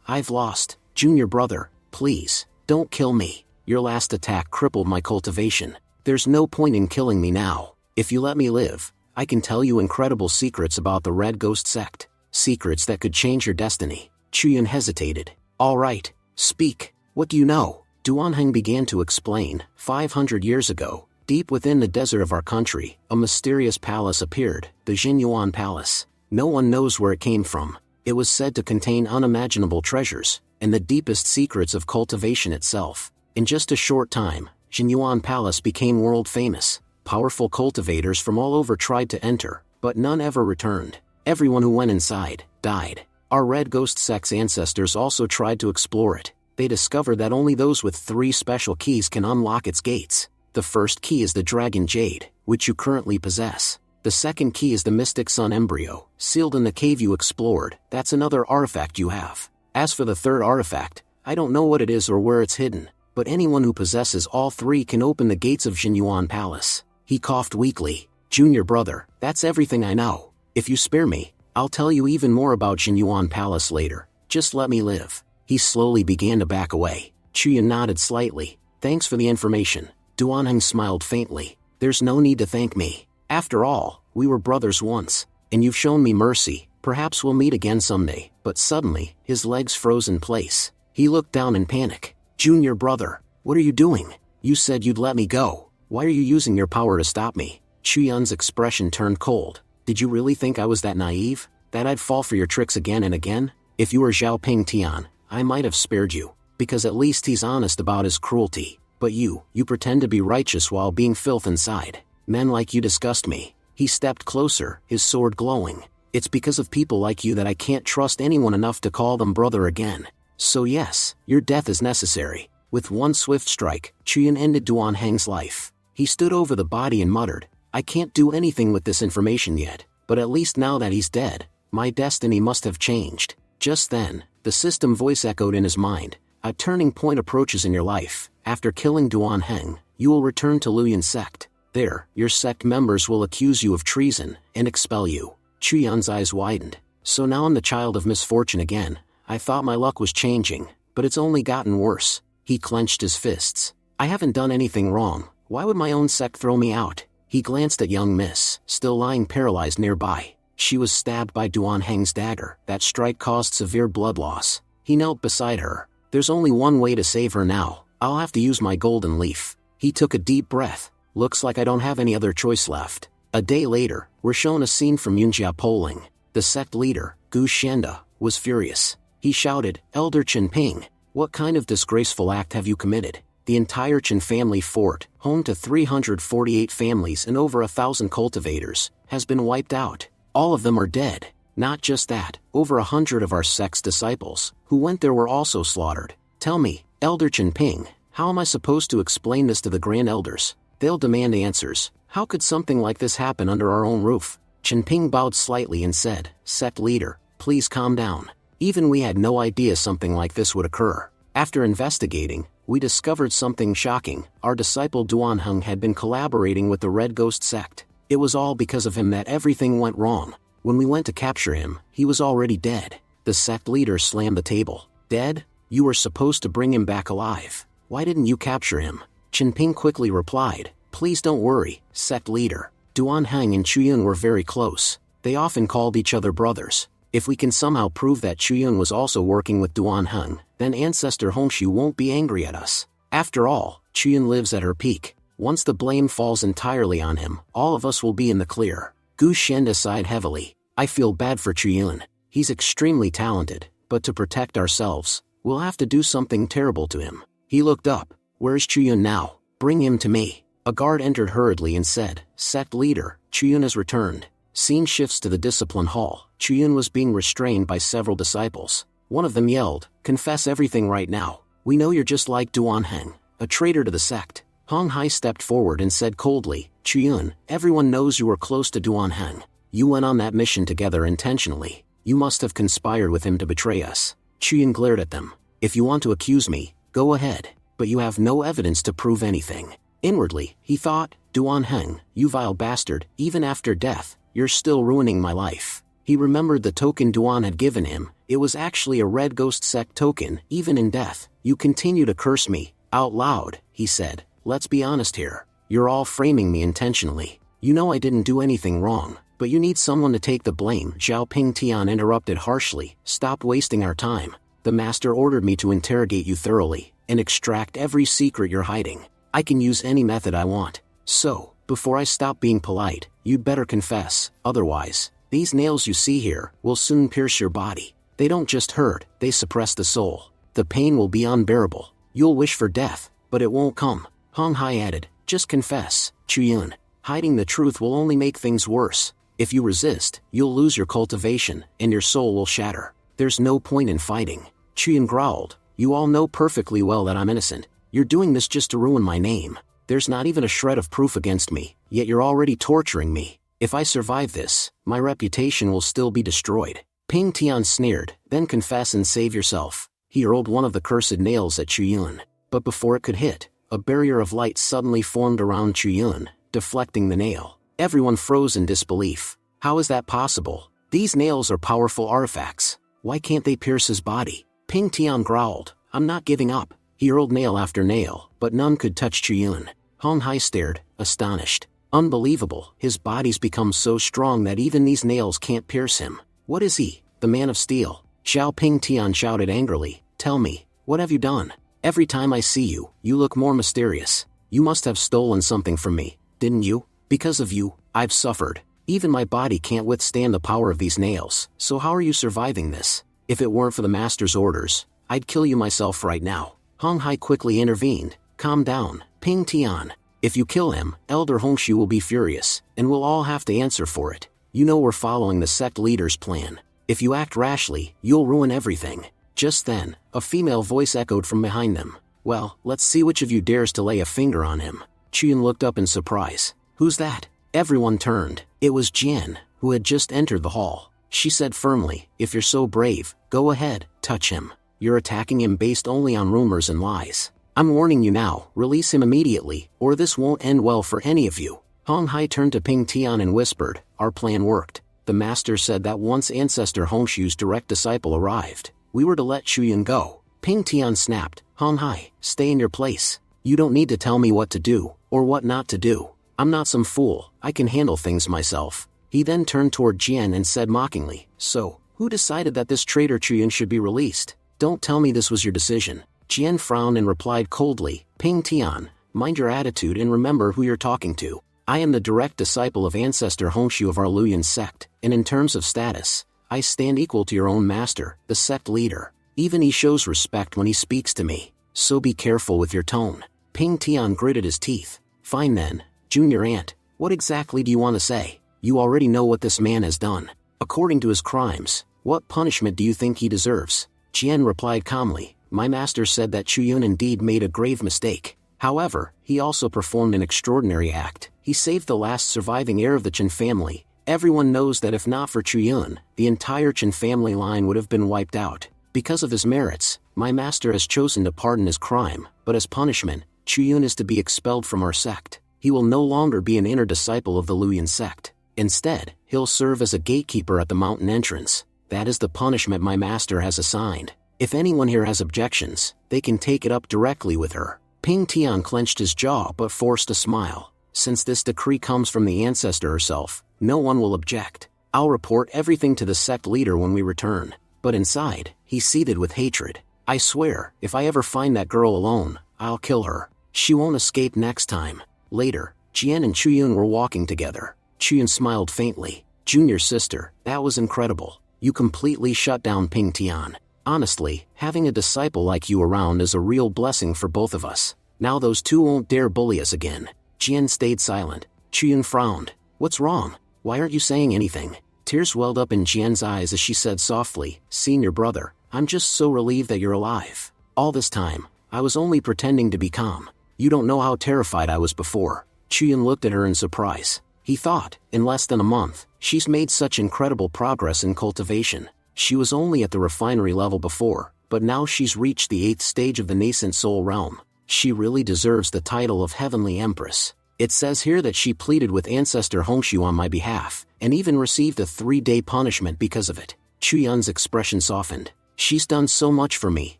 I've lost. Junior brother, please, don't kill me. Your last attack crippled my cultivation. There's no point in killing me now. If you let me live, I can tell you incredible secrets about the Red Ghost sect. Secrets that could change your destiny. Chuyun hesitated. All right, speak. What do you know? Duanheng began to explain. 500 years ago, deep within the desert of our country, a mysterious palace appeared, the Jinyuan Palace. No one knows where it came from. It was said to contain unimaginable treasures, and the deepest secrets of cultivation itself. In just a short time, Jinyuan Palace became world famous. Powerful cultivators from all over tried to enter, but none ever returned. Everyone who went inside, died. Our Red Ghost sect's ancestors also tried to explore it. They discovered that only those with 3 special keys can unlock its gates. The first key is the Dragon Jade, which you currently possess. The second key is the Mystic Sun Embryo, sealed in the cave you explored. That's another artifact you have. As for the third artifact, I don't know what it is or where it's hidden, but anyone who possesses all 3 can open the gates of Jinyuan Palace. He coughed weakly. Junior brother, that's everything I know. If you spare me, I'll tell you even more about Jinyuan Palace later. Just let me live. He slowly began to back away. Chuyun nodded slightly. Thanks for the information. Duanheng smiled faintly. There's no need to thank me. After all, we were brothers once, and you've shown me mercy. Perhaps we'll meet again someday. But suddenly, his legs froze in place. He looked down in panic. Junior brother, what are you doing? You said you'd let me go. Why are you using your power to stop me? Chuyun's expression turned cold. Did you really think I was that naive? That I'd fall for your tricks again and again? If you were Zhao Ping Tian, I might have spared you. Because at least he's honest about his cruelty. But you pretend to be righteous while being filth inside. Men like you disgust me. He stepped closer, his sword glowing. It's because of people like you that I can't trust anyone enough to call them brother again. So yes, your death is necessary. With one swift strike, Chuyun ended Duan Heng's life. He stood over the body and muttered, I can't do anything with this information yet, but at least now that he's dead, my destiny must have changed. Just then, the system voice echoed in his mind, a turning point approaches in your life. After killing Duan Heng, you will return to Luyan sect. There, your sect members will accuse you of treason and expel you. Chuyun's eyes widened. So now I'm the child of misfortune again. I thought my luck was changing, but it's only gotten worse. He clenched his fists. I haven't done anything wrong. Why would my own sect throw me out? He glanced at young Miss, still lying paralyzed nearby. She was stabbed by Duan Heng's dagger. That strike caused severe blood loss. He knelt beside her. There's only one way to save her now. I'll have to use my golden leaf. He took a deep breath. Looks like I don't have any other choice left. A day later, we're shown a scene from Yunjia polling. The sect leader, Gu Shenda, was furious. He shouted, Elder Chen Ping, what kind of disgraceful act have you committed? The entire Chen family fort, home to 348 families and over 1,000 cultivators, has been wiped out. All of them are dead. Not just that, over 100 of our sect's disciples, who went there were also slaughtered. Tell me, Elder Chen Ping, how am I supposed to explain this to the Grand Elders? They'll demand answers. How could something like this happen under our own roof? Chen Ping bowed slightly and said, Sect leader, please calm down. Even we had no idea something like this would occur. After investigating, we discovered something shocking. Our disciple Duan Heng had been collaborating with the Red Ghost sect. It was all because of him that everything went wrong. When we went to capture him, he was already dead. The sect leader slammed the table. Dead? You were supposed to bring him back alive. Why didn't you capture him? Chen Ping quickly replied, Please don't worry, sect leader. Duan Heng and Chuyun were very close. They often called each other brothers. If we can somehow prove that Chuyun was also working with Duan Heng, then Ancestor Hongshu won't be angry at us. After all, Chuyun lives at her peak. Once the blame falls entirely on him, all of us will be in the clear. Gu Shenda sighed heavily. I feel bad for Chuyun. He's extremely talented, but to protect ourselves, we'll have to do something terrible to him. He looked up. Where's Chuyun now? Bring him to me. A guard entered hurriedly and said, Sect leader, Chuyun has returned. Scene shifts to the discipline hall. Chuyun was being restrained by several disciples. One of them yelled, Confess everything right now. We know you're just like Duan Heng, a traitor to the sect. Hong Hai stepped forward and said coldly, Chuyun, everyone knows you were close to Duan Heng. You went on that mission together intentionally. You must have conspired with him to betray us. Chuyun glared at them. If you want to accuse me, go ahead, but you have no evidence to prove anything. Inwardly, he thought, Duan Heng, you vile bastard, even after death, you're still ruining my life. He remembered the token Duan had given him. It was actually a Red Ghost sect token. Even in death, you continue to curse me. Out loud, he said, Let's be honest here. You're all framing me intentionally. You know I didn't do anything wrong, but you need someone to take the blame. Zhao Ping Tian interrupted harshly. Stop wasting our time. The master ordered me to interrogate you thoroughly, and extract every secret you're hiding. I can use any method I want. So, before I stop being polite, you'd better confess, otherwise, these nails you see here will soon pierce your body. They don't just hurt, they suppress the soul. The pain will be unbearable. You'll wish for death, but it won't come. Hong Hai added, Just confess, Chuyun. Hiding the truth will only make things worse. If you resist, you'll lose your cultivation, and your soul will shatter. There's no point in fighting. Chuyun growled, You all know perfectly well that I'm innocent. You're doing this just to ruin my name. There's not even a shred of proof against me, yet you're already torturing me. If I survive this, my reputation will still be destroyed. Ping Tian sneered, Then confess and save yourself. He hurled one of the cursed nails at Chuyun. But before it could hit, a barrier of light suddenly formed around Chuyun, deflecting the nail. Everyone froze in disbelief. How is that possible? These nails are powerful artifacts. Why can't they pierce his body? Ping Tian growled, I'm not giving up. He hurled nail after nail, but none could touch Chuyun. Hong Hai stared, astonished. Unbelievable, his body's become so strong that even these nails can't pierce him. What is he? The man of steel? Xiao Ping Tian shouted angrily. Tell me, what have you done? Every time I see you, you look more mysterious. You must have stolen something from me, didn't you? Because of you, I've suffered. Even my body can't withstand the power of these nails, so how are you surviving this? If it weren't for the master's orders, I'd kill you myself right now. Hong Hai quickly intervened. Calm down, Ping Tian. If you kill him, Elder Hongshu will be furious, and we'll all have to answer for it. You know we're following the sect leader's plan. If you act rashly, you'll ruin everything. Just then, a female voice echoed from behind them. Well, let's see which of you dares to lay a finger on him. Chiyun looked up in surprise. Who's that? Everyone turned. It was Jian, who had just entered the hall. She said firmly, if you're so brave, go ahead, touch him. You're attacking him based only on rumors and lies. I'm warning you now, release him immediately, or this won't end well for any of you. Hong Hai turned to Ping Tian and whispered, our plan worked. The master said that once Ancestor Hongshu's direct disciple arrived, we were to let Chuyun go. Ping Tian snapped, Hong Hai, stay in your place. You don't need to tell me what to do, or what not to do. I'm not some fool, I can handle things myself. He then turned toward Jian and said mockingly, so, who decided that this traitor Chuyun should be released? Don't tell me this was your decision. Jian frowned and replied coldly, Ping Tian, mind your attitude and remember who you're talking to. I am the direct disciple of Ancestor Hongshu of our Luyan sect, and in terms of status, I stand equal to your own master, the sect leader. Even he shows respect when he speaks to me, so be careful with your tone. Ping Tian gritted his teeth. Fine then, Junior Ant, what exactly do you want to say? You already know what this man has done. According to his crimes, what punishment do you think he deserves? Jian replied calmly, my master said that Chuyun indeed made a grave mistake. However, he also performed an extraordinary act. He saved the last surviving heir of the Chen family. Everyone knows that if not for Chuyun, the entire Chen family line would have been wiped out. Because of his merits, my master has chosen to pardon his crime, but as punishment, Chuyun is to be expelled from our sect. He will no longer be an inner disciple of the Luyan sect. Instead, he'll serve as a gatekeeper at the mountain entrance. That is the punishment my master has assigned. If anyone here has objections, they can take it up directly with her. Ping Tian clenched his jaw but forced a smile. Since this decree comes from the ancestor herself, no one will object. I'll report everything to the sect leader when we return. But inside, he seethed with hatred. I swear, if I ever find that girl alone, I'll kill her. She won't escape next time. Later, Jian and Chuyun were walking together. Chuyun smiled faintly. Junior sister, that was incredible. You completely shut down Ping Tian. Honestly, having a disciple like you around is a real blessing for both of us. Now those two won't dare bully us again. Jian stayed silent. Chuyun frowned. What's wrong? Why aren't you saying anything? Tears welled up in Jian's eyes as she said softly, Senior brother, I'm just so relieved that you're alive. All this time, I was only pretending to be calm. You don't know how terrified I was before. Chuyun looked at her in surprise. He thought, in less than a month, she's made such incredible progress in cultivation. She was only at the refinery level before, but now she's reached the 8th stage of the nascent soul realm. She really deserves the title of Heavenly Empress. It says here that she pleaded with Ancestor Hongshu on my behalf, and even received a 3-day punishment because of it. Chuyun's expression softened. She's done so much for me,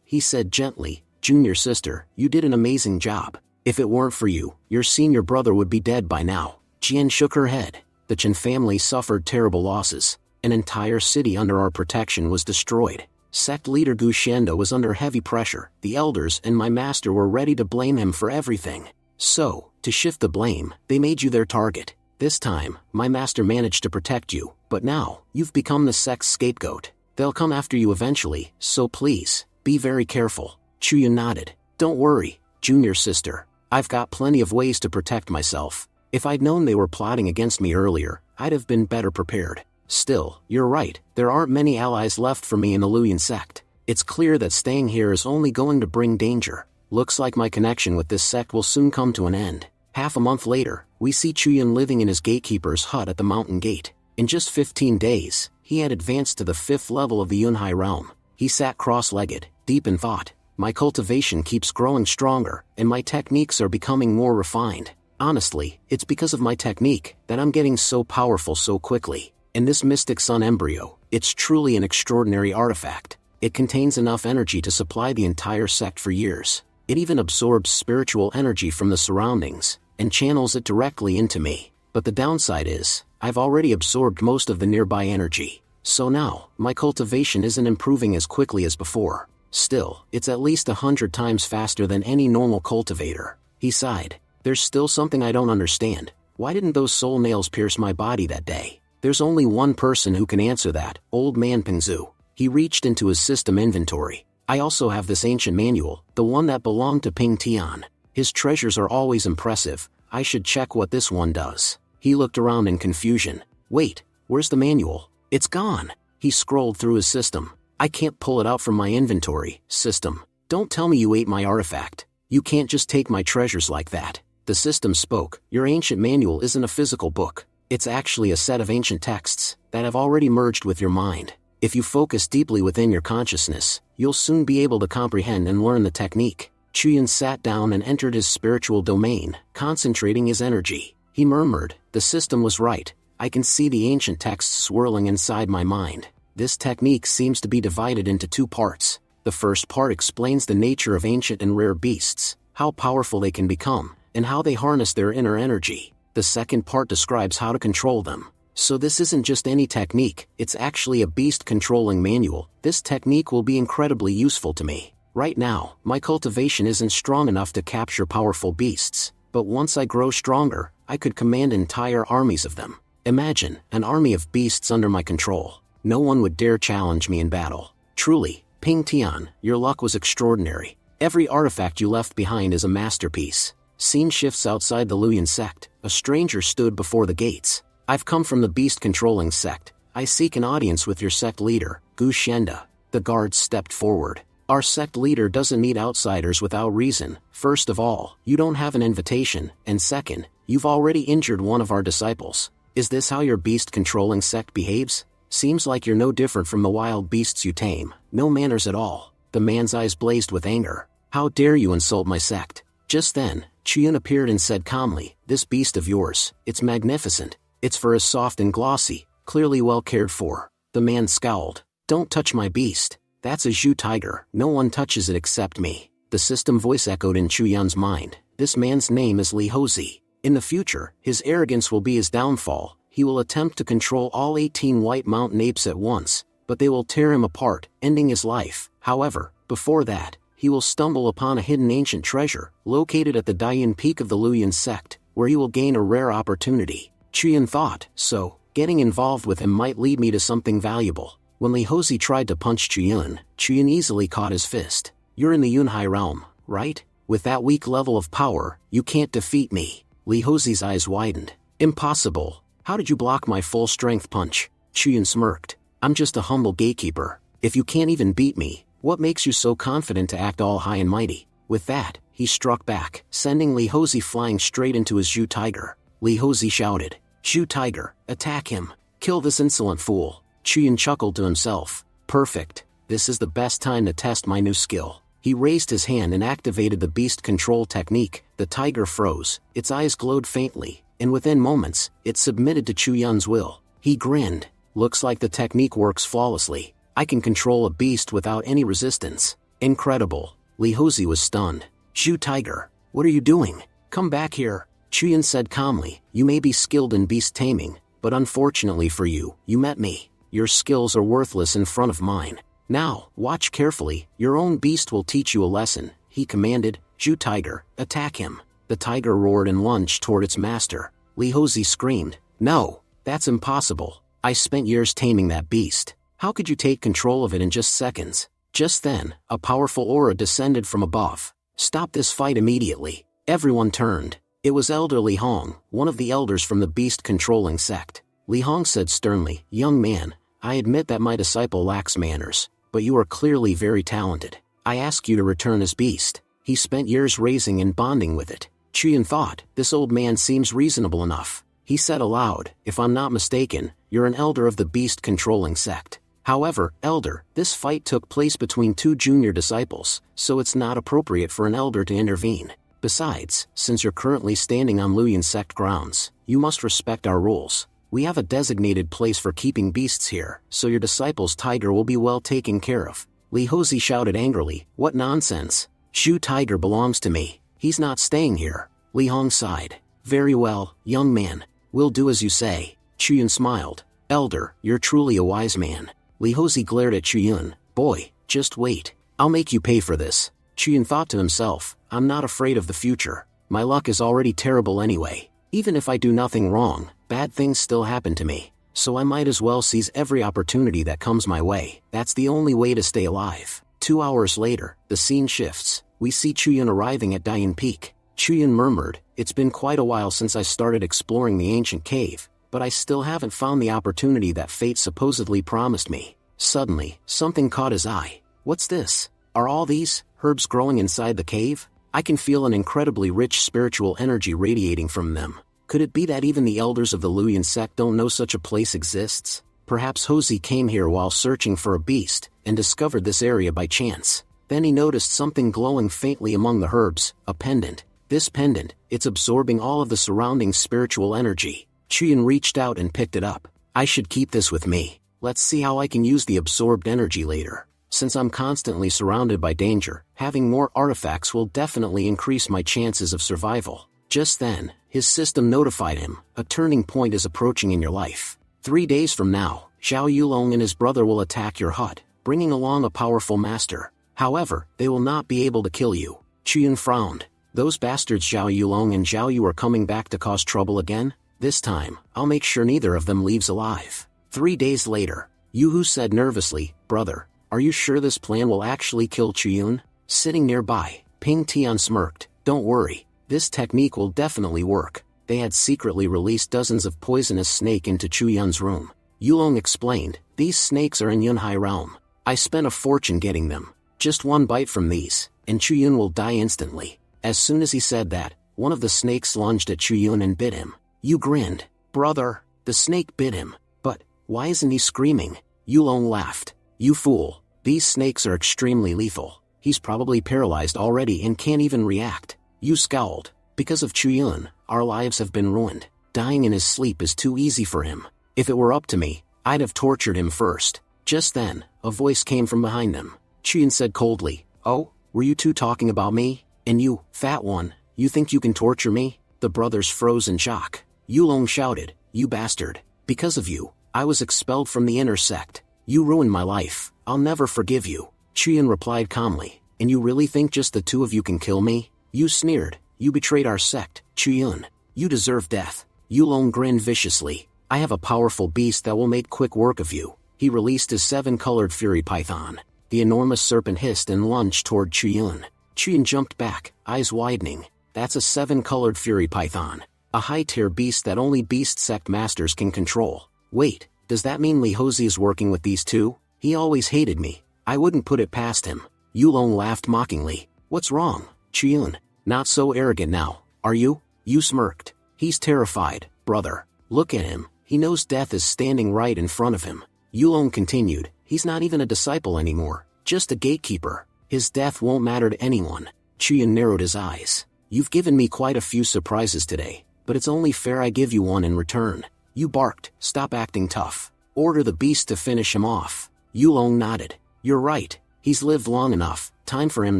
he said gently. Junior sister, you did an amazing job. If it weren't for you, your senior brother would be dead by now. Jian shook her head. The Chen family suffered terrible losses. An entire city under our protection was destroyed. Sect leader Gu Shendo was under heavy pressure. The elders and my master were ready to blame him for everything. So, to shift the blame, they made you their target. This time, my master managed to protect you, but now, you've become the sect's scapegoat. They'll come after you eventually, so please, be very careful. Chuyun nodded. Don't worry, junior sister. I've got plenty of ways to protect myself. If I'd known they were plotting against me earlier, I'd have been better prepared. Still, you're right, there aren't many allies left for me in the Luyan sect. It's clear that staying here is only going to bring danger. Looks like my connection with this sect will soon come to an end. Half a month later, we see Chuyun living in his gatekeeper's hut at the mountain gate. In just 15 days, he had advanced to the 5th level of the Yunhai realm. He sat cross-legged, deep in thought. My cultivation keeps growing stronger, and my techniques are becoming more refined. Honestly, it's because of my technique that I'm getting so powerful so quickly. And this Mystic Sun embryo, it's truly an extraordinary artifact. It contains enough energy to supply the entire sect for years. It even absorbs spiritual energy from the surroundings, and channels it directly into me. But the downside is, I've already absorbed most of the nearby energy. So now, my cultivation isn't improving as quickly as before. Still, it's at least 100 times faster than any normal cultivator. He sighed. There's still something I don't understand. Why didn't those soul nails pierce my body that day? There's only one person who can answer that, Old Man Pingzu. He reached into his system inventory. I also have this ancient manual, the one that belonged to Ping Tian. His treasures are always impressive. I should check what this one does. He looked around in confusion. Wait, where's the manual? It's gone. He scrolled through his system. I can't pull it out from my inventory. System, don't tell me you ate my artifact. You can't just take my treasures like that. The system spoke. Your ancient manual isn't a physical book. It's actually a set of ancient texts that have already merged with your mind. If you focus deeply within your consciousness, you'll soon be able to comprehend and learn the technique. Chuyan sat down and entered his spiritual domain, concentrating his energy. He murmured, the system was right. I can see the ancient texts swirling inside my mind. This technique seems to be divided into two parts. The first part explains the nature of ancient and rare beasts, how powerful they can become, and how they harness their inner energy. The second part describes how to control them. So this isn't just any technique, it's actually a beast-controlling manual. This technique will be incredibly useful to me. Right now, my cultivation isn't strong enough to capture powerful beasts, but once I grow stronger, I could command entire armies of them. Imagine, an army of beasts under my control. No one would dare challenge me in battle. Truly, Ping Tian, your luck was extraordinary. Every artifact you left behind is a masterpiece. Scene shifts outside the Luyan sect. A stranger stood before the gates. I've come from the beast-controlling sect. I seek an audience with your sect leader, Gu Shenda. The guards stepped forward. Our sect leader doesn't need outsiders without reason. First of all, you don't have an invitation, and second, you've already injured one of our disciples. Is this how your beast-controlling sect behaves? Seems like you're no different from the wild beasts you tame. No manners at all. The man's eyes blazed with anger. How dare you insult my sect? Just then, Chuyan appeared and said calmly, this beast of yours, it's magnificent. Its fur is soft and glossy, clearly well cared for. The man scowled. Don't touch my beast. That's a Zhu tiger. No one touches it except me. The system voice echoed in Chuyan's mind. This man's name is Li Hozi. In the future, his arrogance will be his downfall. He will attempt to control all 18 White Mountain apes at once, but they will tear him apart, ending his life. However, before that, he will stumble upon a hidden ancient treasure, located at the Dayan Peak of the Luyan sect, where he will gain a rare opportunity. Chuyan thought, so, getting involved with him might lead me to something valuable. When Li Hozi tried to punch Chuyan easily caught his fist. You're in the Yunhai realm, right? With that weak level of power, you can't defeat me. Li Hozi's eyes widened. Impossible. How did you block my full-strength punch? Chuyan smirked. I'm just a humble gatekeeper. If you can't even beat me, what makes you so confident to act all high and mighty? With that, he struck back, sending Li Hozi flying straight into his Zhu tiger. Li Hozi shouted, Zhu tiger, attack him. Kill this insolent fool. Chuyan chuckled to himself. Perfect. This is the best time to test my new skill. He raised his hand and activated the beast control technique. The tiger froze, its eyes glowed faintly, and within moments, it submitted to Chuyan's will. He grinned. Looks like the technique works flawlessly. I can control a beast without any resistance. Incredible. Li Hozi was stunned. Zhu tiger, what are you doing? Come back here. Chuyan said calmly, you may be skilled in beast taming, but unfortunately for you, you met me. Your skills are worthless in front of mine. Now, watch carefully, your own beast will teach you a lesson, he commanded. Zhu tiger, attack him. The tiger roared and lunged toward its master. Li Hozi screamed, no, that's impossible. I spent years taming that beast. How could you take control of it in just seconds? Just then, a powerful aura descended from above. Stop this fight immediately. Everyone turned. It was Elder Li Hong, one of the elders from the beast-controlling sect. Li Hong said sternly, young man, I admit that my disciple lacks manners, but you are clearly very talented. I ask you to return his beast. He spent years raising and bonding with it. Chuyan thought, this old man seems reasonable enough. He said aloud, if I'm not mistaken, you're an elder of the beast-controlling sect. However, elder, this fight took place between two junior disciples, so it's not appropriate for an elder to intervene. Besides, since you're currently standing on Luyan sect grounds, you must respect our rules. We have a designated place for keeping beasts here, so your disciple's tiger will be well taken care of. Li Hozi shouted angrily, what nonsense. Zhu tiger belongs to me. He's not staying here. Li Hong sighed. Very well, young man. We'll do as you say. Chuyan smiled. Elder, you're truly a wise man. Li Hozhi glared at Chuyun. Boy, just wait. I'll make you pay for this. Chuyun thought to himself, I'm not afraid of the future. My luck is already terrible anyway. Even if I do nothing wrong, bad things still happen to me. So I might as well seize every opportunity that comes my way. That's the only way to stay alive. 2 hours later, the scene shifts. We see Chuyun arriving at Dian Peak. Chuyun murmured, it's been quite a while since I started exploring the ancient cave, but I still haven't found the opportunity that fate supposedly promised me. Suddenly, something caught his eye. What's this? Are all these herbs growing inside the cave? I can feel an incredibly rich spiritual energy radiating from them. Could it be that even the elders of the Luyan sect don't know such a place exists? Perhaps Hozhi came here while searching for a beast, and discovered this area by chance. Then he noticed something glowing faintly among the herbs, a pendant. This pendant, it's absorbing all of the surrounding spiritual energy. Chuyun reached out and picked it up. I should keep this with me. Let's see how I can use the absorbed energy later. Since I'm constantly surrounded by danger, having more artifacts will definitely increase my chances of survival. Just then, his system notified him, a turning point is approaching in your life. 3 days from now, Zhao Yulong and his brother will attack your hut, bringing along a powerful master. However, they will not be able to kill you. Chuyun frowned. Those bastards Zhao Yulong and Zhao Yu are coming back to cause trouble again? This time, I'll make sure neither of them leaves alive. 3 days later, Yuhu said nervously, Brother, are you sure this plan will actually kill Chuyun? Sitting nearby, Ping Tian smirked. Don't worry. This technique will definitely work. They had secretly released dozens of poisonous snake into Chuyun's room. Yulong explained, these snakes are in Yunhai realm. I spent a fortune getting them. Just one bite from these, and Chuyun will die instantly. As soon as he said that, one of the snakes lunged at Chuyun and bit him. Yu grinned. Brother, the snake bit him. But, why isn't he screaming? Yulong laughed. You fool, these snakes are extremely lethal. He's probably paralyzed already and can't even react. Yu scowled. Because of Chuyun, our lives have been ruined. Dying in his sleep is too easy for him. If it were up to me, I'd have tortured him first. Just then, a voice came from behind them. Chuyun said coldly, Oh, were you two talking about me? And you, fat one, you think you can torture me? The brothers froze in shock. Yulong shouted, You bastard. Because of you, I was expelled from the inner sect. You ruined my life. I'll never forgive you. Chuyun replied calmly, And you really think just the two of you can kill me? You sneered. You betrayed our sect, Chuyun. You deserve death. Yulong grinned viciously. I have a powerful beast that will make quick work of you. He released his 7-colored fury python. The enormous serpent hissed and lunged toward Chuyun. Chuyun jumped back, eyes widening. That's a 7-colored fury python. A high-tier beast that only beast sect masters can control. Wait, does that mean Li Hozhi is working with these two? He always hated me. I wouldn't put it past him. Yulong laughed mockingly. What's wrong, Chuyun? Not so arrogant now, are you? You smirked. He's terrified, brother. Look at him, he knows death is standing right in front of him. Yulong continued, he's not even a disciple anymore, just a gatekeeper. His death won't matter to anyone. Chuyun narrowed his eyes. You've given me quite a few surprises today, but it's only fair I give you one in return. You barked, stop acting tough. Order the beast to finish him off. Yulong nodded. You're right, he's lived long enough, time for him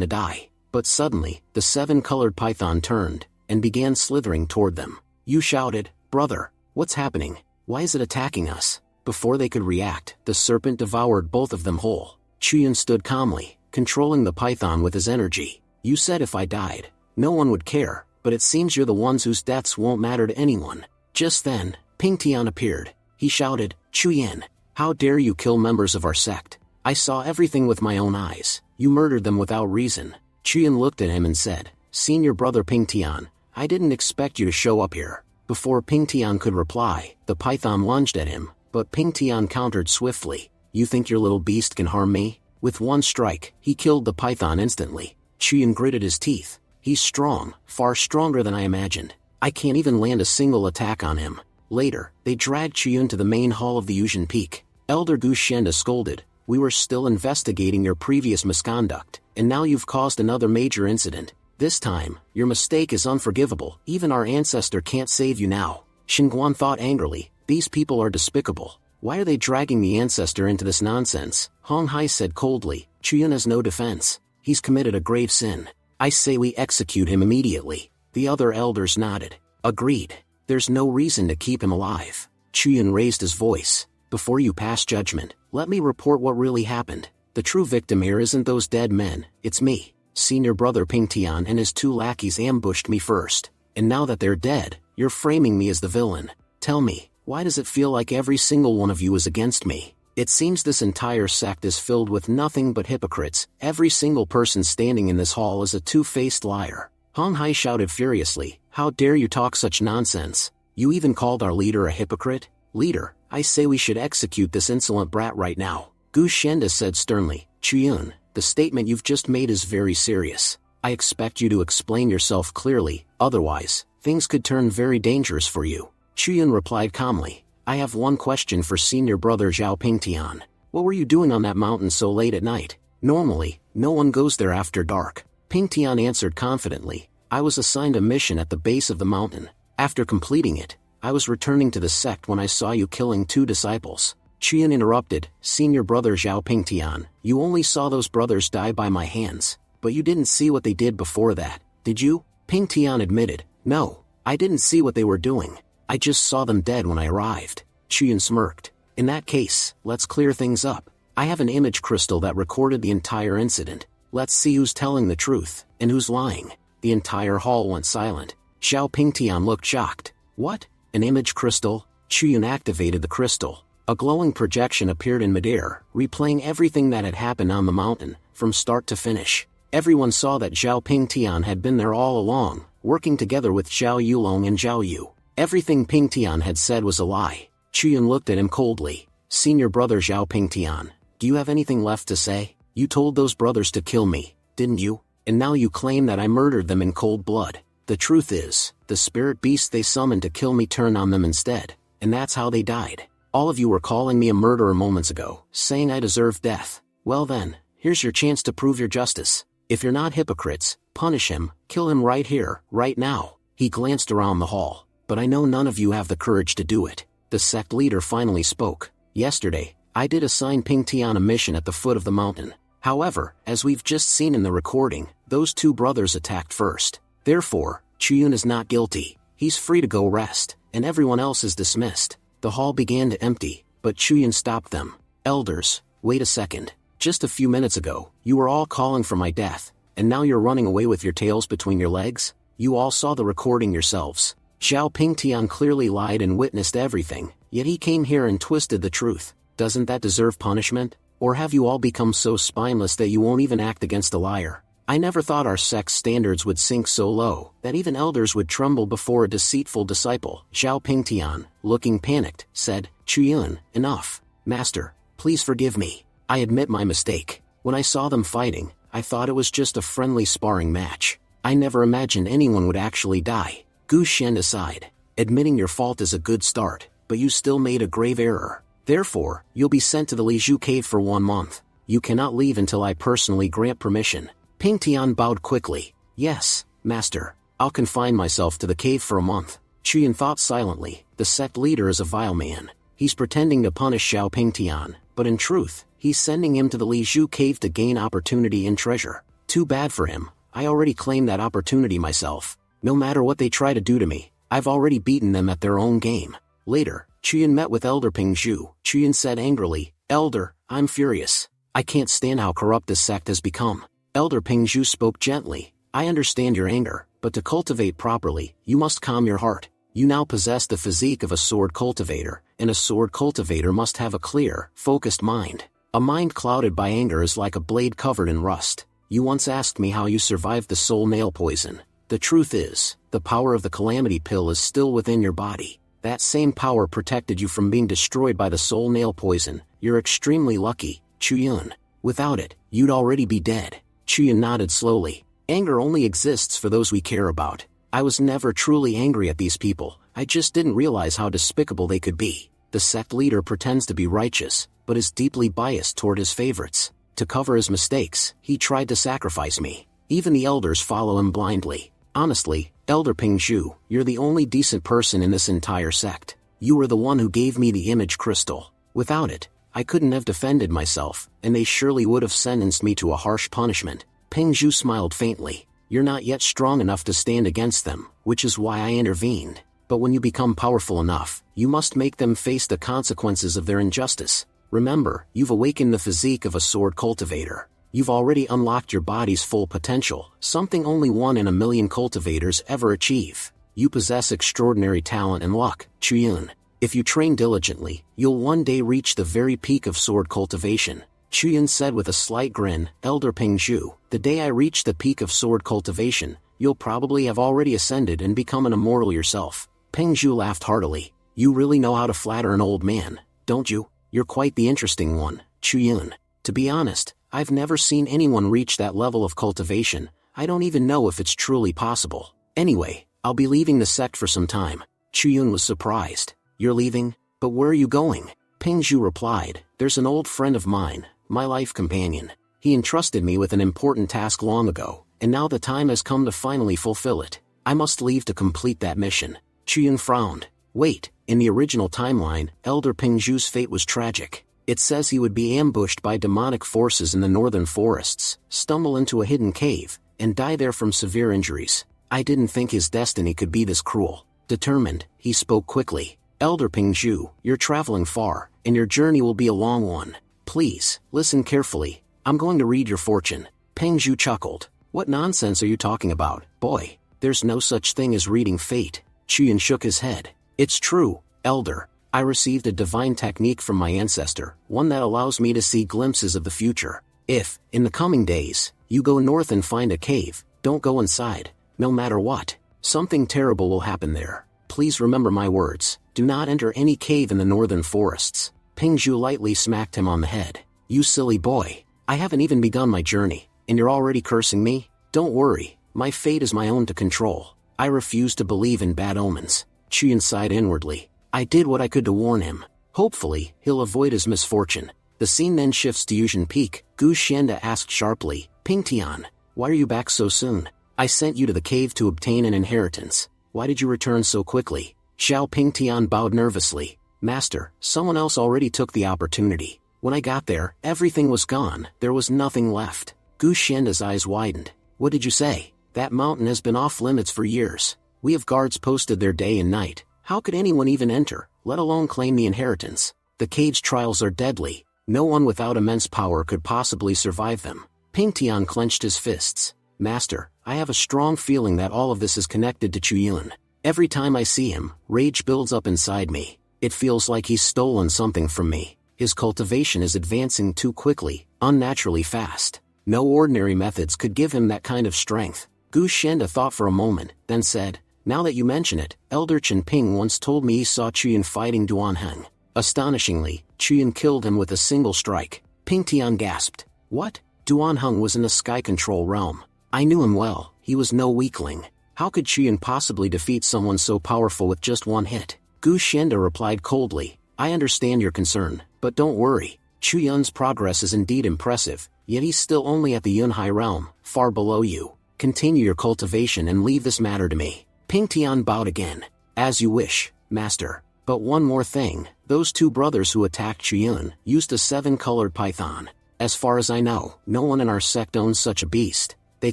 to die. But suddenly, the 7-colored python turned, and began slithering toward them. You shouted, Brother, what's happening? Why is it attacking us? Before they could react, the serpent devoured both of them whole. Chuyun stood calmly, controlling the python with his energy. You said if I died, no one would care, but it seems you're the ones whose deaths won't matter to anyone. Just then, Ping Tian appeared. He shouted, Chuyun, how dare you kill members of our sect? I saw everything with my own eyes. You murdered them without reason. Chuyun looked at him and said, Senior brother Ping Tian, I didn't expect you to show up here. Before Ping Tian could reply, the python lunged at him, but Ping Tian countered swiftly. You think your little beast can harm me? With one strike, he killed the python instantly. Chuyun gritted his teeth. He's strong, far stronger than I imagined. I can't even land a single attack on him. Later, they dragged Chuyun to the main hall of the Yuzhen Peak. Elder Gu Shenda scolded, We were still investigating your previous misconduct, and now you've caused another major incident. This time, your mistake is unforgivable. Even our ancestor can't save you now. Xinguan thought angrily, These people are despicable. Why are they dragging the ancestor into this nonsense? Hong Hai said coldly, Chuyun has no defense. He's committed a grave sin. I say we execute him immediately. The other elders nodded. Agreed. There's no reason to keep him alive. Chuyun raised his voice. Before you pass judgment, let me report what really happened. The true victim here isn't those dead men, it's me. Senior brother Ping Tian and his 2 lackeys ambushed me first. And now that they're dead, you're framing me as the villain. Tell me, why does it feel like every single one of you is against me? It seems this entire sect is filled with nothing but hypocrites. Every single person standing in this hall is a two-faced liar. Hong Hai shouted furiously, how dare you talk such nonsense? You even called our leader a hypocrite? Leader, I say we should execute this insolent brat right now. Gu Shenda said sternly, Chuyun, the statement you've just made is very serious. I expect you to explain yourself clearly, otherwise, things could turn very dangerous for you. Chuyun replied calmly, I have one question for senior brother Zhao Pingtian. What were you doing on that mountain so late at night? Normally, no one goes there after dark. Pingtian answered confidently, I was assigned a mission at the base of the mountain. After completing it, I was returning to the sect when I saw you killing 2 disciples. Qian interrupted, Senior brother Zhao Pingtian, you only saw those brothers die by my hands, but you didn't see what they did before that, did you? Pingtian admitted, no, I didn't see what they were doing. I just saw them dead when I arrived. Qian smirked. In that case, let's clear things up. I have an image crystal that recorded the entire incident. Let's see who's telling the truth, and who's lying. The entire hall went silent. Zhao Pingtian looked shocked. What? An image crystal? Qian activated the crystal. A glowing projection appeared in midair, replaying everything that had happened on the mountain, from start to finish. Everyone saw that Zhao Pingtian had been there all along, working together with Zhao Yulong and Zhao Yu. Everything Pingtian had said was a lie. Qian looked at him coldly. Senior brother Zhao Pingtian, do you have anything left to say? You told those brothers to kill me, didn't you? And now you claim that I murdered them in cold blood. The truth is, the spirit beast they summoned to kill me turned on them instead, and that's how they died. All of you were calling me a murderer moments ago, saying I deserved death. Well then, here's your chance to prove your justice. If you're not hypocrites, punish him, kill him right here, right now. He glanced around the hall, but I know none of you have the courage to do it. The sect leader finally spoke. Yesterday, I did assign Pingtian a mission at the foot of the mountain. However, as we've just seen in the recording, those 2 brothers attacked first. Therefore, Chuyun is not guilty. He's free to go rest, and everyone else is dismissed. The hall began to empty, but Chuyun stopped them. Elders, wait a second. Just a few minutes ago, you were all calling for my death, and now you're running away with your tails between your legs? You all saw the recording yourselves. Zhao Pingtian clearly lied and witnessed everything, yet he came here and twisted the truth. Doesn't that deserve punishment? Or have you all become so spineless that you won't even act against a liar? I never thought our sect's standards would sink so low, that even elders would tremble before a deceitful disciple. Zhao Pingtian, looking panicked, said, Chuyun, enough. Master, please forgive me. I admit my mistake. When I saw them fighting, I thought it was just a friendly sparring match. I never imagined anyone would actually die. Gu Shen aside, admitting your fault is a good start, but you still made a grave error. Therefore, you'll be sent to the Lizhu cave for 1 month. You cannot leave until I personally grant permission. Pingtian bowed quickly. Yes, master. I'll confine myself to the cave for a month. Qian thought silently, the sect leader is a vile man. He's pretending to punish Zhao Pingtian, but in truth, he's sending him to the Lizhu cave to gain opportunity and treasure. Too bad for him. I already claimed that opportunity myself. No matter what they try to do to me, I've already beaten them at their own game. Later, Qian met with Elder Ping Zhu. Qian said angrily, Elder, I'm furious. I can't stand how corrupt this sect has become. Elder Ping Zhu spoke gently, I understand your anger, but to cultivate properly, you must calm your heart. You now possess the physique of a sword cultivator, and a sword cultivator must have a clear, focused mind. A mind clouded by anger is like a blade covered in rust. You once asked me how you survived the soul nail poison. The truth is, the power of the calamity pill is still within your body. That same power protected you from being destroyed by the soul nail poison. You're extremely lucky, Chuyun. Without it, you'd already be dead. Chuyun nodded slowly. Anger only exists for those we care about. I was never truly angry at these people, I just didn't realize how despicable they could be. The sect leader pretends to be righteous, but is deeply biased toward his favorites. To cover his mistakes, he tried to sacrifice me. Even the elders follow him blindly. Honestly, Elder Ping Zhu, you're the only decent person in this entire sect. You were the one who gave me the image crystal. Without it, I couldn't have defended myself, and they surely would have sentenced me to a harsh punishment. Ping Zhu smiled faintly. You're not yet strong enough to stand against them, which is why I intervened. But when you become powerful enough, you must make them face the consequences of their injustice. Remember, you've awakened the physique of a sword cultivator. You've already unlocked your body's full potential, something only 1 in a million cultivators ever achieve. You possess extraordinary talent and luck, Chuyun. If you train diligently, you'll one day reach the very peak of sword cultivation. Chuyun said with a slight grin. Elder Pingzhu, the day I reach the peak of sword cultivation, you'll probably have already ascended and become an immortal yourself. Pingzhu laughed heartily. You really know how to flatter an old man, don't you? You're quite the interesting one, Chuyun. To be honest, I've never seen anyone reach that level of cultivation. I don't even know if it's truly possible. Anyway, I'll be leaving the sect for some time. Chuyun was surprised. You're leaving? But where are you going? Pingzhu replied, there's an old friend of mine, my life companion. He entrusted me with an important task long ago, and now the time has come to finally fulfill it. I must leave to complete that mission. Chuyun frowned. Wait, in the original timeline, Elder Pingzhu's fate was tragic. It says he would be ambushed by demonic forces in the northern forests, stumble into a hidden cave, and die there from severe injuries. I didn't think his destiny could be this cruel. Determined, he spoke quickly. Elder Pingzhu, you're traveling far, and your journey will be a long one. Please, listen carefully. I'm going to read your fortune. Pingzhu chuckled. What nonsense are you talking about, boy? There's no such thing as reading fate. Chuyun shook his head. It's true, Elder. I received a divine technique from my ancestor, one that allows me to see glimpses of the future. If, in the coming days, you go north and find a cave, don't go inside, no matter what. Something terrible will happen there. Please remember my words. Do not enter any cave in the northern forests. Pingzhu lightly smacked him on the head. You silly boy. I haven't even begun my journey, and you're already cursing me? Don't worry, my fate is my own to control. I refuse to believe in bad omens. Chuyun sighed inwardly. I did what I could to warn him. Hopefully, he'll avoid his misfortune. The scene then shifts to Yuzhen Peak. Gu Xianda asked sharply, Pingtian, why are you back so soon? I sent you to the cave to obtain an inheritance. Why did you return so quickly? Xiao Pingtian bowed nervously. Master, someone else already took the opportunity. When I got there, everything was gone. There was nothing left. Gu Xianda's eyes widened. What did you say? That mountain has been off limits for years. We have guards posted there day and night. How could anyone even enter, let alone claim the inheritance? The cage trials are deadly. No one without immense power could possibly survive them. Pingtian clenched his fists. Master, I have a strong feeling that all of this is connected to Chuyun. Every time I see him, rage builds up inside me. It feels like he's stolen something from me. His cultivation is advancing too quickly, unnaturally fast. No ordinary methods could give him that kind of strength. Gu Xianda thought for a moment, then said, now that you mention it, Elder Chen Ping once told me he saw Chuyun fighting Duan Heng. Astonishingly, Chuyun killed him with a single strike. Pingtian gasped. What? Duan Heng was in the sky control realm. I knew him well, he was no weakling. How could Chuyun possibly defeat someone so powerful with just one hit? Gu Xianda replied coldly, I understand your concern, but don't worry. Chuyun's progress is indeed impressive, yet he's still only at the Yunhai realm, far below you. Continue your cultivation and leave this matter to me. Pingtian bowed again. As you wish, master. But one more thing, those 2 brothers who attacked Chuyun used a 7-colored python. As far as I know, no one in our sect owns such a beast. They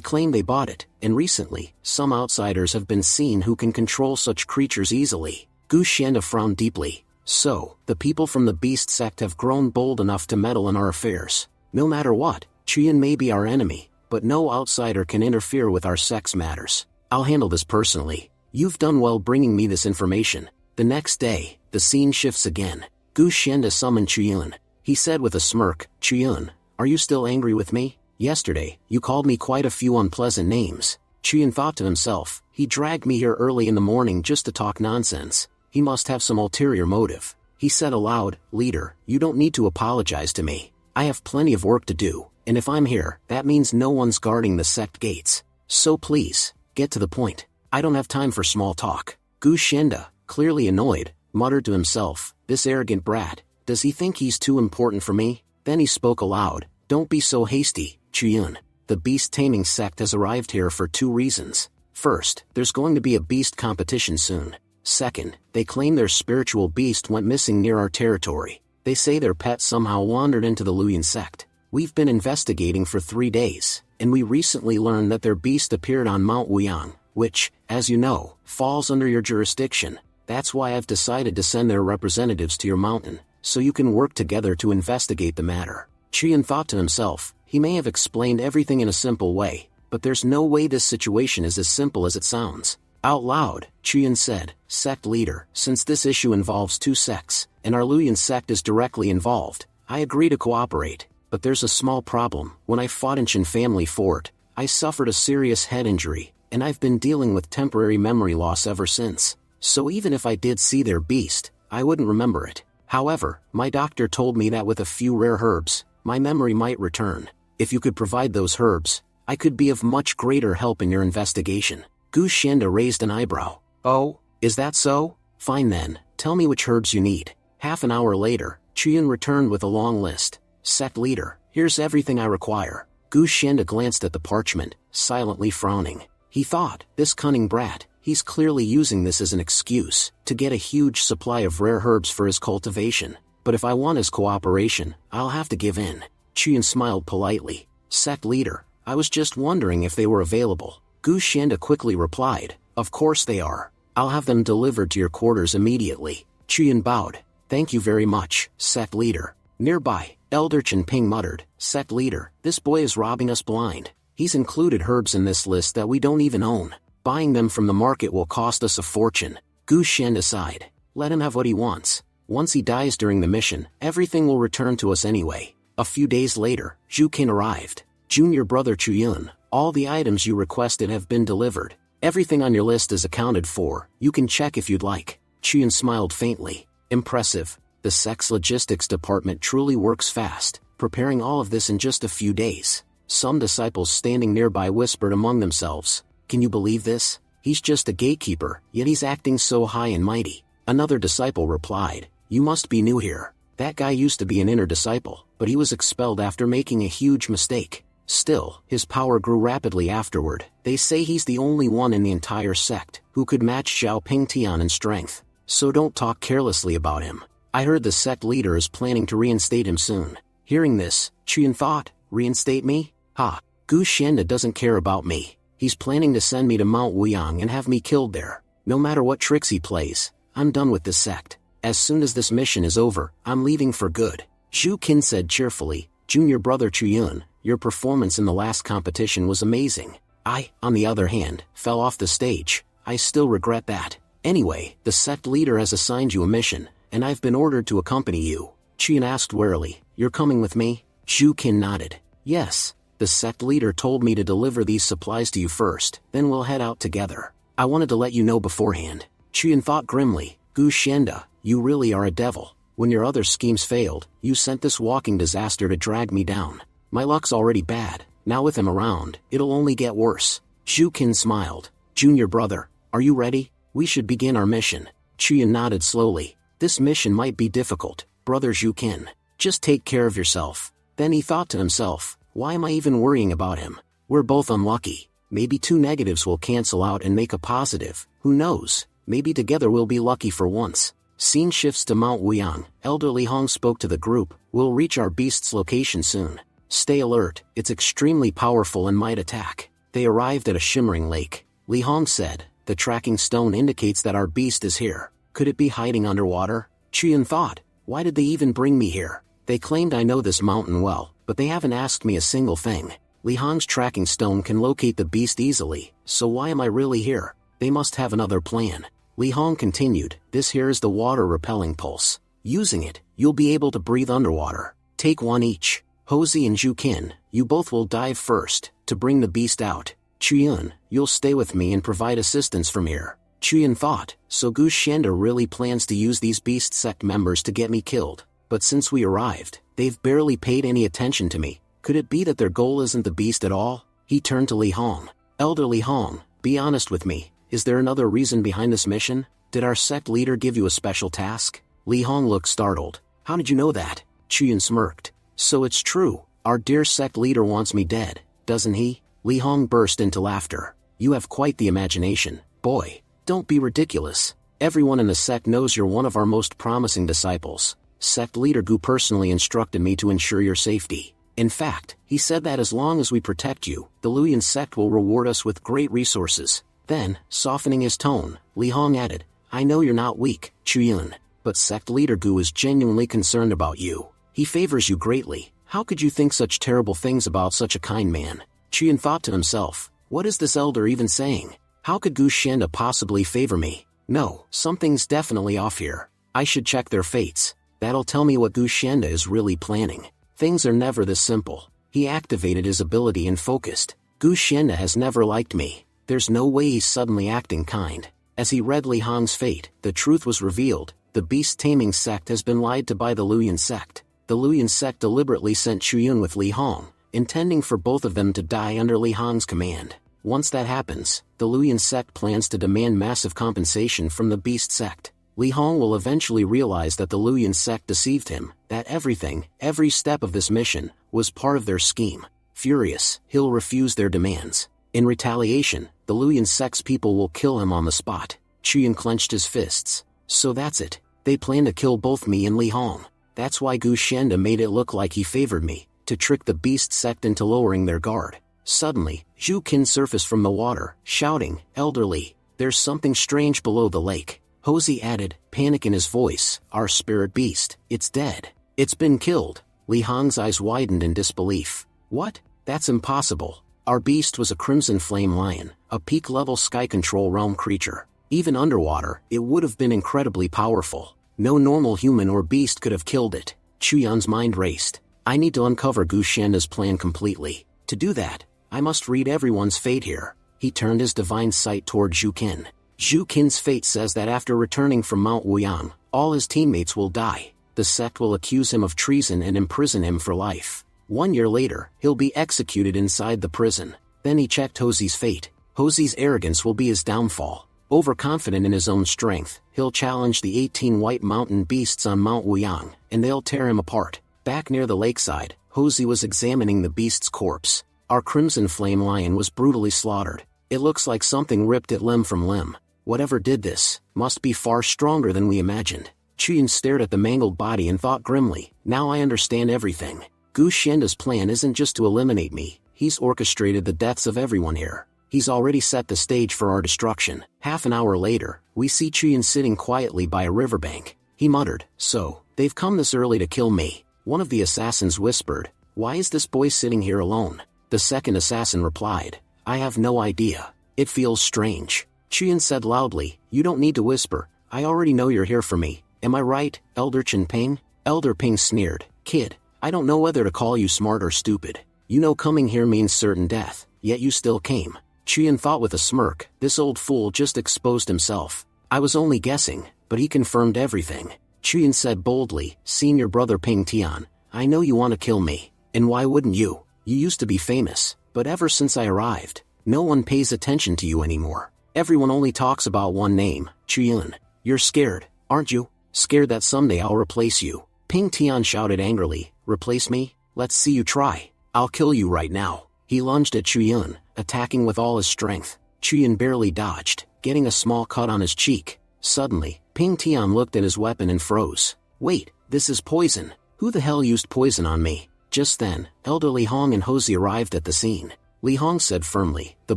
claim they bought it, and recently, some outsiders have been seen who can control such creatures easily. Gu Xianda frowned deeply. So, the people from the beast sect have grown bold enough to meddle in our affairs. No matter what, Chuyun may be our enemy, but no outsider can interfere with our sect's matters. I'll handle this personally. You've done well bringing me this information. The next day, the scene shifts again. Gu Xianda summoned Chuyun. He said with a smirk, Chuyun, are you still angry with me? Yesterday, you called me quite a few unpleasant names. Chuyun thought to himself, he dragged me here early in the morning just to talk nonsense. He must have some ulterior motive. He said aloud, Leader, you don't need to apologize to me. I have plenty of work to do, and if I'm here, that means no one's guarding the sect gates. So please, get to the point. I don't have time for small talk. Gu Xianda, clearly annoyed, muttered to himself, this arrogant brat, does he think he's too important for me? Then he spoke aloud, don't be so hasty, Chuyun. The beast taming sect has arrived here for 2 reasons. First, there's going to be a beast competition soon. Second, they claim their spiritual beast went missing near our territory. They say their pet somehow wandered into the Luyan sect. We've been investigating for 3 days, and we recently learned that their beast appeared on Mount Wuyang, which, as you know, falls under your jurisdiction. That's why I've decided to send their representatives to your mountain, so you can work together to investigate the matter. Chuyin thought to himself, he may have explained everything in a simple way, but there's no way this situation is as simple as it sounds. Out loud, Chuyin said, Sect leader, since this issue involves two sects, and our Luyan sect is directly involved, I agree to cooperate, but there's a small problem. When I fought in Shin family fort, I suffered a serious head injury, and I've been dealing with temporary memory loss ever since. So even if I did see their beast, I wouldn't remember it. However, my doctor told me that with a few rare herbs, my memory might return. If you could provide those herbs, I could be of much greater help in your investigation. Gu Xianda raised an eyebrow. Oh, is that so? Fine then, tell me which herbs you need. Half an hour later, Chuyin returned with a long list. Sect leader, here's everything I require. Gu Xianda glanced at the parchment, silently frowning. He thought, this cunning brat, he's clearly using this as an excuse to get a huge supply of rare herbs for his cultivation. But if I want his cooperation, I'll have to give in. Chuyin smiled politely. Sect leader, I was just wondering if they were available. Gu Xianda quickly replied, of course they are. I'll have them delivered to your quarters immediately. Chuyin bowed. Thank you very much, sect leader. Nearby, Elder Chen Ping muttered, Sect leader, this boy is robbing us blind. He's included herbs in this list that we don't even own. Buying them from the market will cost us a fortune. Gu Xianda sighed. Let him have what he wants. Once he dies during the mission, everything will return to us anyway. A few days later, Zhu Qin arrived. Junior brother Chuyun, all the items you requested have been delivered. Everything on your list is accounted for, you can check if you'd like. Chuyun smiled faintly. Impressive. The sect's logistics department truly works fast, preparing all of this in just a few days. Some disciples standing nearby whispered among themselves, can you believe this? He's just a gatekeeper, yet he's acting so high and mighty. Another disciple replied, you must be new here. That guy used to be an inner disciple, but he was expelled after making a huge mistake. Still, his power grew rapidly afterward. They say he's the only one in the entire sect who could match Xiao Pingtian in strength. So don't talk carelessly about him. I heard the sect leader is planning to reinstate him soon. Hearing this, Chuyin thought, reinstate me? Ha! Gu Xianda doesn't care about me. He's planning to send me to Mount Wuyang and have me killed there. No matter what tricks he plays, I'm done with this sect. As soon as this mission is over, I'm leaving for good. Zhu Qin said cheerfully, Junior brother Chuyun, your performance in the last competition was amazing. I, on the other hand, fell off the stage. I still regret that. Anyway, the sect leader has assigned you a mission, and I've been ordered to accompany you. Chuyun asked warily, you're coming with me? Zhu Qin nodded. Yes. The sect leader told me to deliver these supplies to you first, then we'll head out together. I wanted to let you know beforehand. Chuyun thought grimly, Gu Xianda, you really are a devil. When your other schemes failed, you sent this walking disaster to drag me down. My luck's already bad, now with him around, it'll only get worse. Zhu Qin smiled. Junior brother, are you ready? We should begin our mission. Chuyun nodded slowly. This mission might be difficult, brother Zhu Qin. Just take care of yourself. Then he thought to himself, why am I even worrying about him? We're both unlucky. Maybe two negatives will cancel out and make a positive. Who knows? Maybe together we'll be lucky for once. Scene shifts to Mount Wuyang. Elder Li Hong spoke to the group. We'll reach our beast's location soon. Stay alert, it's extremely powerful and might attack. They arrived at a shimmering lake. Li Hong said, the tracking stone indicates that our beast is here. Could it be hiding underwater? Chuyun thought, why did they even bring me here? They claimed I know this mountain well, but they haven't asked me a single thing. Li Hong's tracking stone can locate the beast easily, so why am I really here? They must have another plan. Li Hong continued, this here is the water repelling pulse. Using it, you'll be able to breathe underwater. Take one each. Hosey and Zhu Qin, you both will dive first, to bring the beast out. Chuyun, you'll stay with me and provide assistance from here. Chuyun thought, so Gu Xianda really plans to use these beast sect members to get me killed. But since we arrived, they've barely paid any attention to me. Could it be that their goal isn't the beast at all? He turned to Li Hong. Elder Li Hong, be honest with me. Is there another reason behind this mission? Did our sect leader give you a special task? Li Hong looked startled. How did you know that? Chuyun smirked. So it's true. Our dear sect leader wants me dead, doesn't he? Li Hong burst into laughter. You have quite the imagination, boy. Don't be ridiculous. Everyone in the sect knows you're one of our most promising disciples. Sect leader Gu personally instructed me to ensure your safety. In fact, he said that as long as we protect you, the Luyan sect will reward us with great resources. Then, softening his tone, Li Hong added, I know you're not weak, Chuyun, but sect leader Gu is genuinely concerned about you. He favors you greatly. How could you think such terrible things about such a kind man? Chuyun thought to himself, what is this elder even saying? How could Gu Shenda possibly favor me? No, something's definitely off here. I should check their fates. That'll tell me what Gu Shenda is really planning. Things are never this simple. He activated his ability and focused. Gu Shenda has never liked me. There's no way he's suddenly acting kind. As he read Li Hong's fate, the truth was revealed. The beast taming sect has been lied to by the Luyan sect. The Luyan sect deliberately sent Chuyun with Li Hong, intending for both of them to die under Li Hong's command. Once that happens, the Luyan sect plans to demand massive compensation from the beast sect. Li Hong will eventually realize that the Luyan sect deceived him, that every step of this mission, was part of their scheme. Furious, he'll refuse their demands. In retaliation, the Luyan sect's people will kill him on the spot. Chuyun clenched his fists. So that's it. They plan to kill both me and Li Hong. That's why Gu Shenda made it look like he favored me, to trick the beast sect into lowering their guard. Suddenly, Zhu Qin surfaced from the water, shouting, "Elderly, there's something strange below the lake." Hosey added, panic in his voice, "Our spirit beast, it's dead. It's been killed." Li Hong's eyes widened in disbelief. What? That's impossible. Our beast was a crimson flame lion, a peak-level sky control realm creature. Even underwater, it would have been incredibly powerful. No normal human or beast could have killed it. Chuyun's mind raced. I need to uncover Gu Shenda's plan completely. To do that, I must read everyone's fate here. He turned his divine sight toward Zhu Qin. Zhu Qin's fate says that after returning from Mount Wuyang, all his teammates will die. The sect will accuse him of treason and imprison him for life. 1 year later, he'll be executed inside the prison. Then he checked Hosey's fate. Hosey's arrogance will be his downfall. Overconfident in his own strength, he'll challenge the 18 white mountain beasts on Mount Wuyang, and they'll tear him apart. Back near the lakeside, Hosey was examining the beast's corpse. Our crimson flame lion was brutally slaughtered. It looks like something ripped it limb from limb. Whatever did this, must be far stronger than we imagined. Chuyun stared at the mangled body and thought grimly, now I understand everything. Gu Shenda's plan isn't just to eliminate me, he's orchestrated the deaths of everyone here. He's already set the stage for our destruction. Half an hour later, we see Chuyun sitting quietly by a riverbank. He muttered, so, they've come this early to kill me. One of the assassins whispered, why is this boy sitting here alone? The second assassin replied, I have no idea. It feels strange. Chuyun said loudly, you don't need to whisper, I already know you're here for me. Am I right, Elder Chen Ping? Elder Ping sneered, kid, I don't know whether to call you smart or stupid. You know coming here means certain death, yet you still came. Chuyun thought with a smirk, this old fool just exposed himself. I was only guessing, but he confirmed everything. Chuyun said boldly, Senior Brother Ping Tian, I know you want to kill me. And why wouldn't you? You used to be famous, but ever since I arrived, no one pays attention to you anymore. Everyone only talks about one name, Chuyun. You're scared, aren't you? Scared that someday I'll replace you. Ping Tian shouted angrily, replace me? Let's see you try. I'll kill you right now. He lunged at Chuyun, attacking with all his strength. Chuyun barely dodged, getting a small cut on his cheek. Suddenly, Ping Tian looked at his weapon and froze. Wait, this is poison. Who the hell used poison on me? Just then, Elder Li Hong and Hosey arrived at the scene. Li Hong said firmly, the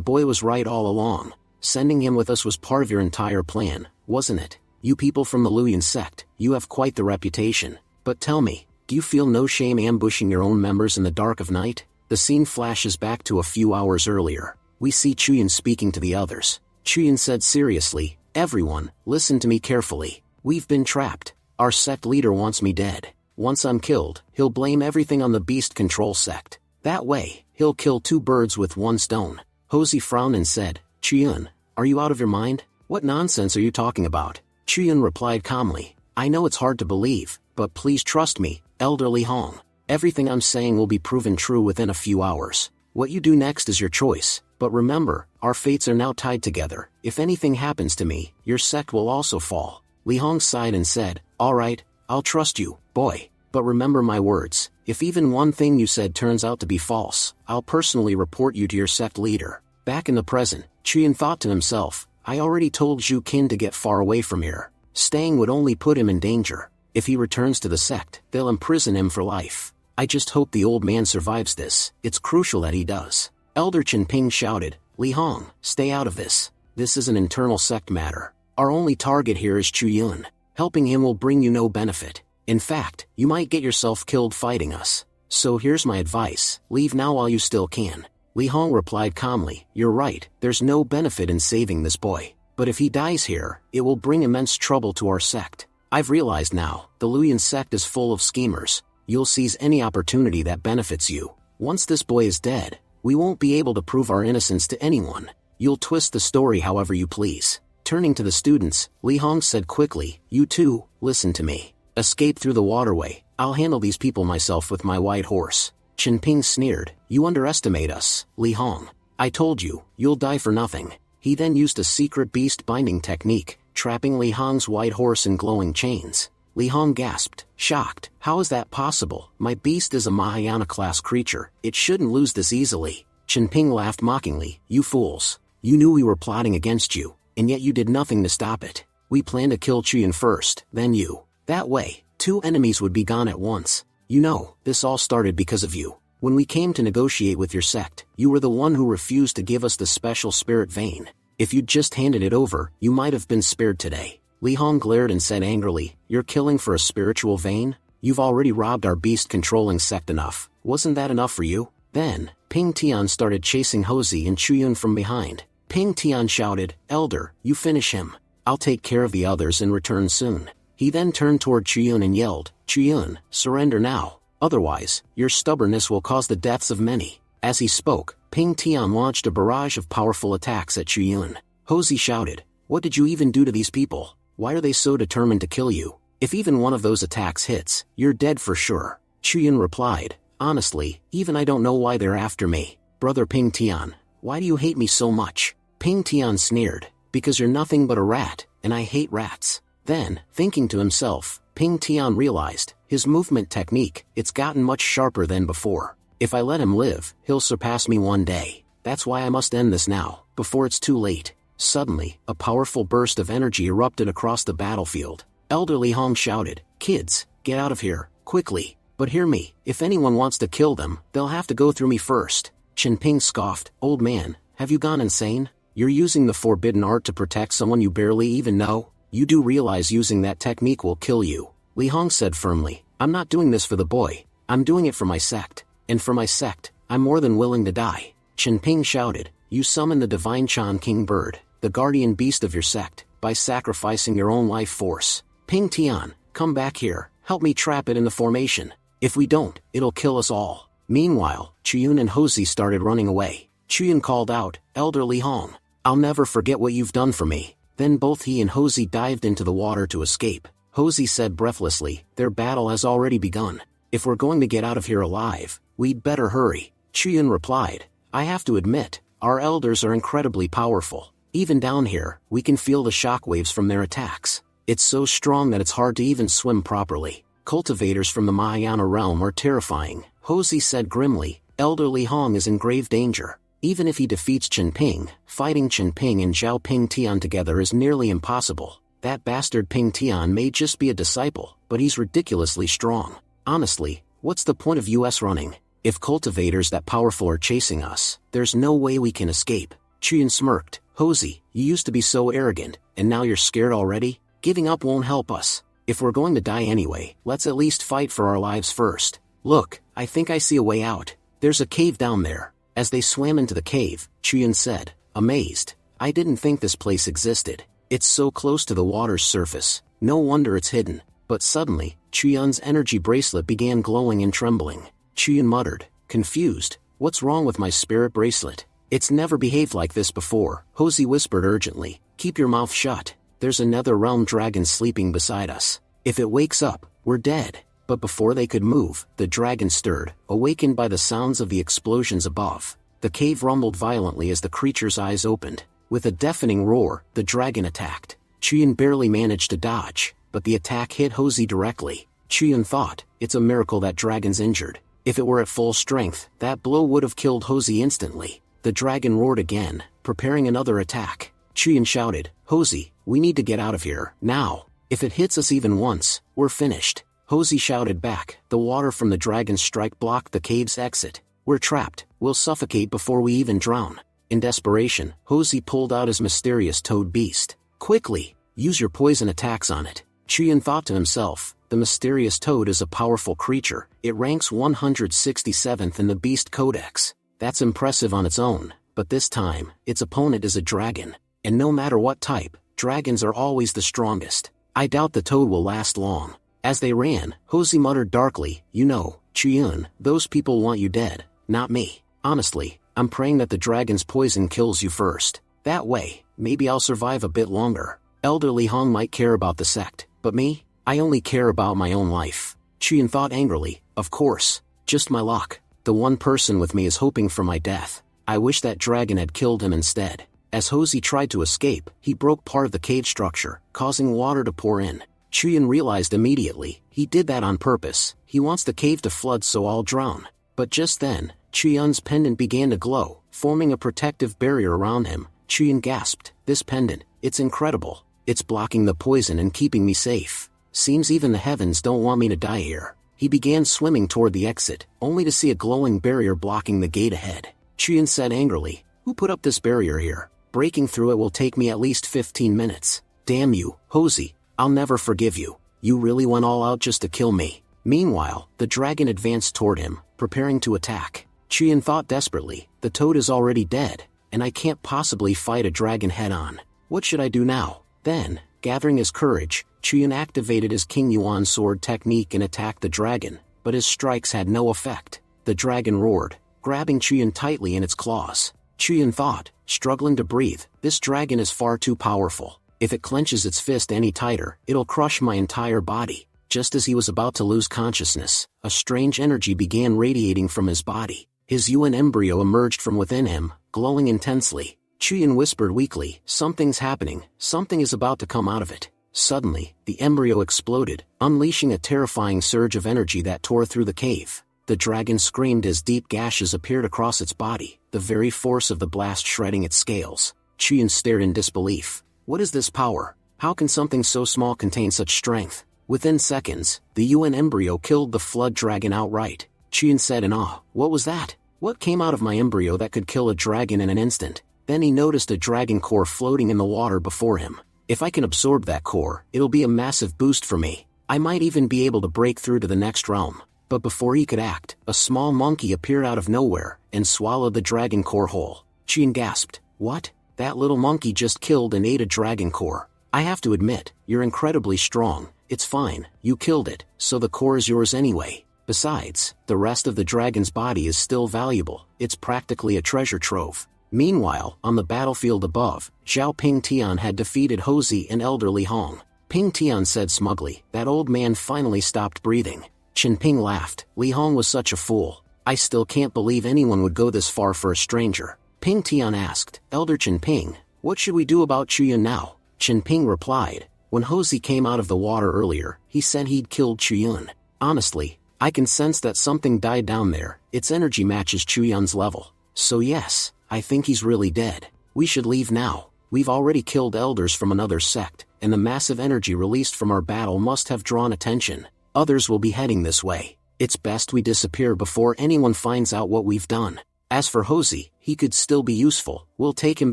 boy was right all along. Sending him with us was part of your entire plan, wasn't it? You people from the Luyan sect, you have quite the reputation. But tell me, do you feel no shame ambushing your own members in the dark of night? The scene flashes back to a few hours earlier. We see Chuyun speaking to the others. Chuyun said seriously, everyone, listen to me carefully. We've been trapped. Our sect leader wants me dead. Once I'm killed, he'll blame everything on the beast control sect. That way, he'll kill 2 birds with 1 stone. Hosey frowned and said, Chuyun, are you out of your mind? What nonsense are you talking about? Chuyun replied calmly, I know it's hard to believe, but please trust me, Elder Li Hong. Everything I'm saying will be proven true within a few hours. What you do next is your choice, but remember, our fates are now tied together. If anything happens to me, your sect will also fall. Li Hong sighed and said, all right, I'll trust you, boy. But remember my words, if even one thing you said turns out to be false, I'll personally report you to your sect leader. Back in the present, Chuyun thought to himself, I already told Zhu Qin to get far away from here. Staying would only put him in danger. If he returns to the sect, they'll imprison him for life. I just hope the old man survives this. It's crucial that he does. Elder Chen Ping shouted, Li Hong, stay out of this. This is an internal sect matter. Our only target here is Chuyun. Helping him will bring you no benefit. In fact, you might get yourself killed fighting us. So here's my advice, leave now while you still can. Li Hong replied calmly, you're right, there's no benefit in saving this boy. But if he dies here, it will bring immense trouble to our sect. I've realized now, the Luyan sect is full of schemers. You'll seize any opportunity that benefits you. Once this boy is dead, we won't be able to prove our innocence to anyone. You'll twist the story however you please. Turning to the students, Li Hong said quickly, you two, listen to me. Escape through the waterway, I'll handle these people myself with my white horse. Chen Ping sneered, you underestimate us, Li Hong. I told you, you'll die for nothing. He then used a secret beast binding technique, trapping Li Hong's white horse in glowing chains. Li Hong gasped, shocked, how is that possible? My beast is a Mahayana class creature, it shouldn't lose this easily. Chen Ping laughed mockingly, you fools. You knew we were plotting against you, and yet you did nothing to stop it. We planned to kill Chuyun first, then you. That way, 2 enemies would be gone at once. You know, this all started because of you. When we came to negotiate with your sect, you were the one who refused to give us the special spirit vein. If you'd just handed it over, you might have been spared today. Li Hong glared and said angrily, you're killing for a spiritual vein? You've already robbed our beast-controlling sect enough. Wasn't that enough for you? Then, Ping Tian started chasing Hosey and Chuyun from behind. Ping Tian shouted, Elder, you finish him. I'll take care of the others and return soon. He then turned toward Chuyun and yelled, Chuyun, surrender now. Otherwise, your stubbornness will cause the deaths of many. As he spoke, Ping Tian launched a barrage of powerful attacks at Chuyun. Hosey shouted, what did you even do to these people? Why are they so determined to kill you? If even one of those attacks hits, you're dead for sure. Chuyun replied, honestly, even I don't know why they're after me. Brother Ping Tian, why do you hate me so much? Ping Tian sneered, because you're nothing but a rat, and I hate rats. Then, thinking to himself, Ping Tian realized, his movement technique, it's gotten much sharper than before. If I let him live, he'll surpass me one day. That's why I must end this now, before it's too late. Suddenly, a powerful burst of energy erupted across the battlefield. Elder Li Hong shouted, kids, get out of here, quickly. But hear me, if anyone wants to kill them, they'll have to go through me first. Chen Ping scoffed, old man, have you gone insane? You're using the forbidden art to protect someone you barely even know? You do realize using that technique will kill you. Li Hong said firmly, I'm not doing this for the boy, I'm doing it for my sect. And for my sect, I'm more than willing to die. Chen Ping shouted, you summon the divine Chan King Bird, the guardian beast of your sect, by sacrificing your own life force. Ping Tian, come back here, help me trap it in the formation. If we don't, it'll kill us all. Meanwhile, Chuyun and Hosey started running away. Chuyun called out, Elder Li Hong, I'll never forget what you've done for me. Then both he and Hosey dived into the water to escape. Hosey said breathlessly, their battle has already begun. If we're going to get out of here alive, we'd better hurry. Chuyun replied, I have to admit, our elders are incredibly powerful. Even down here, we can feel the shockwaves from their attacks. It's so strong that it's hard to even swim properly. Cultivators from the Mahayana realm are terrifying. Hosey said grimly, Elder Li Hong is in grave danger. Even if he defeats Chen Ping, fighting Chen Ping and Zhao Ping Tian together is nearly impossible. That bastard Ping Tian may just be a disciple, but he's ridiculously strong. Honestly, what's the point of us running? If cultivators that powerful are chasing us, there's no way we can escape. Chuyun smirked, Hosey, you used to be so arrogant, and now you're scared already? Giving up won't help us. If we're going to die anyway, let's at least fight for our lives first. Look, I think I see a way out. There's a cave down there. As they swam into the cave, Chuyun said, amazed, I didn't think this place existed. It's so close to the water's surface, no wonder it's hidden. But suddenly, Chuyun's energy bracelet began glowing and trembling. Chuyun muttered, confused, what's wrong with my spirit bracelet? It's never behaved like this before. Hosey whispered urgently, keep your mouth shut. There's another realm dragon sleeping beside us. If it wakes up, we're dead. But before they could move, the dragon stirred, awakened by the sounds of the explosions above. The cave rumbled violently as the creature's eyes opened. With a deafening roar, the dragon attacked. Chuyun barely managed to dodge, but the attack hit Hosey directly. Chuyun thought, it's a miracle that dragon's injured. If it were at full strength, that blow would have killed Hosey instantly. The dragon roared again, preparing another attack. Chuyun shouted, Hosey, we need to get out of here, now. If it hits us even once, we're finished. Hosey shouted back, the water from the dragon's strike blocked the cave's exit. We're trapped, we'll suffocate before we even drown. In desperation, Hosey pulled out his mysterious toad beast. Quickly, use your poison attacks on it. Chuyin thought to himself, the mysterious toad is a powerful creature. It ranks 167th in the Beast Codex. That's impressive on its own, but this time, its opponent is a dragon. And no matter what type, dragons are always the strongest. I doubt the toad will last long. As they ran, Hosey muttered darkly, you know, Chuyin, those people want you dead, not me. Honestly, I'm praying that the dragon's poison kills you first. That way, maybe I'll survive a bit longer. Elderly Hong might care about the sect, but me? I only care about my own life. Chuyin thought angrily, of course, just my luck. The one person with me is hoping for my death. I wish that dragon had killed him instead. As Hosey tried to escape, he broke part of the cave structure, causing water to pour in. Chuyin realized immediately, he did that on purpose. He wants the cave to flood so I'll drown. But just then, Chuyun's pendant began to glow, forming a protective barrier around him. Chuyin gasped, this pendant, it's incredible. It's blocking the poison and keeping me safe. Seems even the heavens don't want me to die here. He began swimming toward the exit, only to see a glowing barrier blocking the gate ahead. Chuyin said angrily, who put up this barrier here? Breaking through it will take me at least 15 minutes. Damn you, Hosey, I'll never forgive you. You really went all out just to kill me. Meanwhile, the dragon advanced toward him, preparing to attack. Chuyin thought desperately, the toad is already dead, and I can't possibly fight a dragon head-on. What should I do now? Then, gathering his courage, Chuyin activated his King Yuan sword technique and attacked the dragon, but his strikes had no effect. The dragon roared, grabbing Chuyin tightly in its claws. Chuyin thought, struggling to breathe, this dragon is far too powerful. If it clenches its fist any tighter, it'll crush my entire body. Just as he was about to lose consciousness, a strange energy began radiating from his body. His Yuan embryo emerged from within him, glowing intensely. Chuyin whispered weakly, something's happening, something is about to come out of it. Suddenly, the embryo exploded, unleashing a terrifying surge of energy that tore through the cave. The dragon screamed as deep gashes appeared across its body, the very force of the blast shredding its scales. Chuyin stared in disbelief. What is this power? How can something so small contain such strength? Within seconds, the Yuan embryo killed the flood dragon outright. Chuyin said in awe, what was that? What came out of my embryo that could kill a dragon in an instant? Then he noticed a dragon core floating in the water before him. If I can absorb that core, it'll be a massive boost for me. I might even be able to break through to the next realm. But before he could act, a small monkey appeared out of nowhere and swallowed the dragon core whole. Chuyin gasped, what? That little monkey just killed and ate a dragon core. I have to admit, you're incredibly strong. It's fine, you killed it, so the core is yours anyway. Besides, the rest of the dragon's body is still valuable. It's practically a treasure trove. Meanwhile, on the battlefield above, Zhao Ping Tian had defeated Hosey and elderly Hong. Ping Tian said smugly, that old man finally stopped breathing. Chen Ping laughed, Li Hong was such a fool. I still can't believe anyone would go this far for a stranger. Ping Tian asked, Elder Chen Ping, what should we do about Chuyin now? Chen Ping replied, when Hosey came out of the water earlier, he said he'd killed Chuyin. Honestly, I can sense that something died down there. Its energy matches Chuyun's level. So yes, I think he's really dead. We should leave now. We've already killed elders from another sect, and the massive energy released from our battle must have drawn attention. Others will be heading this way. It's best we disappear before anyone finds out what we've done. As for Hosey, he could still be useful. We'll take him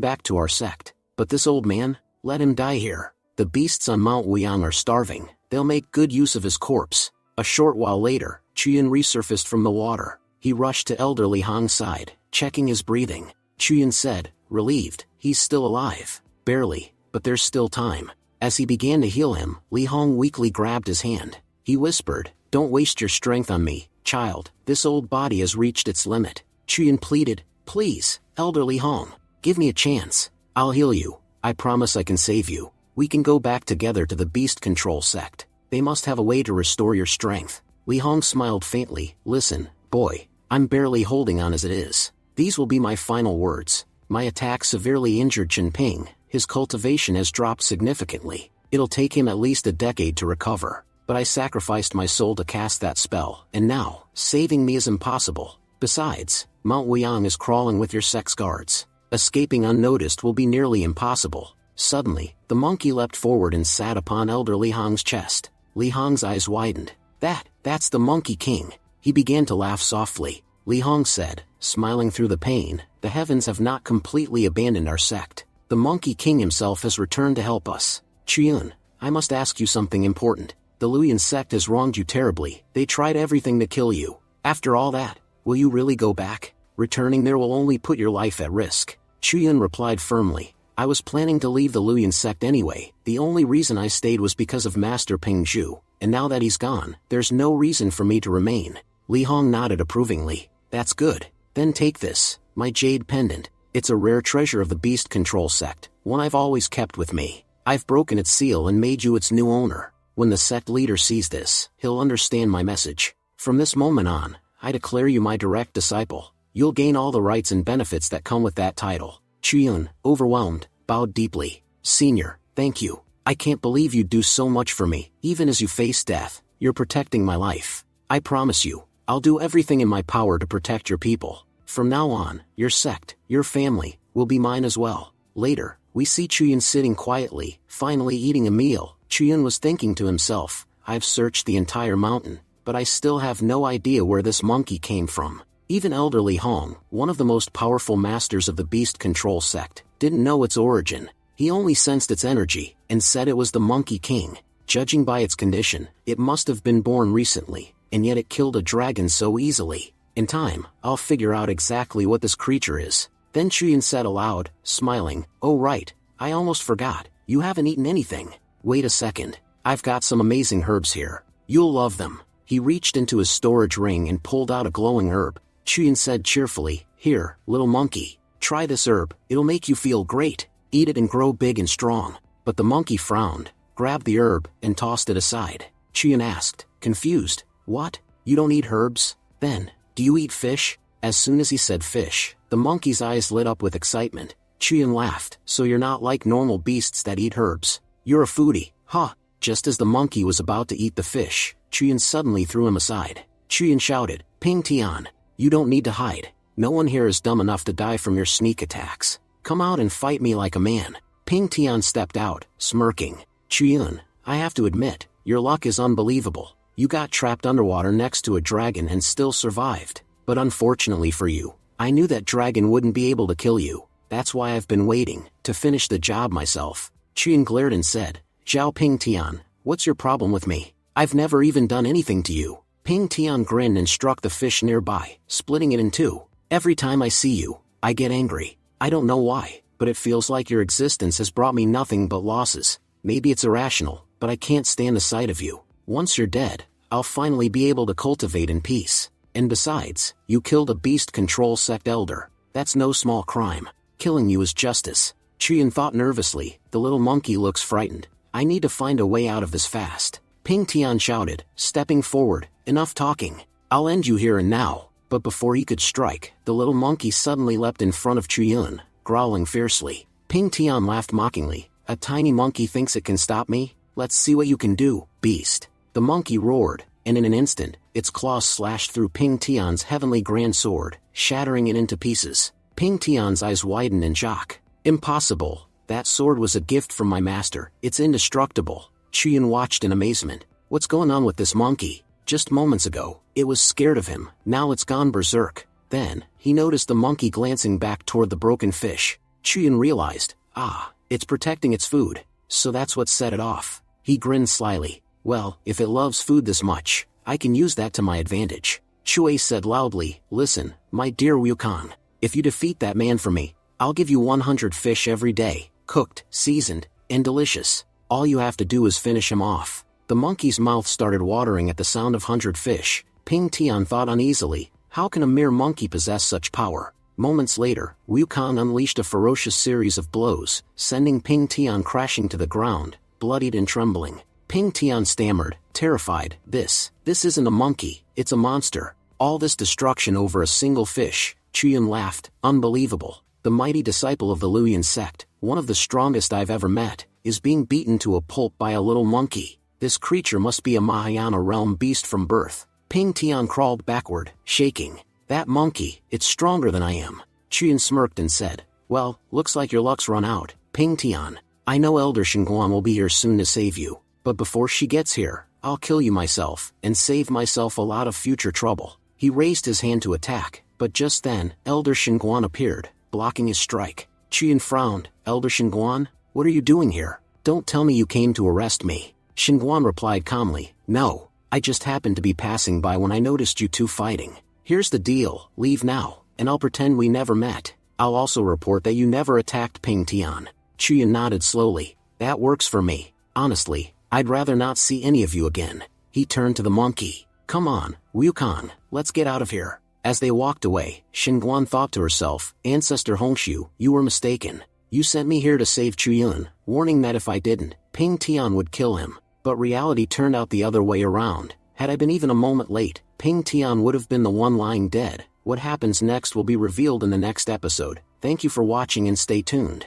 back to our sect. But this old man, let him die here. The beasts on Mount Wuyang are starving. They'll make good use of his corpse. A short while later, Chuyin resurfaced from the water. He rushed to elderly Hong's side, checking his breathing. Chuyin said, relieved, he's still alive. Barely, but there's still time. As he began to heal him, Li Hong weakly grabbed his hand. He whispered, don't waste your strength on me, child. This old body has reached its limit. Chuyin pleaded, please, elderly Hong, give me a chance. I'll heal you. I promise I can save you. We can go back together to the beast control sect. They must have a way to restore your strength. Li Hong smiled faintly, listen, boy, I'm barely holding on as it is. These will be my final words. My attack severely injured Chen Ping. His cultivation has dropped significantly. It'll take him at least a decade to recover. But I sacrificed my soul to cast that spell, and now, saving me is impossible. Besides, Mount Wuyang is crawling with your sex guards. Escaping unnoticed will be nearly impossible. Suddenly, the monkey leapt forward and sat upon elder Li Hong's chest. Li Hong's eyes widened. That's the Monkey King. He began to laugh softly. Li Hong said, smiling through the pain, the heavens have not completely abandoned our sect. The Monkey King himself has returned to help us. Chiyun, I must ask you something important. The Luyan sect has wronged you terribly. They tried everything to kill you. After all that, will you really go back? Returning there will only put your life at risk. Chiyun replied firmly. I was planning to leave the Luyan sect anyway. The only reason I stayed was because of Master Ping Zhu, and now that he's gone, there's no reason for me to remain. Li Hong nodded approvingly. That's good. Then take this, my jade pendant. It's a rare treasure of the beast control sect, one I've always kept with me. I've broken its seal and made you its new owner. When the sect leader sees this, he'll understand my message. From this moment on, I declare you my direct disciple. You'll gain all the rights and benefits that come with that title. Chiyun, overwhelmed, bowed deeply. Senior, thank you. I can't believe you'd do so much for me, even as you face death. You're protecting my life. I promise you, I'll do everything in my power to protect your people. From now on, your sect, your family, will be mine as well. Later, we see Chiyun sitting quietly, finally eating a meal. Chiyun was thinking to himself, I've searched the entire mountain, but I still have no idea where this monkey came from. Even elderly Hong, one of the most powerful masters of the beast control sect, didn't know its origin. He only sensed its energy, and said it was the Monkey King. Judging by its condition, it must have been born recently, and yet it killed a dragon so easily. In time, I'll figure out exactly what this creature is. Then Chiyun said aloud, smiling, oh right, I almost forgot, you haven't eaten anything. Wait a second, I've got some amazing herbs here. You'll love them. He reached into his storage ring and pulled out a glowing herb. Chiyun said cheerfully, here, little monkey, try this herb, it'll make you feel great. Eat it and grow big and strong. But the monkey frowned, grabbed the herb, and tossed it aside. Chiyun asked, confused, what? You don't eat herbs? Then, do you eat fish? As soon as he said fish, the monkey's eyes lit up with excitement. Chiyun laughed, so you're not like normal beasts that eat herbs. You're a foodie, huh? Just as the monkey was about to eat the fish, Chiyun suddenly threw him aside. Chiyun shouted, Ping Tian, you don't need to hide. No one here is dumb enough to die from your sneak attacks. Come out and fight me like a man. Ping Tian stepped out, smirking. Chiyun, I have to admit, your luck is unbelievable. You got trapped underwater next to a dragon and still survived. But unfortunately for you, I knew that dragon wouldn't be able to kill you. That's why I've been waiting, to finish the job myself. Chiyun glared and said, Zhao Ping Tian, what's your problem with me? I've never even done anything to you. Ping Tian grinned and struck the fish nearby, splitting it in two. Every time I see you, I get angry. I don't know why, but it feels like your existence has brought me nothing but losses. Maybe it's irrational, but I can't stand the sight of you. Once you're dead, I'll finally be able to cultivate in peace. And besides, you killed a beast control sect elder. That's no small crime. Killing you is justice. Chiyun thought nervously, the little monkey looks frightened. I need to find a way out of this fast. Ping Tian shouted, stepping forward, enough talking. I'll end you here and now. But before he could strike, the little monkey suddenly leapt in front of Chiyun, growling fiercely. Ping Tian laughed mockingly. A tiny monkey thinks it can stop me? Let's see what you can do, beast. The monkey roared, and in an instant, its claws slashed through Ping Tian's heavenly grand sword, shattering it into pieces. Ping Tian's eyes widened in shock. Impossible. That sword was a gift from my master. It's indestructible. Chiyun watched in amazement. What's going on with this monkey? Just moments ago, it was scared of him. Now it's gone berserk. Then, he noticed the monkey glancing back toward the broken fish. Chiyun realized, it's protecting its food. So that's what set it off. He grinned slyly. Well, if it loves food this much, I can use that to my advantage. Shui said loudly, listen, my dear Wukong, if you defeat that man for me, I'll give you 100 fish every day, cooked, seasoned, and delicious. All you have to do is finish him off. The monkey's mouth started watering at the sound of 100 fish. Ping Tian thought uneasily, how can a mere monkey possess such power? Moments later, Wukong unleashed a ferocious series of blows, sending Ping Tian crashing to the ground, bloodied and trembling. Ping Tian stammered, terrified, this isn't a monkey, it's a monster. All this destruction over a single fish. Chiyun laughed, unbelievable. The mighty disciple of the Luyan sect, one of the strongest I've ever met, is being beaten to a pulp by a little monkey. This creature must be a Mahayana realm beast from birth. Ping Tian crawled backward, shaking. That monkey, it's stronger than I am. Chiyun smirked and said, well, looks like your luck's run out, Ping Tian. I know Elder Shenguan will be here soon to save you, but before she gets here, I'll kill you myself, and save myself a lot of future trouble. He raised his hand to attack, but just then, Elder Shenguan appeared, blocking his strike. Chiyun frowned, Elder Shenguan, what are you doing here? Don't tell me you came to arrest me. Xinguan replied calmly, no, I just happened to be passing by when I noticed you two fighting. Here's the deal, leave now, and I'll pretend we never met. I'll also report that you never attacked Ping Tian. Chuyan nodded slowly. That works for me. Honestly, I'd rather not see any of you again. He turned to the monkey. Come on, Wukong, let's get out of here. As they walked away, Xinguan thought to herself, Ancestor Hongshu, you were mistaken. You sent me here to save Chuyun, warning that if I didn't, Ping Tian would kill him. But reality turned out the other way around. Had I been even a moment late, Ping Tian would have been the one lying dead. What happens next will be revealed in the next episode. Thank you for watching and stay tuned.